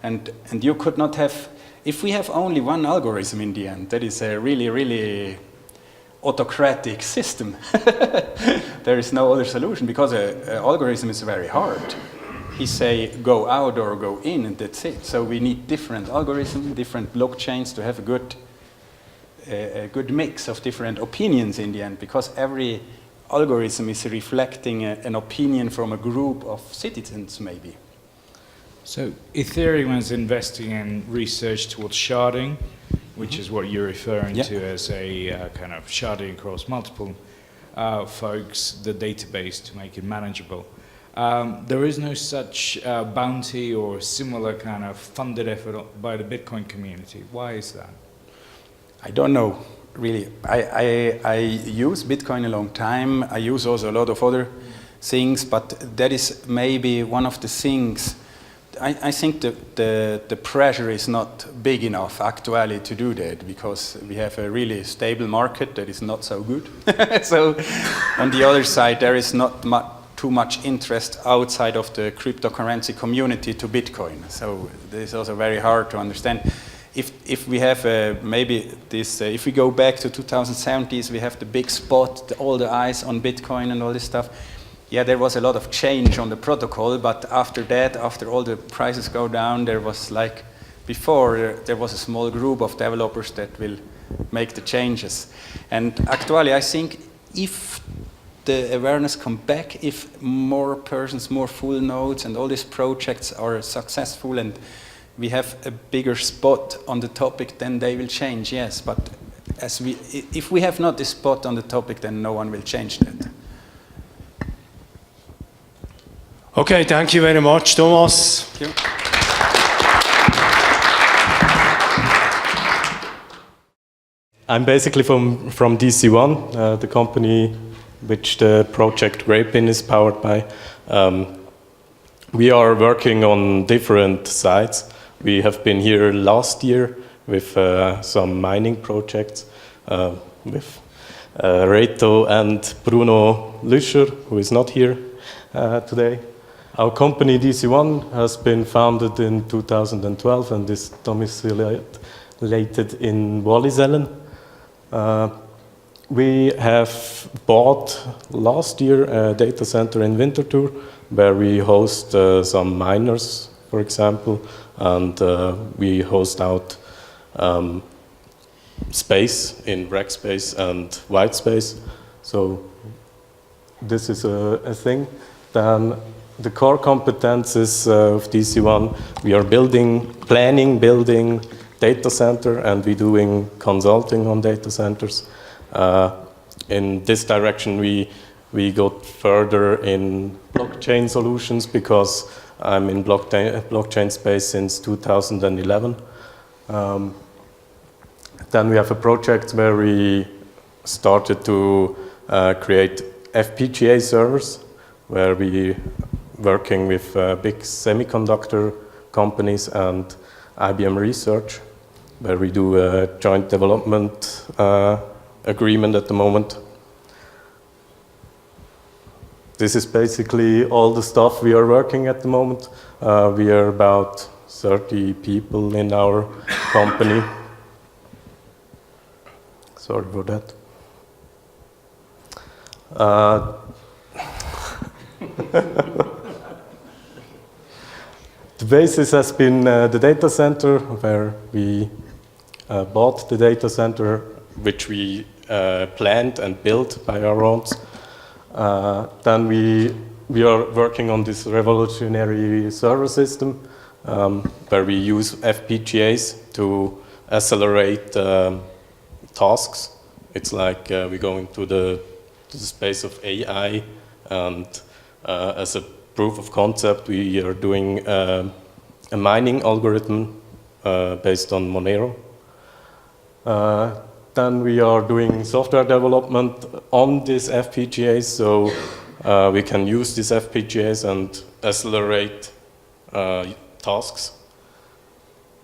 and you could not have, if we have only one algorithm in the end, that is a really, really autocratic system. There is no other solution, because an algorithm is very hard. He say go out or go in, and that's it. So we need different algorithms, different blockchains to have a good mix of different opinions in the end, because every algorithm is reflecting an opinion from a group of citizens, maybe. So Ethereum is investing in research towards sharding, which is what you're referring to as a kind of sharding across multiple folks, the database to make it manageable. There is no such bounty or similar kind of funded effort by the Bitcoin community. Why is that? I don't know, really. I use Bitcoin a long time. I use also a lot of other things, but that is maybe one of the things. I think the pressure is not big enough actually to do that, because we have a really stable market that is not so good. So on the other side, there is not too much interest outside of the cryptocurrency community to Bitcoin. So this is also very hard to understand. If we have maybe this, if we go back to 2070s, we have the big spot, all the eyes on Bitcoin and all this stuff. Yeah, there was a lot of change on the protocol, but after that, after all the prices go down, there was like before, there was a small group of developers that will make the changes. And actually, I think if the awareness come back, if more persons, more full nodes and all these projects are successful and we have a bigger spot on the topic, then they will change, yes. But if we have not this spot on the topic, then no one will change that. Okay, thank you very much, Thomas. Thank you. I'm basically from DC1, the company which the project GRAPIN is powered by. We are working on different sites. We have been here last year with some mining projects with Reto and Bruno Lüscher, who is not here. today. Our company DC1 has been founded in 2012 and is domiciliated in Wallisellen. We have bought last year a data center in Winterthur where we host some miners, for example, and we host out space in rack space and white space. So this is a thing. Then the core competences of DC1, we are planning, building data center, and we're doing consulting on data centers. In this direction, we got further in blockchain solutions because I'm in blockchain space since 2011. Then we have a project where we started to create FPGA servers, where we working with big semiconductor companies and IBM Research, where we do a joint development agreement at the moment. This is basically all the stuff we are working at the moment. We are about 30 people in our company. Sorry for that. The basis has been the data center, where we bought the data center, which we planned and built by our own. Then we are working on this revolutionary server system, where we use FPGAs to accelerate tasks. It's like we're going to the space of AI, and as a proof of concept, we are doing a mining algorithm based on Monero. Then we are doing software development on these FPGAs, so we can use these FPGAs and accelerate tasks.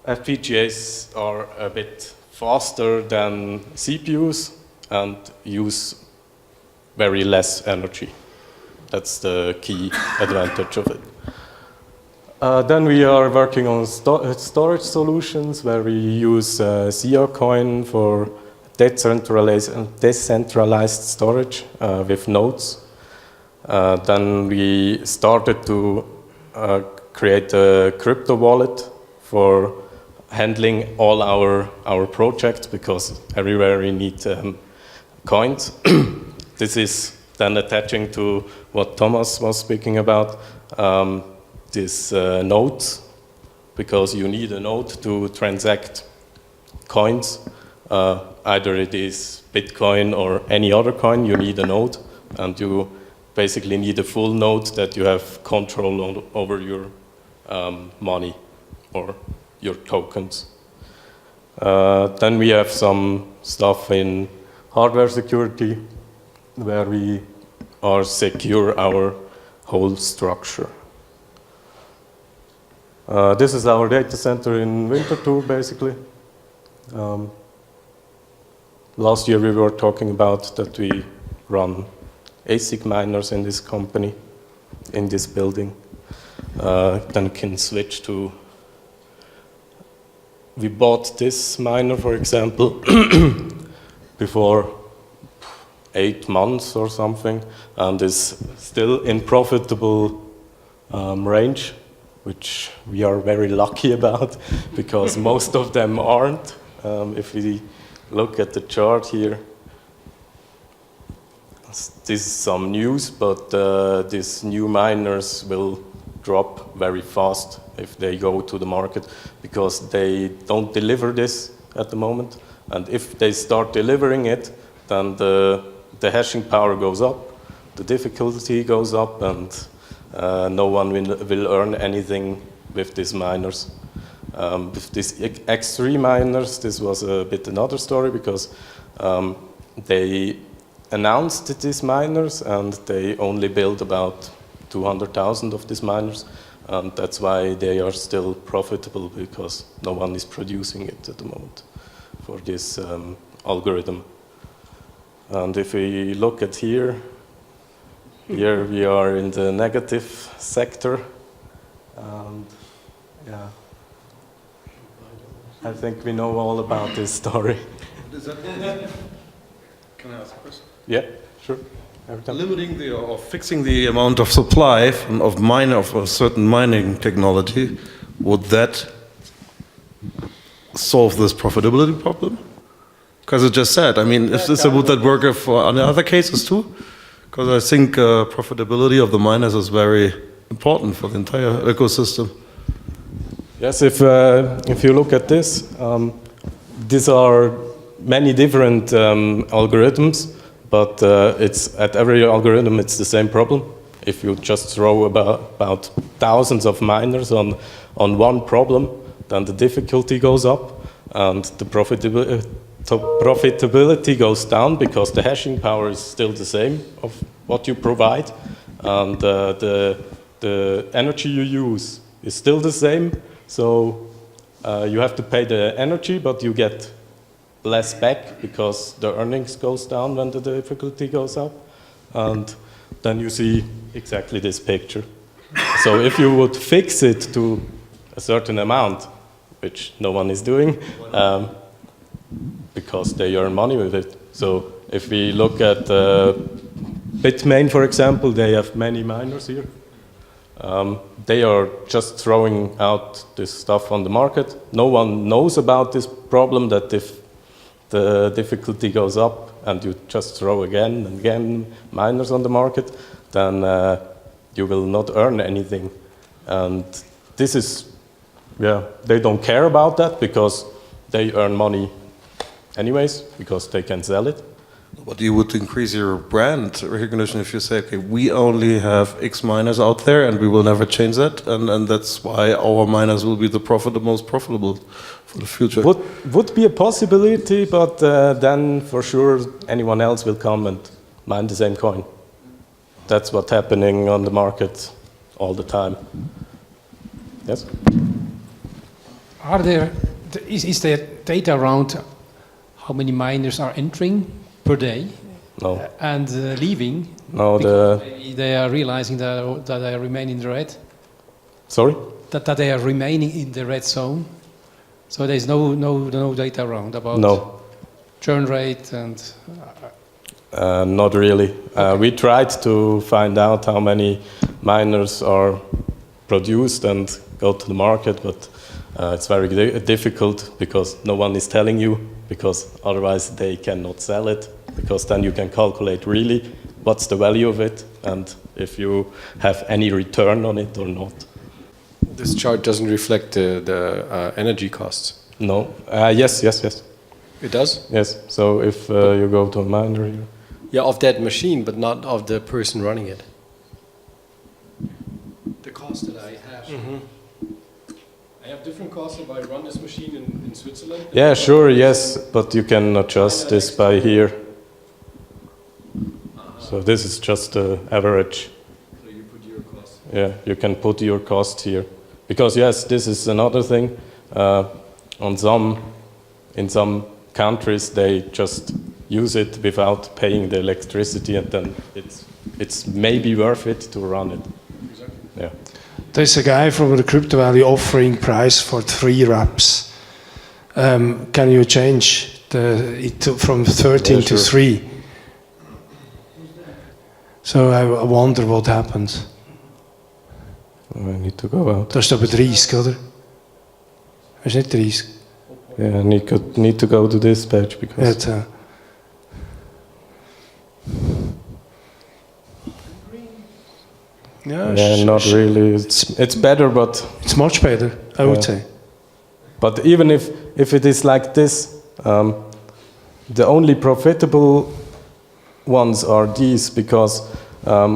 FPGAs are a bit faster than CPUs and use very less energy. That's the key advantage of it. Then we are working on storage solutions, where we use Coin for decentralized storage with nodes. Then we started to create a crypto wallet for handling all our projects, because everywhere we need coins. This is then attaching to what Thomas was speaking about, this nodes, because you need a node to transact coins. Either it is Bitcoin or any other coin, you need a node, and you basically need a full node that you have control over your money or your tokens. Then we have some stuff in hardware security, where we are secure our whole structure. This is our data center in Winterthur, basically. Last year we were talking about that we run ASIC miners in this company, in this building. Then can switch to, we bought this miner, for example, before 8 months or something, and is still in profitable range, which we are very lucky about, because most of them aren't. If we look at the chart here, this is some news, but these new miners will drop very fast if they go to the market, because they don't deliver this at the moment. And if they start delivering it, then the hashing power goes up, the difficulty goes up, and no one will earn anything with these miners. With these X3 miners, this was a bit another story, because they announced these miners and they only built about 200,000 of these miners, and that's why they are still profitable, because no one is producing it at the moment for this algorithm. And if we look at here, Here we are in the negative sector. And yeah, I think we know all about this story. Can I ask a question? Yeah, sure. Limiting or fixing the amount of supply of a certain mining technology, would that solve this profitability problem? Because it just said, I mean, would that work for other cases too? Because I think profitability of the miners is very important for the entire ecosystem. Yes, if you look at this, these are many different algorithms, but it's at every algorithm it's the same problem. If you just throw about thousands of miners on one problem, then the difficulty goes up and the profitability goes down because the hashing power is still the same of what you provide, and the energy you use is still the same. So you have to pay the energy, but you get less back because the earnings goes down when the difficulty goes up, and then you see exactly this picture. So if you would fix it to a certain amount, which no one is doing, because they earn money with it. So if we look at Bitmain, for example, they have many miners here. They are just throwing out this stuff on the market. No one knows about this problem, that if the difficulty goes up and you just throw again and again miners on the market, then you will not earn anything. And this is, they don't care about that because they earn money anyways, because they can sell it. But you would increase your brand recognition if you say, okay, we only have X miners out there and we will never change that, and that's why our miners will be the most profitable for the future. Would be a possibility, but then for sure anyone else will come and mine the same coin. That's what's happening on the market all the time. Yes? Is there data around how many miners are entering per day? No. And leaving? No, maybe they are realizing that they remain in the red? Sorry? That they are remaining in the red zone? So there's no data around about churn rate and... Not really. Okay. We tried to find out how many miners are produced and go to the market, but it's very difficult because no one is telling you, because otherwise they cannot sell it, because then you can calculate really what's the value of it and if you have any return on it or not. This chart doesn't reflect the energy costs. No. Yes. It does? Yes. So if you go to a miner here. Yeah, of that machine, but not of the person running it. The cost that I have. Mm-hmm. I have different costs if I run this machine in Switzerland. Yeah, sure, yes, but you can adjust this by here. So this is just the average. So you put your cost. Yeah, you can put your cost here. Because yes, this is another thing. In some countries they just use it without paying the electricity, and then it's maybe worth it to run it. Exactly. Yeah. There's a guy from the Crypto Valley offering price for 3 wraps. Can you change it from 13 to 3? So I wonder what happens. I need to go out. Dat is toch bij 30, oder? Dat is niet 30. Yeah, I need to go to this page because... Yeah, not really. It's better, but... It's much better, I would say. But even if it is like this, the only profitable ones are these, because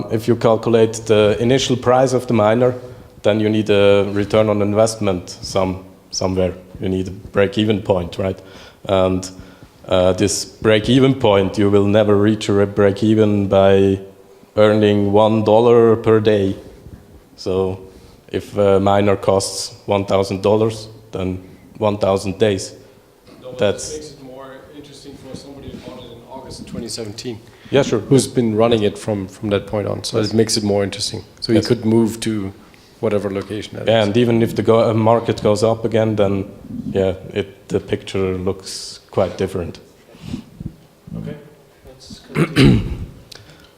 if you calculate the initial price of the miner, then you need a return on investment somewhere. You need a break-even point, right? And this break-even point, you will never reach a break-even by earning $1 per day. So if a miner costs $1,000, then 1,000 days. That makes it more interesting was somebody who bought it in August 2017. Yeah, sure. Who's been running it from that point on, so it makes it more interesting. So he could move to whatever location that is. Yeah, and even if the market goes up again, then yeah, the picture looks quite different. Okay.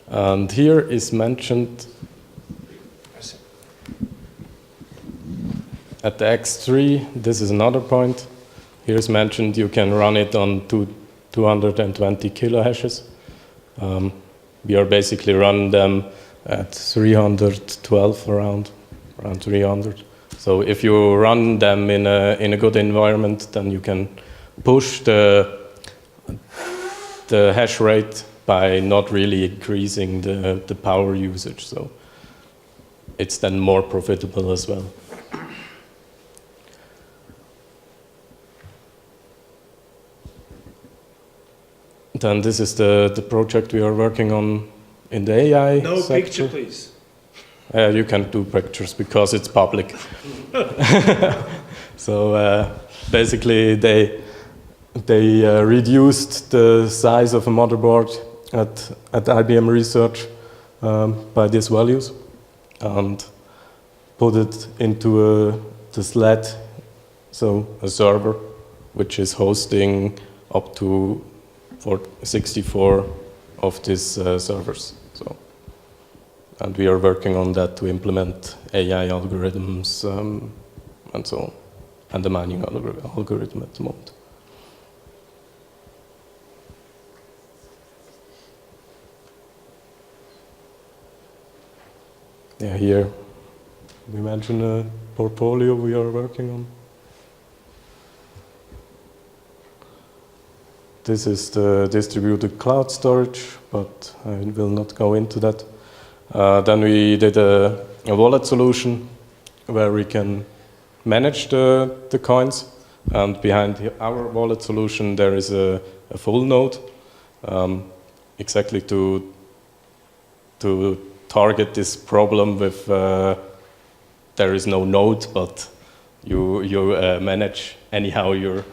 And here is mentioned at the X3, this is another point. Here is mentioned you can run it on 220 kilohashes. We are basically running them at 312 around 300. So if you run them in a good environment, then you can push the hash rate by not really increasing the power usage. So it's then more profitable as well. Then this is the project we are working on in the AI No sector. picture, please. You can do pictures because it's public. So basically they reduced the size of a motherboard at IBM Research by these values and put it into the SLAD, so a server which is hosting up to 64 of these servers. So, and we are working on that to implement AI algorithms and so on, and the mining algorithm at the moment. Yeah, here we mentioned a portfolio we are working on. This is the distributed cloud storage, but I will not go into that. Then we did a wallet solution where we can manage the coins, and behind our wallet solution there is a full node, exactly to target this problem with there is no node, but you manage anyhow your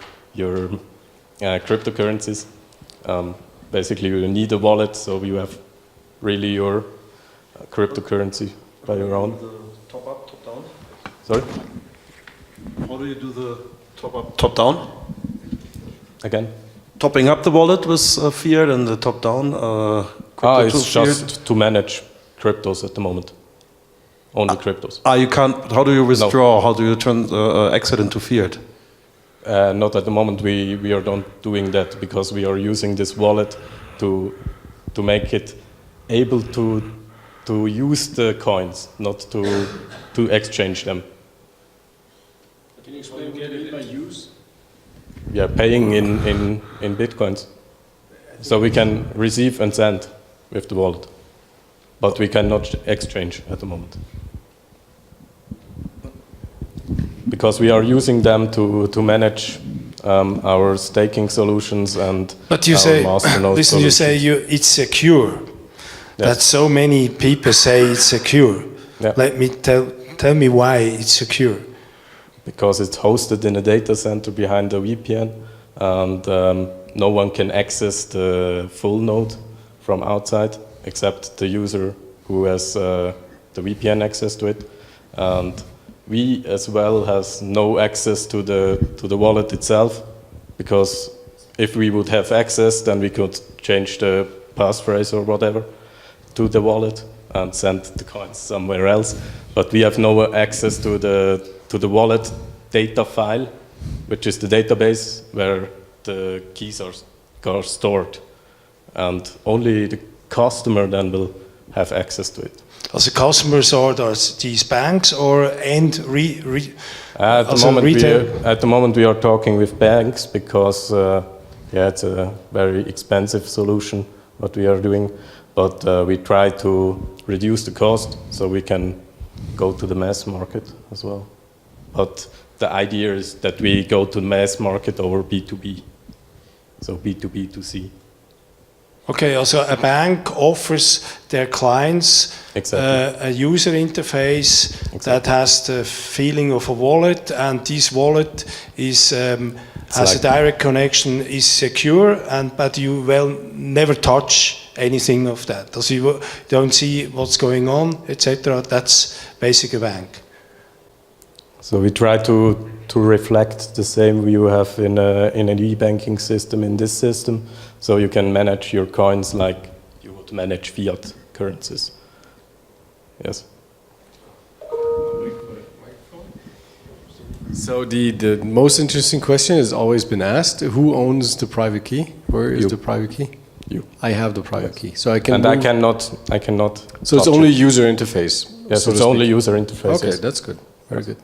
cryptocurrencies. Basically, you need a wallet, so you have really your cryptocurrency by your own. Top up, top down? Sorry? How do you do the top up, top down? Again? Topping up the wallet with fiat and the top down? It's just to manage cryptos at the moment. Only cryptos. You can't. How do you withdraw? No. How do you turn exit into fiat? Not at the moment. We are not doing that because we are using this wallet to make it able to use the coins, not to exchange them. Can you explain what you mean by use? Yeah, paying in bitcoins, so we can receive and send with the wallet, but we cannot exchange at the moment. Because we are using them to manage our staking solutions and but you our say, masternode listen, you say it's secure. Yes. That so many people say it's secure. Yeah. Let me tell me why it's secure. Because it's hosted in a data center behind a VPN, and no one can access the full node from outside except the user who has the VPN access to it. And we as well has no access to the wallet itself, because if we would have access, then we could change the passphrase or whatever to the wallet and send the coins somewhere else. But we have no access to the wallet data file, which is the database where the keys are stored, and only the customer then will have access to it. As the customers are these banks or end at the moment we are talking with banks because it's a very expensive solution what we are doing, but we try to reduce the cost so we can go to the mass market as well. But the idea is that we go to mass market over B2B, so B2B to C. Okay, also a bank offers their clients a user interface that has the feeling of a wallet, and this wallet is has a direct connection, is secure, but you will never touch anything of that. So you don't see what's going on, etc. That's basic a bank. So we try to reflect the same view you have in an e-banking system in this system. So you can manage your coins like you would manage fiat currencies. Yes. So the most interesting question has always been asked: who owns the private key? Where is the private key? You. I have the private key, so I can. And I cannot. So it's only user interface. Yes, so it's only user interface. Okay, yes. that's good. Very good.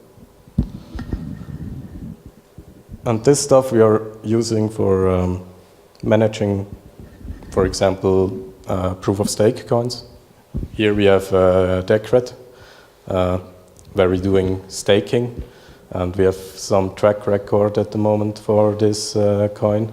And this stuff we are using for managing, for example, proof of stake coins. Here we have Decred, where we're doing staking, and we have some track record at the moment for this coin.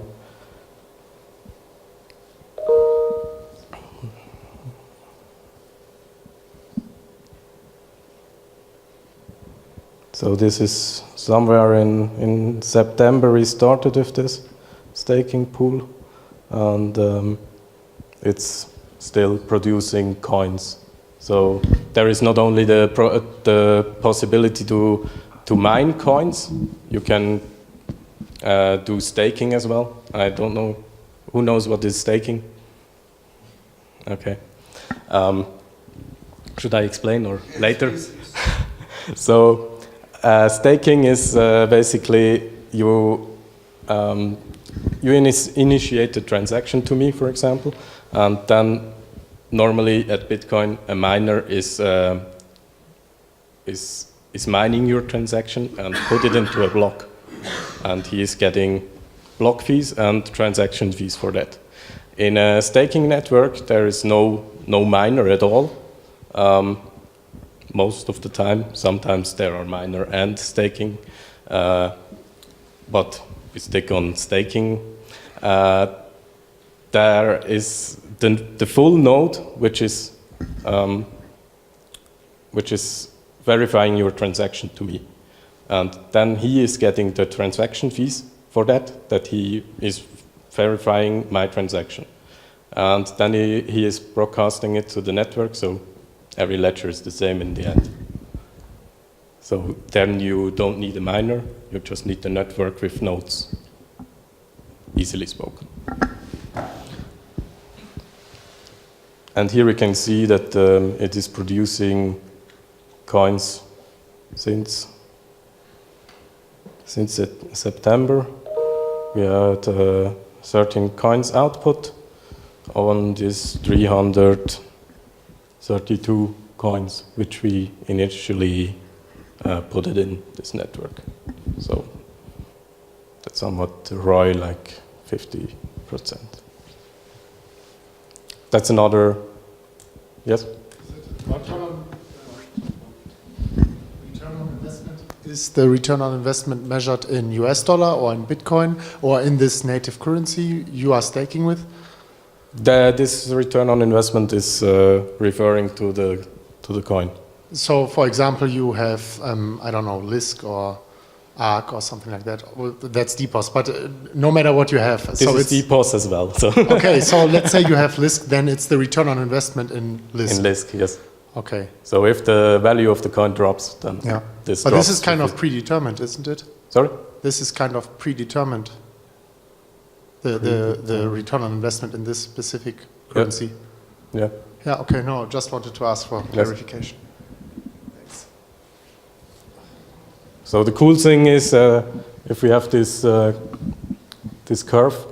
So this is somewhere in September we started with this staking pool, and it's still producing coins. So there is not only the possibility to mine coins, you can do staking as well. I don't know, who knows what is staking? Okay. Should I explain or later? So staking is basically you initiate a transaction to me, for example, and then normally at Bitcoin a miner is mining your transaction and put it into a block, and he is getting block fees and transaction fees for that. In a staking network there is no miner at all. Most of the time, sometimes there are miner and staking, but we stick on staking. There is the full node, which is verifying your transaction to me, and then he is getting the transaction fees for that he is verifying my transaction, and then he is broadcasting it to the network. So every ledger is the same in the end. So then you don't need a miner, you just need the network with nodes. Easily spoken. And here we can see that it is producing coins since September. We had 13 coins output on this 332 coins, which we initially put it in this network. So that's somewhat ROI, like 50%. That's another, yes? Is the return on investment measured in US dollar or in Bitcoin or in this native currency you are staking with? This return on investment is referring to the coin. So, for example, you have, I don't know, Lisk or ARC or something like that. Well, that's DPoS, but no matter what you have. This is DPoS as well. So. Okay, so let's say you have Lisk, then it's the return on investment in Lisk. In Lisk, yes. Okay. So if the value of the coin drops, then this drops. But this is kind of predetermined, isn't it? Sorry? This is kind of predetermined. The return on investment in this specific currency. Yeah. Yeah, okay, no, just wanted to ask for clarification. Thanks. So the cool thing is, if we have this curve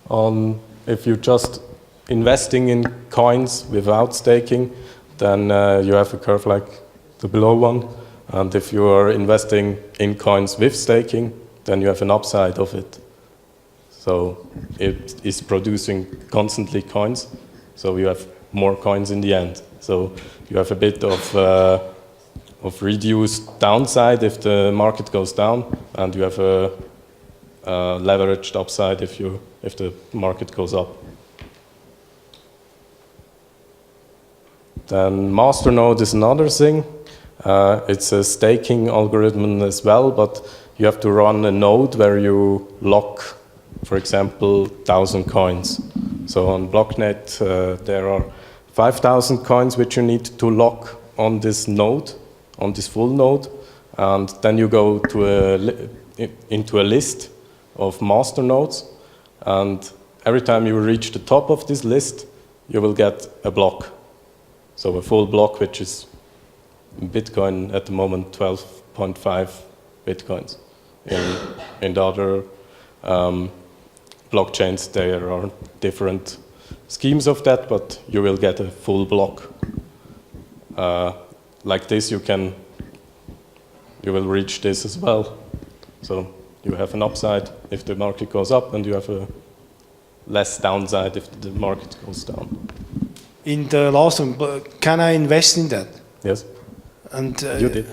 on, if you're just investing in coins without staking, then you have a curve like the below one. And if you are investing in coins with staking, then you have an upside of it. So it is producing constantly coins, so you have more coins in the end. So you have a bit of reduced downside if the market goes down, and you have a leveraged upside if the market goes up. Then masternode is another thing. It's a staking algorithm as well, but you have to run a node where you lock, for example, 1,000 coins. So on Blocknet, there are 5,000 coins which you need to lock on this node, on this full node, and then you go to into a list of master nodes, and every time you reach the top of this list, you will get a block. So a full block, which is Bitcoin at the moment 12.5 Bitcoins. In the other blockchains, there are different schemes of that, but you will get a full block. Like this, you will reach this as well. So you have an upside if the market goes up, and you have a less downside if the market goes down. In the last one, can I invest in that? Yes. And you did.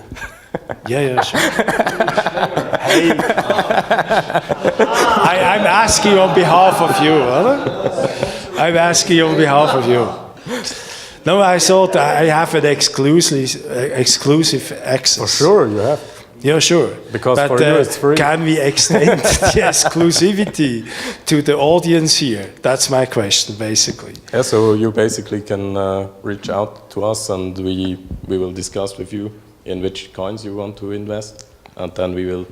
Yeah, sure. Hey, I'm asking on behalf of you. Huh? I'm asking on behalf of you. No, I thought I have an exclusive access. For sure, you have. Yeah, sure. Because but, for you it's free. Can we extend the exclusivity to the audience here? That's my question, basically. Yeah, so you basically can reach out to us, and we will discuss with you in which coins you want to invest, and then we will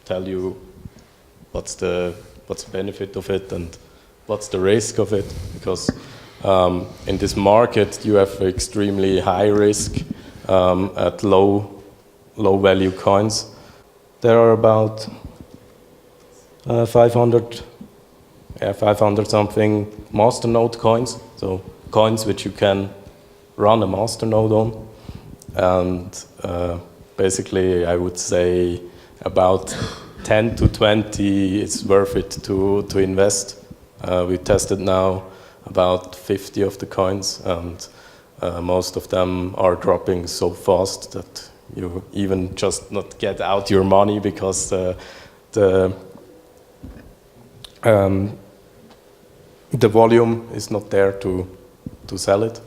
tell you what's the benefit of it and what's the risk of it, because in this market you have extremely high risk at low value coins. There are about 500 something masternode coins, so coins which you can run a masternode on, and basically I would say about 10 to 20 it's worth it to invest. We tested now about 50 of the coins, and most of them are dropping so fast that you even just not get out your money, because the volume is not there to sell it.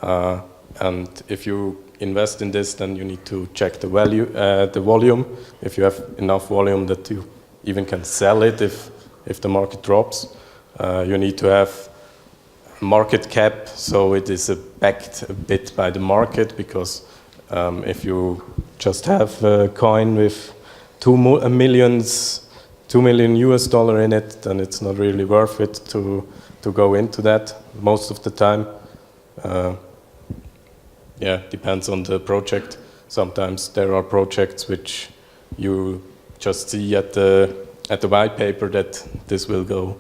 And if you invest in this, then you need to check the volume. If you have enough volume that you even can sell it if the market drops. You need to have market cap, so it is backed a bit by the market, because if you just have a coin with $2 million US in it, then it's not really worth it to go into that most of the time. Yeah, depends on the project. Sometimes there are projects which you just see at the white paper that this will go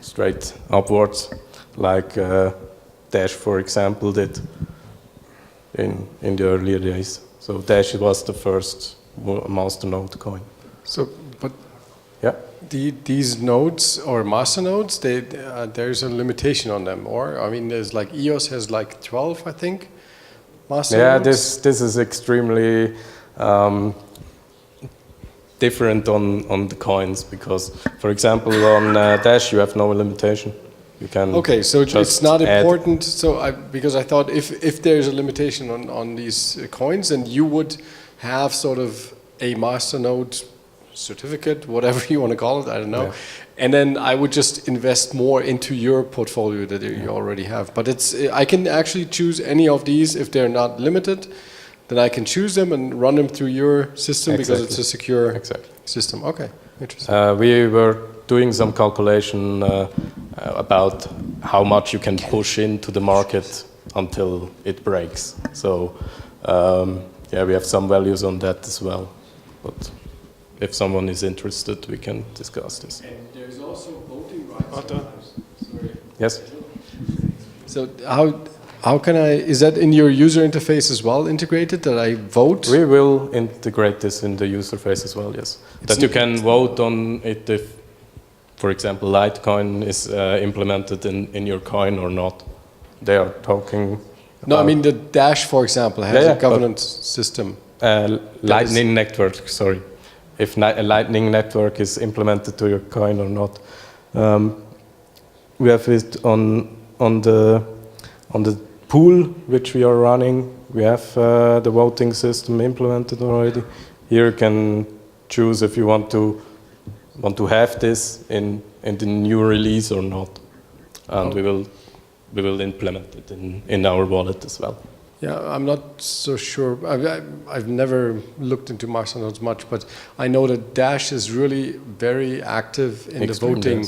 straight upwards, like Dash, for example, did in the earlier days. So Dash was the first masternode coin. So, but yeah, these nodes or masternodes, there's a limitation on them, or I mean, there's like EOS has like 12, I think. Yeah, this is extremely different on the coins, because, for example, on Dash you have no limitation. You can so it's not important. Add. So because I thought if there's a limitation on these coins, then you would have sort of a masternode certificate, whatever you want to call it, I don't know. Yeah. And then I would just invest more into your portfolio that you already have. But I can actually choose any of these if they're not limited. Then I can choose them and run them through your system, because it's a secure system. Okay, interesting. We were doing some calculation about how much you can push into the market until it breaks. So yeah, we have some values on that as well. But if someone is interested, we can discuss this. And there's also voting rights. Sorry. Yes. So how can is that in your user interface as well integrated, that I vote? We will integrate this in the user face as well, yes. That you can vote on it if, for example, Litecoin is implemented in your coin or not. They are talking No, I mean the Dash, for example, has a governance system. Lightning Network, sorry. If a Lightning Network is implemented to your coin or not. We have it on the pool which we are running. We have the voting system implemented already. Here you can choose if you want to have this in the new release or not, and we will implement it in our wallet as well. Yeah, I'm not so sure. I've never looked into Masternodes much, but I know that Dash is really very active in the voting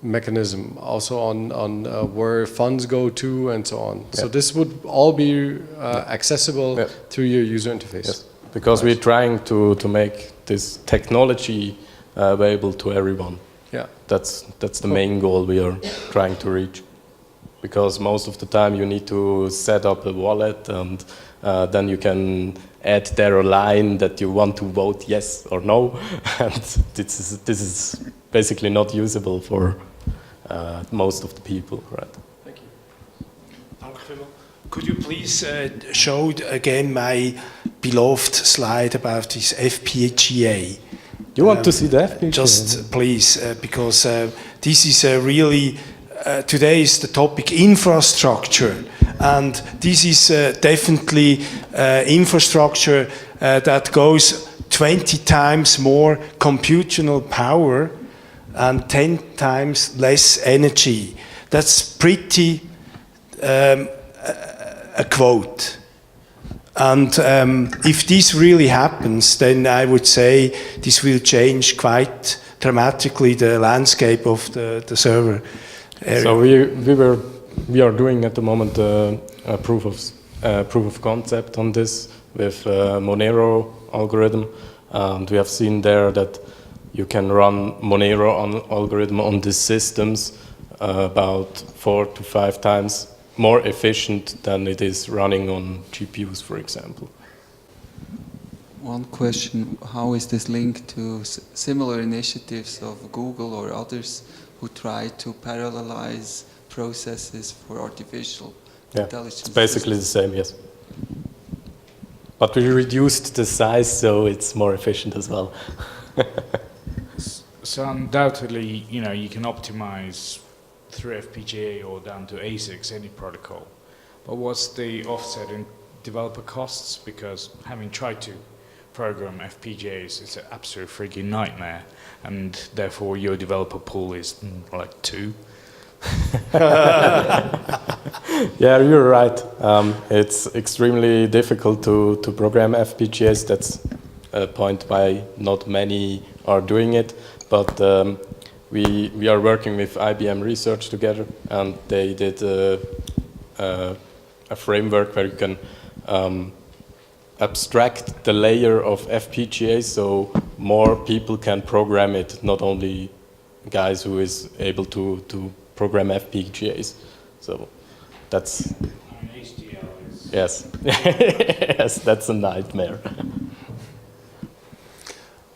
mechanism, also on where funds go to and so on. So this would all be accessible through your user interface. Yes, because we're trying to make this technology available to everyone. Yeah, that's the main goal we are trying to reach. Because most of the time you need to set up a wallet, and then you can add there a line that you want to vote yes or no, and this is basically not usable for most of the people, right? Thank you. Could you please show again my beloved slide about this FPGA? You want to see the FPGA? Just please, because this is really. Today is the topic infrastructure, and this is definitely infrastructure that goes 20 times more computational power and 10 times less energy. That's pretty a quote. And if this really happens, then I would say this will change quite dramatically the landscape of the server area. So we are doing at the moment a proof of concept on this with Monero algorithm, and we have seen there that you can run Monero algorithm on these systems about 4 to 5 times more efficient than it is running on GPUs, for example. One question, how is this linked to similar initiatives of Google or others who try to parallelize processes for artificial intelligence? It's basically the same, yes. But we reduced the size, so it's more efficient as well. So undoubtedly, you can optimize through FPGA or down to ASICs, any protocol. But what's the offset in developer costs? Because having tried to program FPGAs, it's an absolute freaking nightmare, and therefore your developer pool is like 2. Yeah, you're right. It's extremely difficult to program FPGAs. That's a point why not many are doing it. But we are working with IBM Research together, and they did a framework where you can abstract the layer of FPGAs so more people can program it, not only guys who is able to program FPGAs. So that's... Yes. Yes, that's a nightmare.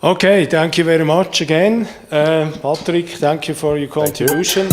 Okay, thank you very much again. Patrick, thank you for your contribution.